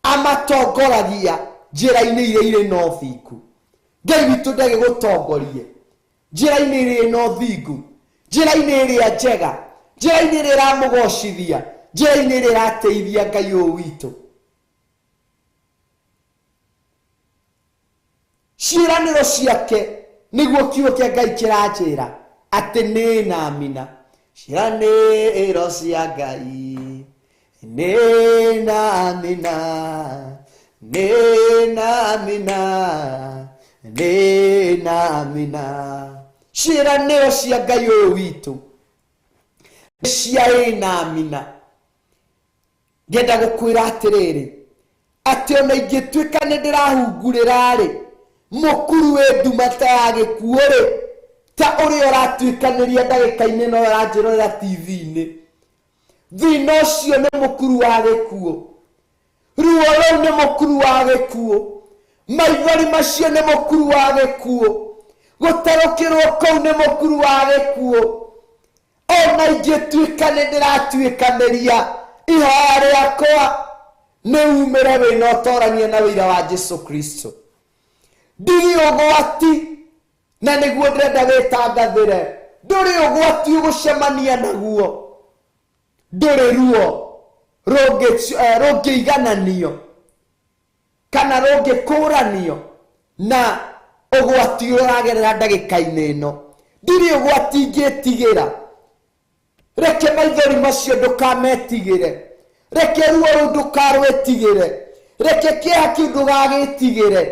amatongoragia njĩra-inĩ iria irĩ na ũthingu Ngai witũ ndagĩgũtongorie njĩra-inĩ irĩ na ũthingu njĩra-inĩ ĩrĩa njega njĩra-inĩ ĩrĩa ĩramũgocithia njĩra-inĩ ĩrĩa ĩrateithia Ngai ũyũ witũ ciĩranĩro ciake nĩguo kiugo kĩa Ngai kĩranjĩra atĩ nĩ na amina ciĩranĩro cia Ngai nĩ na amina ciĩranĩro cia Ngai ũyũ witũ cia na mina. Ngenda gũkwĩra atĩrĩrĩ atĩ ona ingĩtuĩka nĩ ndĩrahungurĩra-rĩ mũkuru wĩ ndumata ya gĩkuũ-rĩ ta ũrĩa ũratuĩkanĩria ndagĩka-inĩ no ũranjĩrorera TV-inĩ, thĩna ũcio nĩ mũkuru wa gĩkuũ, ruo rũu nĩ mũkuru wa gĩkuũ, maithori macio nĩ mũkuru wa gĩkuũ, gũtarũkĩrwo kũu nĩ mũkuru wa gĩkuũ. Ona ingĩtuĩka nĩ ndĩratuĩkanĩria ihoya rĩakwa nĩ umĩre wĩna ũtoranie na wĩira wa Jesũ Kristo. Ndirĩ ũgwati na nĩguo ndĩrenda wĩtangathĩre, ndũrĩ ũgwati ũgũcemania naguo, ndũrĩ ruo rũngĩigananio kana rũngĩkũranio na ũgwati ũragerera ndagĩka-inĩ ĩno. Ndirĩ ũgwati ingĩtigĩra, reke maithori macio ndũkametigĩre, reke ruo rũu ndũkarwĩtigĩre, reke kĩeha kĩu ndũgagĩtigĩre,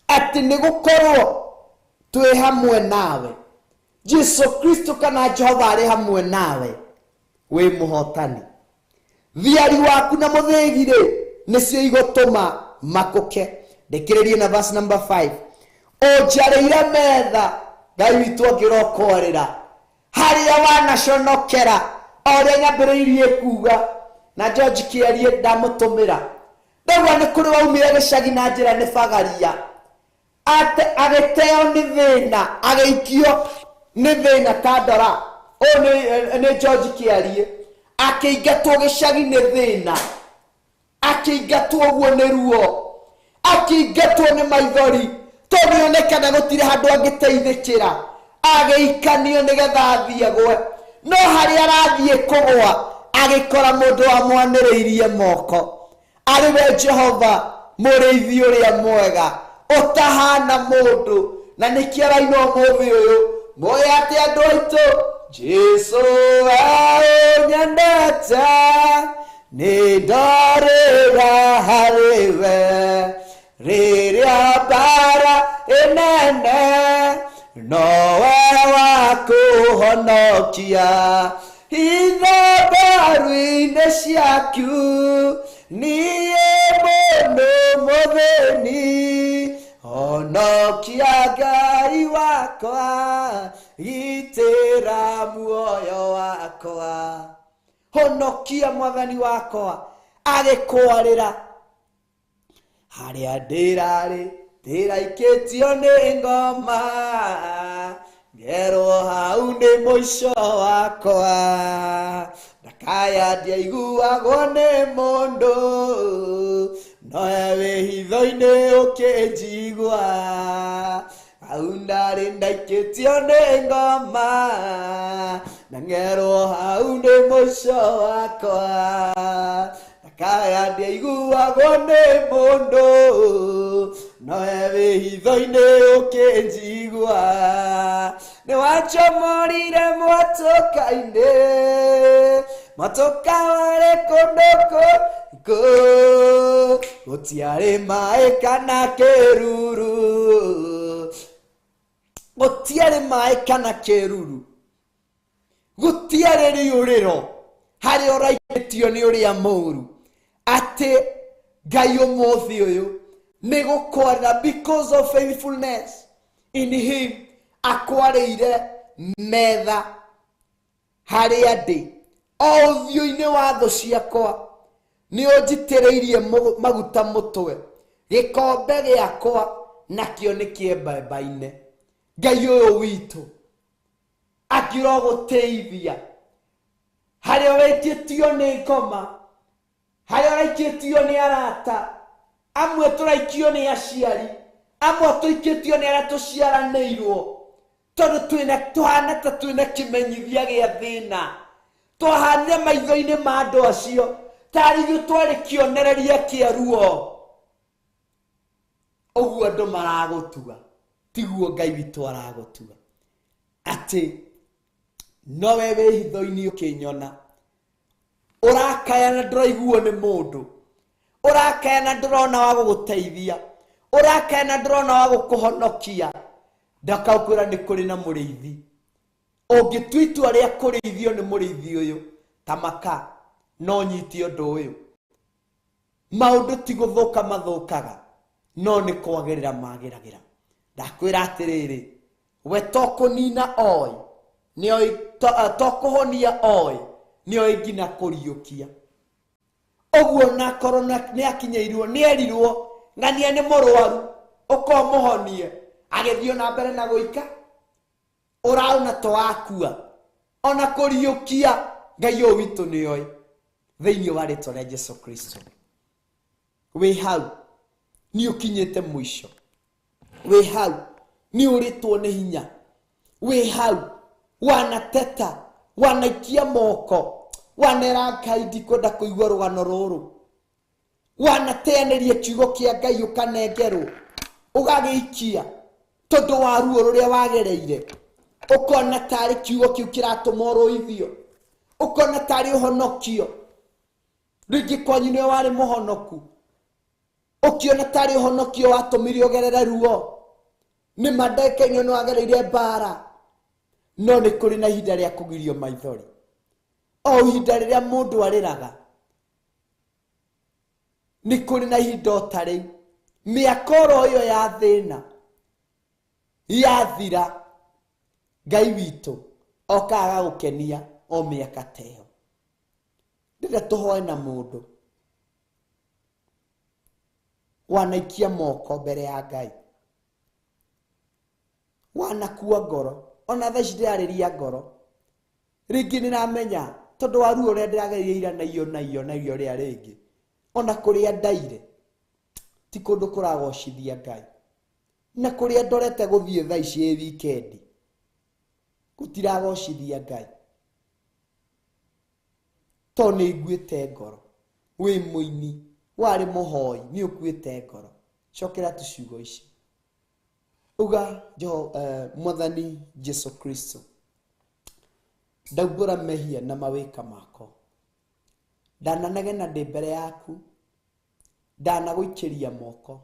atĩ nĩ gũkorwo twĩ hamwe nawe. Jesũ Kristo kana Jehova arĩ hamwe nawe, wĩ mũhotani. Thiari waku na mũthĩgi-rĩ nĩcio igũtũma makũke. Ndĩkĩrĩrie na verse number 5. Ũnjarĩire metha Ngai witũ angĩrokorera harĩa wanaconokera, o ũrĩa nyambĩrĩirie kuga na George Kĩarie ndamũtũmĩra. Ndauga nĩ kũrĩ waumire gĩcagi na njĩra nĩ bagaria, agĩteo nĩ thĩna, agĩikio nĩ thĩna ta ndora. Ũyũ nĩ George Kĩarie, akĩingatwo gĩcagi nĩ thĩna, akĩingatwo ũguo nĩ ruo, akĩingatwo nĩ maithori, tondũ nĩonekana gũtirĩ handũ angĩteithĩkĩra, agĩikanio nĩgetha athiĩ agwe. No harĩa arathiĩ kũgwa agĩkora mũndũ wamwanĩrĩirie moko, arĩwe Jehova mũrĩithi ũrĩa mwega ũtahana mũndũ. Na nĩkĩo araina ũmũthĩ ũyũ moya atĩ andũ aitũ, Jesũ aũnyendete nĩ ndorĩra harĩwe, rĩrĩa mbara ĩnene nowe wa kũhonokia. Hitho mbaru-inĩ ciaku niĩ mũndũ mũthĩni, honokia Ngai wakwa, gitĩra muoyo wakwa. Honokia Mwathani wakwa, agĩkwarĩra harĩa ndĩrarĩ ndĩraikĩtio nĩ ngoma, ngerwo hau nĩ mũico wakwa, ndakaya ndiaiguagwo nĩ mũndũ, nowe wĩ hitho-inĩ ũkĩnjigua, hau ndarĩ ndaikĩtio nĩ ngoma, na ngerwo hau nĩ mũico wakwa, ndakaya ndiaiguagwo nĩ mũndũ, nowe wĩ hitho-inĩ ũkĩnjigua. Nĩ wanjomorire mwatũka-inĩ, mwatũka warĩ kũndũ kũngũ, gũtiarĩ maĩ kana kĩruru, gũtiarĩ maĩ kana kĩruru, gũtiarĩ riũrĩro harĩa ũraikĩtio nĩ ũrĩa mũũru. Atĩ Ngai ũmũthĩ ũyũ nĩ gũkwarĩra, because of faithfulness in him, akwarĩire metha harĩa ndĩ. O ũthiũ-inĩ wa thũ ciakwa nĩ ũnjitĩrĩirie maguta mũtwe, gĩkombe gĩakwa nakĩo nĩ kĩembembaine. Ngai ũyũ witũ akĩrogũteithia harĩa ũraikĩtio nĩ ngoma, harĩa ũraikĩtio nĩ arata, amwe tũraikio nĩ aciari, amwe tũikĩtio nĩ arĩa tũciaranĩirwo, tondũ tũhana ta twĩna kĩmenyithia gĩa thĩna, twahanire maitho-inĩ ma andũ acio tarĩ ithuĩ twarĩ kĩonereria kĩa ruo. Ũguo andũ maragũtua, tiguo Ngai witũ aragũtua, atĩ nowe wĩ hitho-inĩ ũkĩnyona, ũrakaya na ndũraiguo nĩ mũndũ, urakena ndurona wa guguteithia urakena ndurona wa gukuhonokia ndakaukwira ni kuri na muriithi ungitwitua ria kurithio ni muriithi uyu tamaka no nyiti undu uyu maundu ti guthuka mathukaga no ni kwagirira magiragira ndakwira atiriri we tokunina oi ni tokuhonia oi ni oi ngina kuriukia oguo na korona ni akinyeirwo ni erirwo ngania ni murwaru ukomuhonie agithio na mbere na guika urauna to akua ona kuriukia ngai o witu ni oi thiini wa ritwa ria Jesu Kristo we hau ni ukinyete mwisho we hau ni uritwo ni hinya we hau wanateta wanaikia moko wanera kaidi koda kuigwa rugano ruru wanateaneria kiugo kia ngai ukanengerwo ugagiikia tondu wa ruo ruria wagereire ukona tari kiugo kiu kiratumoro ithio ukona tari uhonokio ringi kwanyu ni wari muhonoku ukiona tari uhonokio watumire ugerere ruo ni madeke nyono wagereire bara no ni kuri na ihinda ria kugirio maithori o ihinda riria mundu ariraga ni kuri na ihinda otari miakoro yo ya thina yathira ngai witu okaga gukenia o miaka teyo ndira tuhoe na mundu wanaikia moko mbere ya ngai wanakua ngoro ona tha cirariria ngoro ringi ni namenya tondu wa ruo ria ndiragereire na iyo ria ringi ona kuria ndaire ti kundu kuragocithia ngai na kuria ndorete guthie tha ici weekend gutiragocithia ngai to ni nguite ngoro wi muini wari muhoi ni ukuite ngoro cokera tuciugo ici uga jo mwathani Jesu Kristo ndaubura mehia na mawika mako ndananegena ndi mbere yaku ndanaguikiria moko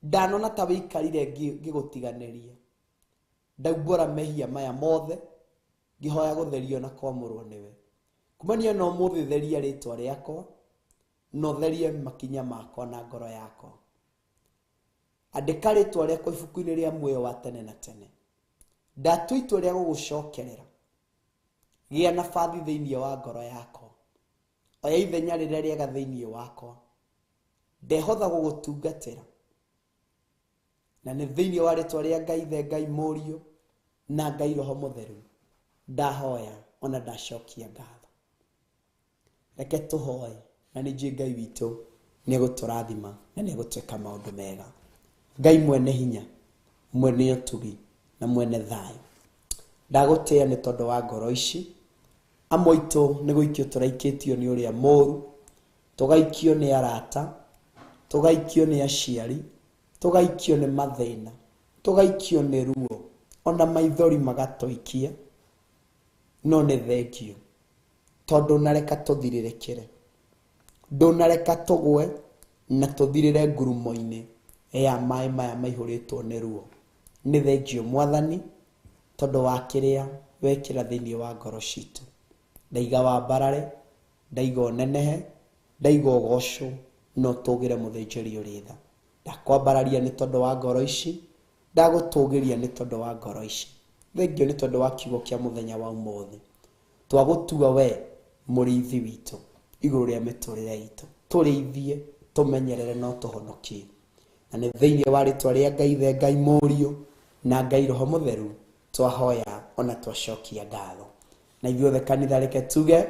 ndanona ta wikarire ngigutiganiria ndaubura mehia maya mothe ngihoya gutherio na kwamurwo niwe kumania no mutheria ritwa riakwa no therie makinya makwa na ngoro yakwa andika ritwa riakwa ibuku-ini ria muoyo wa tene na tene ndatua itua ria gugucokerera gia nabathi thiini wa ngoro yakwa oya ithenya riria riega thiini wakwa ndehotha gugutungatira na ni thiini wa ritwa ria ngai the ngai murio na ngai roho mutheru ndahoya ona ndacokia ngatho reke tuhoe na ni ngai witu ni guturathima na ni gutweka maundu mega ngai mwene hinya mwene utugi na mwene thayo ndagutia ni tondu wa ngoro ici amoito ni guikio turaikitio ni uria moru tugaikio ni arata tugaikio ni aciari tugaikio ni mathina tugaikio ni ruo ona maithori magatoikia no ni thengio tondu nareka tuthirirekere ndunareka tugwe na tuthirire ngurumo-ini ya mai maya maihuritwo ni ruo ni thengio mwathani tondu wa kiria wekira thiini wa ngoro citu ndaiga wa barare ndaiga onenehe ndaiga ugoco no tugire muthinjiri uritha ndakwambararia ni tondu wa ngoro ici ndagutugiria ni tondu wa ngoro ici thengio ni tondu wa kiugo kia muthenya wa umuthi twagutua we muriithi witu iguru ria miturire itu turithie tumenyerere no tuhonokie na ni thiini wa ritwa ria ngai the ngai murio na ngai roho mutheru twahoya ona twacokia ngatho na ithuothe kanitha reke tuge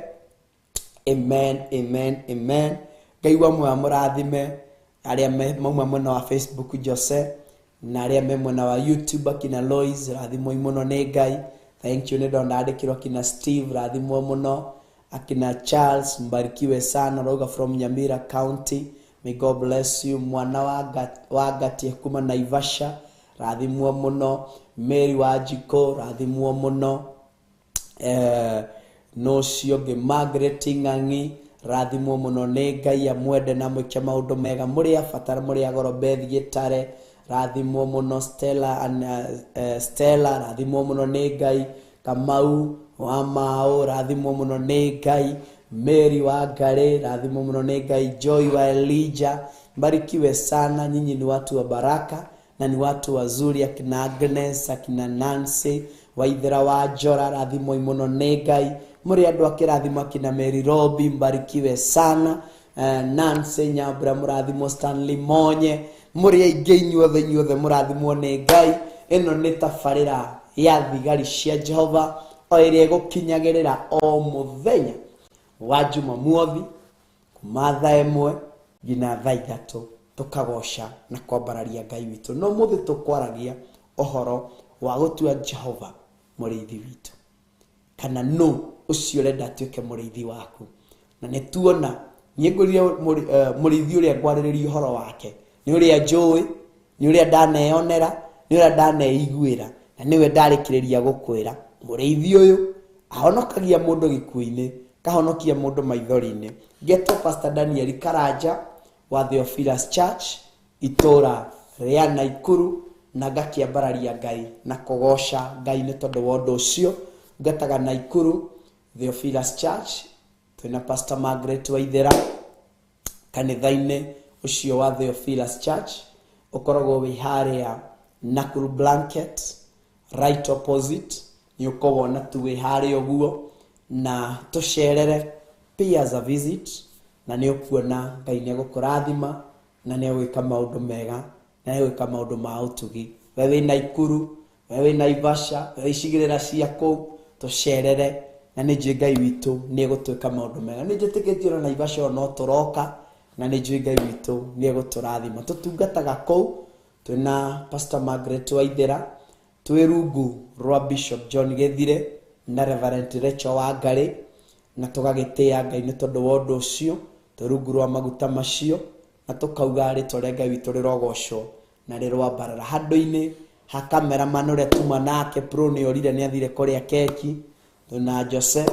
amen amen amen ngai wa mwe murathime aria mauma mwena wa Facebook Jose na aria me mwena wa YouTube akina Lois rathimo imuno ni ngai thank you ni ndandikirwo kina Steve rathimo muno akina Charles mbarikiwe sana roga from Nyamira County may God bless you mwana wa Gatie kuma Naivasha rathimo muno Mary wa Jiko rathimo muno no cionge Margaret Ng'ang'i rathimwo muno nĩ Ngai amwende na mwĩke maũndũ mega mũrĩ abatara mũrĩ agoro Beth Gĩtare rathimwo muno Stella rathimwo muno nĩ Ngai Kamau wa Mao rathimwo muno nĩ Ngai Mary wa Ngare rathimwo muno nĩ Ngai Joy wa Elijah mbarikiwe sana nyinyi ni watu wa baraka na ni watu wazuri akina Agnes akina Nancy Waithera wa Jora rathimwo muno nĩ Ngai muri andu akirathima akina Mary Robi mbarikiwe sana Nancy Nyambura murathimwo Stanley Monye muri aingĩ inyuothe murathimwo nĩ Ngai ĩno nĩ tabarĩra ya thigari cia Jehova o ĩrĩa ĩgũkinyagĩrĩra o mũthenya wa Jumamothi kuma thaa 1 nginya thaa 3 tukagoca na kwambararia Ngai witũ no mũthĩ tukwaragia ohoro wa gũtua Jehova mũrĩithi witũ kana no ucio renda tuĩke mũrĩithi waku na nĩ tuona niĩngũrire mũrĩithi ũrĩa ngwarĩrĩria ũhoro wake nĩ ũrĩa njũĩ nĩ ũrĩa ndaneyonera nĩ ũrĩa ndaneiguĩra na nĩwe ndarĩkĩrĩria gũkwĩra mũrĩithi ũyũ ahonokagia mũndũ gĩkuũ-inĩ kahonokia mũndũ maithori-inĩ Geto Pastor Daniel Karanja wa Theophilus Church itũra rĩa Naikuru na ngakĩambararia Ngai na kũgoca Ngai nĩ tondũ wa ũndũ ũcio ngataga Naikuru Theophilus Church twina Pastor Margaret Waithera kanitha-inĩ ucio wa Theophilus Church ukoragwo wĩ harĩa Nakuru Blanket right opposite ni ukobona tu wĩ harĩa ũguo na tucerere pia as a visit na nĩ ũkuona Ngai nĩ agũkũrathima na nĩ agwĩka maũndũ mega na nĩ agwĩka maũndũ ma ũtugi wewe Naikuru wewe Naivasha wewe icigĩrĩra cia kũu tucerere na nĩ njũĩ Ngai witũ nĩ egũtwĩka maũndũ mega nĩ njĩtĩkĩtie na Naivasha no tũroka na nĩ njũĩ Ngai witũ nĩ egũtũrathima tũtungataga kũu twina Pastor Margaret Waithera twĩ rungu rwa Bishop John Gethire na Reverend Rachel wa Ngare na tũgagĩtĩa Ngai nĩ tondũ wa ũndũ ũcio twĩ rungu rwa maguta macio na tũkauga rĩtwa rĩa Ngai witũ rĩrogocwo na rĩrwambarara handũ-inĩ ha cameraman ũrĩa tuma nake pro nĩ orire nĩ athire kũrĩa keki na Jose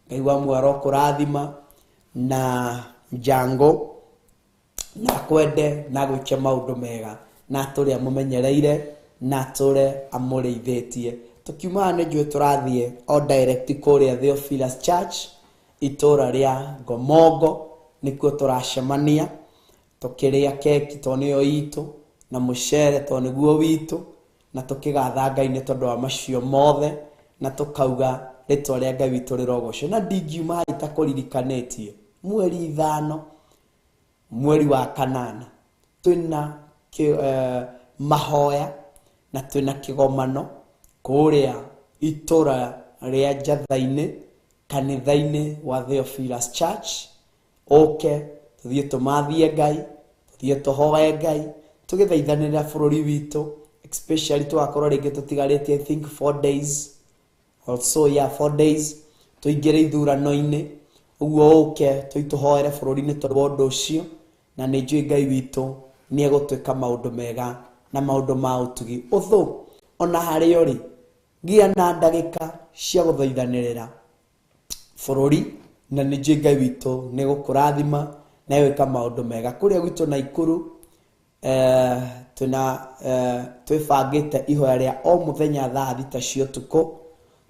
Ngai wa mwaro kũrathima na Jango na kwende na gwĩke maũndũ mega na tũrĩa mũmenyereire na tũre amũrĩithĩtie tukiuma nĩ njũĩ tũrathiĩ o direct kũrĩa Theophilus Church itũra rĩa Ngomongo nĩkuo tũracemania tukĩrĩa keki to nĩyo itũ na mũcere to nĩguo witũ na tũkĩgatha Ngai nĩ tondũ wa macio mothe na tũkauga rĩtwa rĩa Ngai witũ rĩrogocwo na ndingiuma itakũririkanĩtie mweri 5 mweri wa kanana twina mahoya na twina kĩgomano kũrĩa itũra rĩa Njatha-inĩ kanitha-inĩ wa Theophilus Church ũke tuthiĩ tũmathie Ngai tuthiĩ tũhoe Ngai tũgĩthaithanĩra bũrũri witũ especially twakorwo rĩngĩ tũtigarĩtie I think 4 days also 4 days tuingĩre ithurano-inĩ ũguo ũke tũitũhoere bũrũri-inĩ tondũ wa ũndũ ũcio na nĩ njũĩ Ngai witũ nĩ egũtwĩka maũndũ mega na maũndũ ma ũtugi ũthũ ona harĩ ũrĩ gĩa na ndagĩka cia gũthaithanĩrĩra bũrũri na nĩ njũĩ Ngai witũ nĩ egũkũrathima na egwĩka maũndũ mega kũrĩa gwitũ Naikuru twĩbangĩte ihoya rĩa o mũthenya thaa 6 cia ũtukũ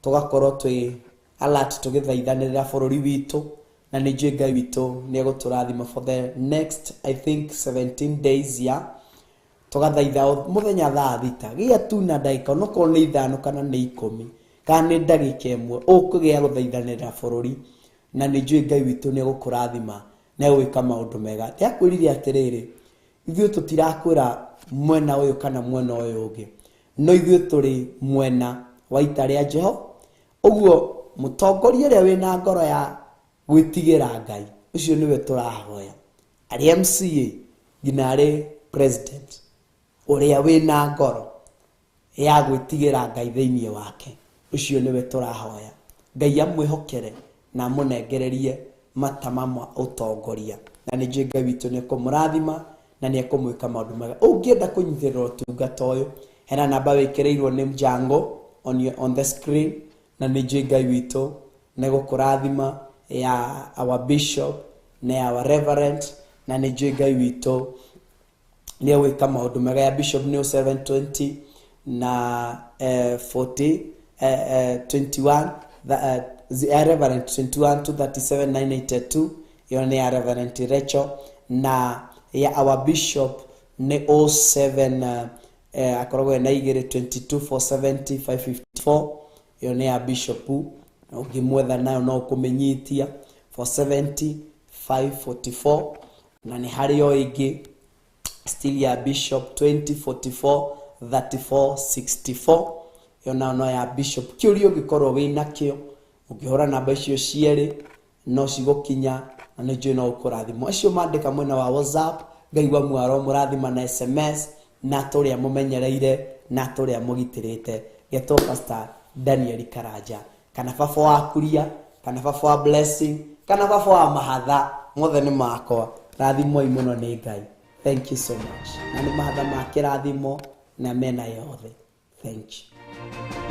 tugakorwo twĩ alert tũgĩthaithanĩrĩra bũrũri witũ na nĩ njũĩ Ngai witũ nĩ egũtũrathima for the next I think 17 days tugathaitha mũthenya thaa 6 gĩa tu na ndagĩka onokorwo nĩ 5 kana nĩ 10 kana nĩ ndagĩka 1 ũkũgĩa gũthaithanĩrĩra bũrũri na nĩ njũĩ Ngai witũ nĩ egũkũrathima na egwĩka maũndũ mega ndakwĩrire atĩrĩrĩ ithuĩ tũtirakwĩra mwena ũyũ kana mwena ũyũ ũngĩ no ithuĩ tũrĩ mwena wa ita rĩa Jehova ũguo mũtongoria ũrĩa wĩna ngoro ya gwĩtigĩra Ngai ucio niwe tũrahoya arĩ MCA nginya arĩ president ũrĩa wĩna ngoro ya gwĩtigĩra Ngai thĩinĩ wake ucio niwe tũrahoya Ngai amwĩhokere na amũnengererie matama ma ũtongoria na nĩ njũĩ Ngai witũ nĩ ekũmũrathima na nĩ ekũmwĩka maũndũ mega ũngĩenda kũnyitĩrĩra ũtungata ũyũ hena namba wĩkĩrĩirwo nĩ Jango on the screen na nĩ njũĩ Ngai witũ nĩ egũkũrathima ya our bishop nĩ our reverend na nĩ njũĩ Ngai witũ nĩ egwĩka maũndũ mega. Ya bishop nĩ 720 na 21 reverend 21 237 982 iyo nĩ ya reverend Rachel, na ya our bishop nĩ 07 akoragwo na 22 470 554 iyo nĩ ya bishop, na ũngĩmwetha nayo no ũkũmenyitia 470 544, na nĩ harĩ o ĩngĩ still ya bishop 2044 3464 iyo no ya bishop. Kĩũria ũngĩkorwo wĩna kĩo ũngĩhora namba icio cierĩ no cigũkinya na nĩ njũĩ no ũkũrathimwo. Acio mandĩka mwena wa WhatsApp, Ngai wa mwaro mũrathima na SMS, na tũrĩa mũmenyereire na tũrĩa mũgitĩrĩte getwo Pastor Daniel Karanja kana baba wa kuria kana baba wa blessing kana baba wa mahatha, mothe nĩ makwa. Rathimwo mũno nĩ Ngai. Thank you so much. Na nĩ mahatha ma kĩrathimo na mena yothe. Thank you.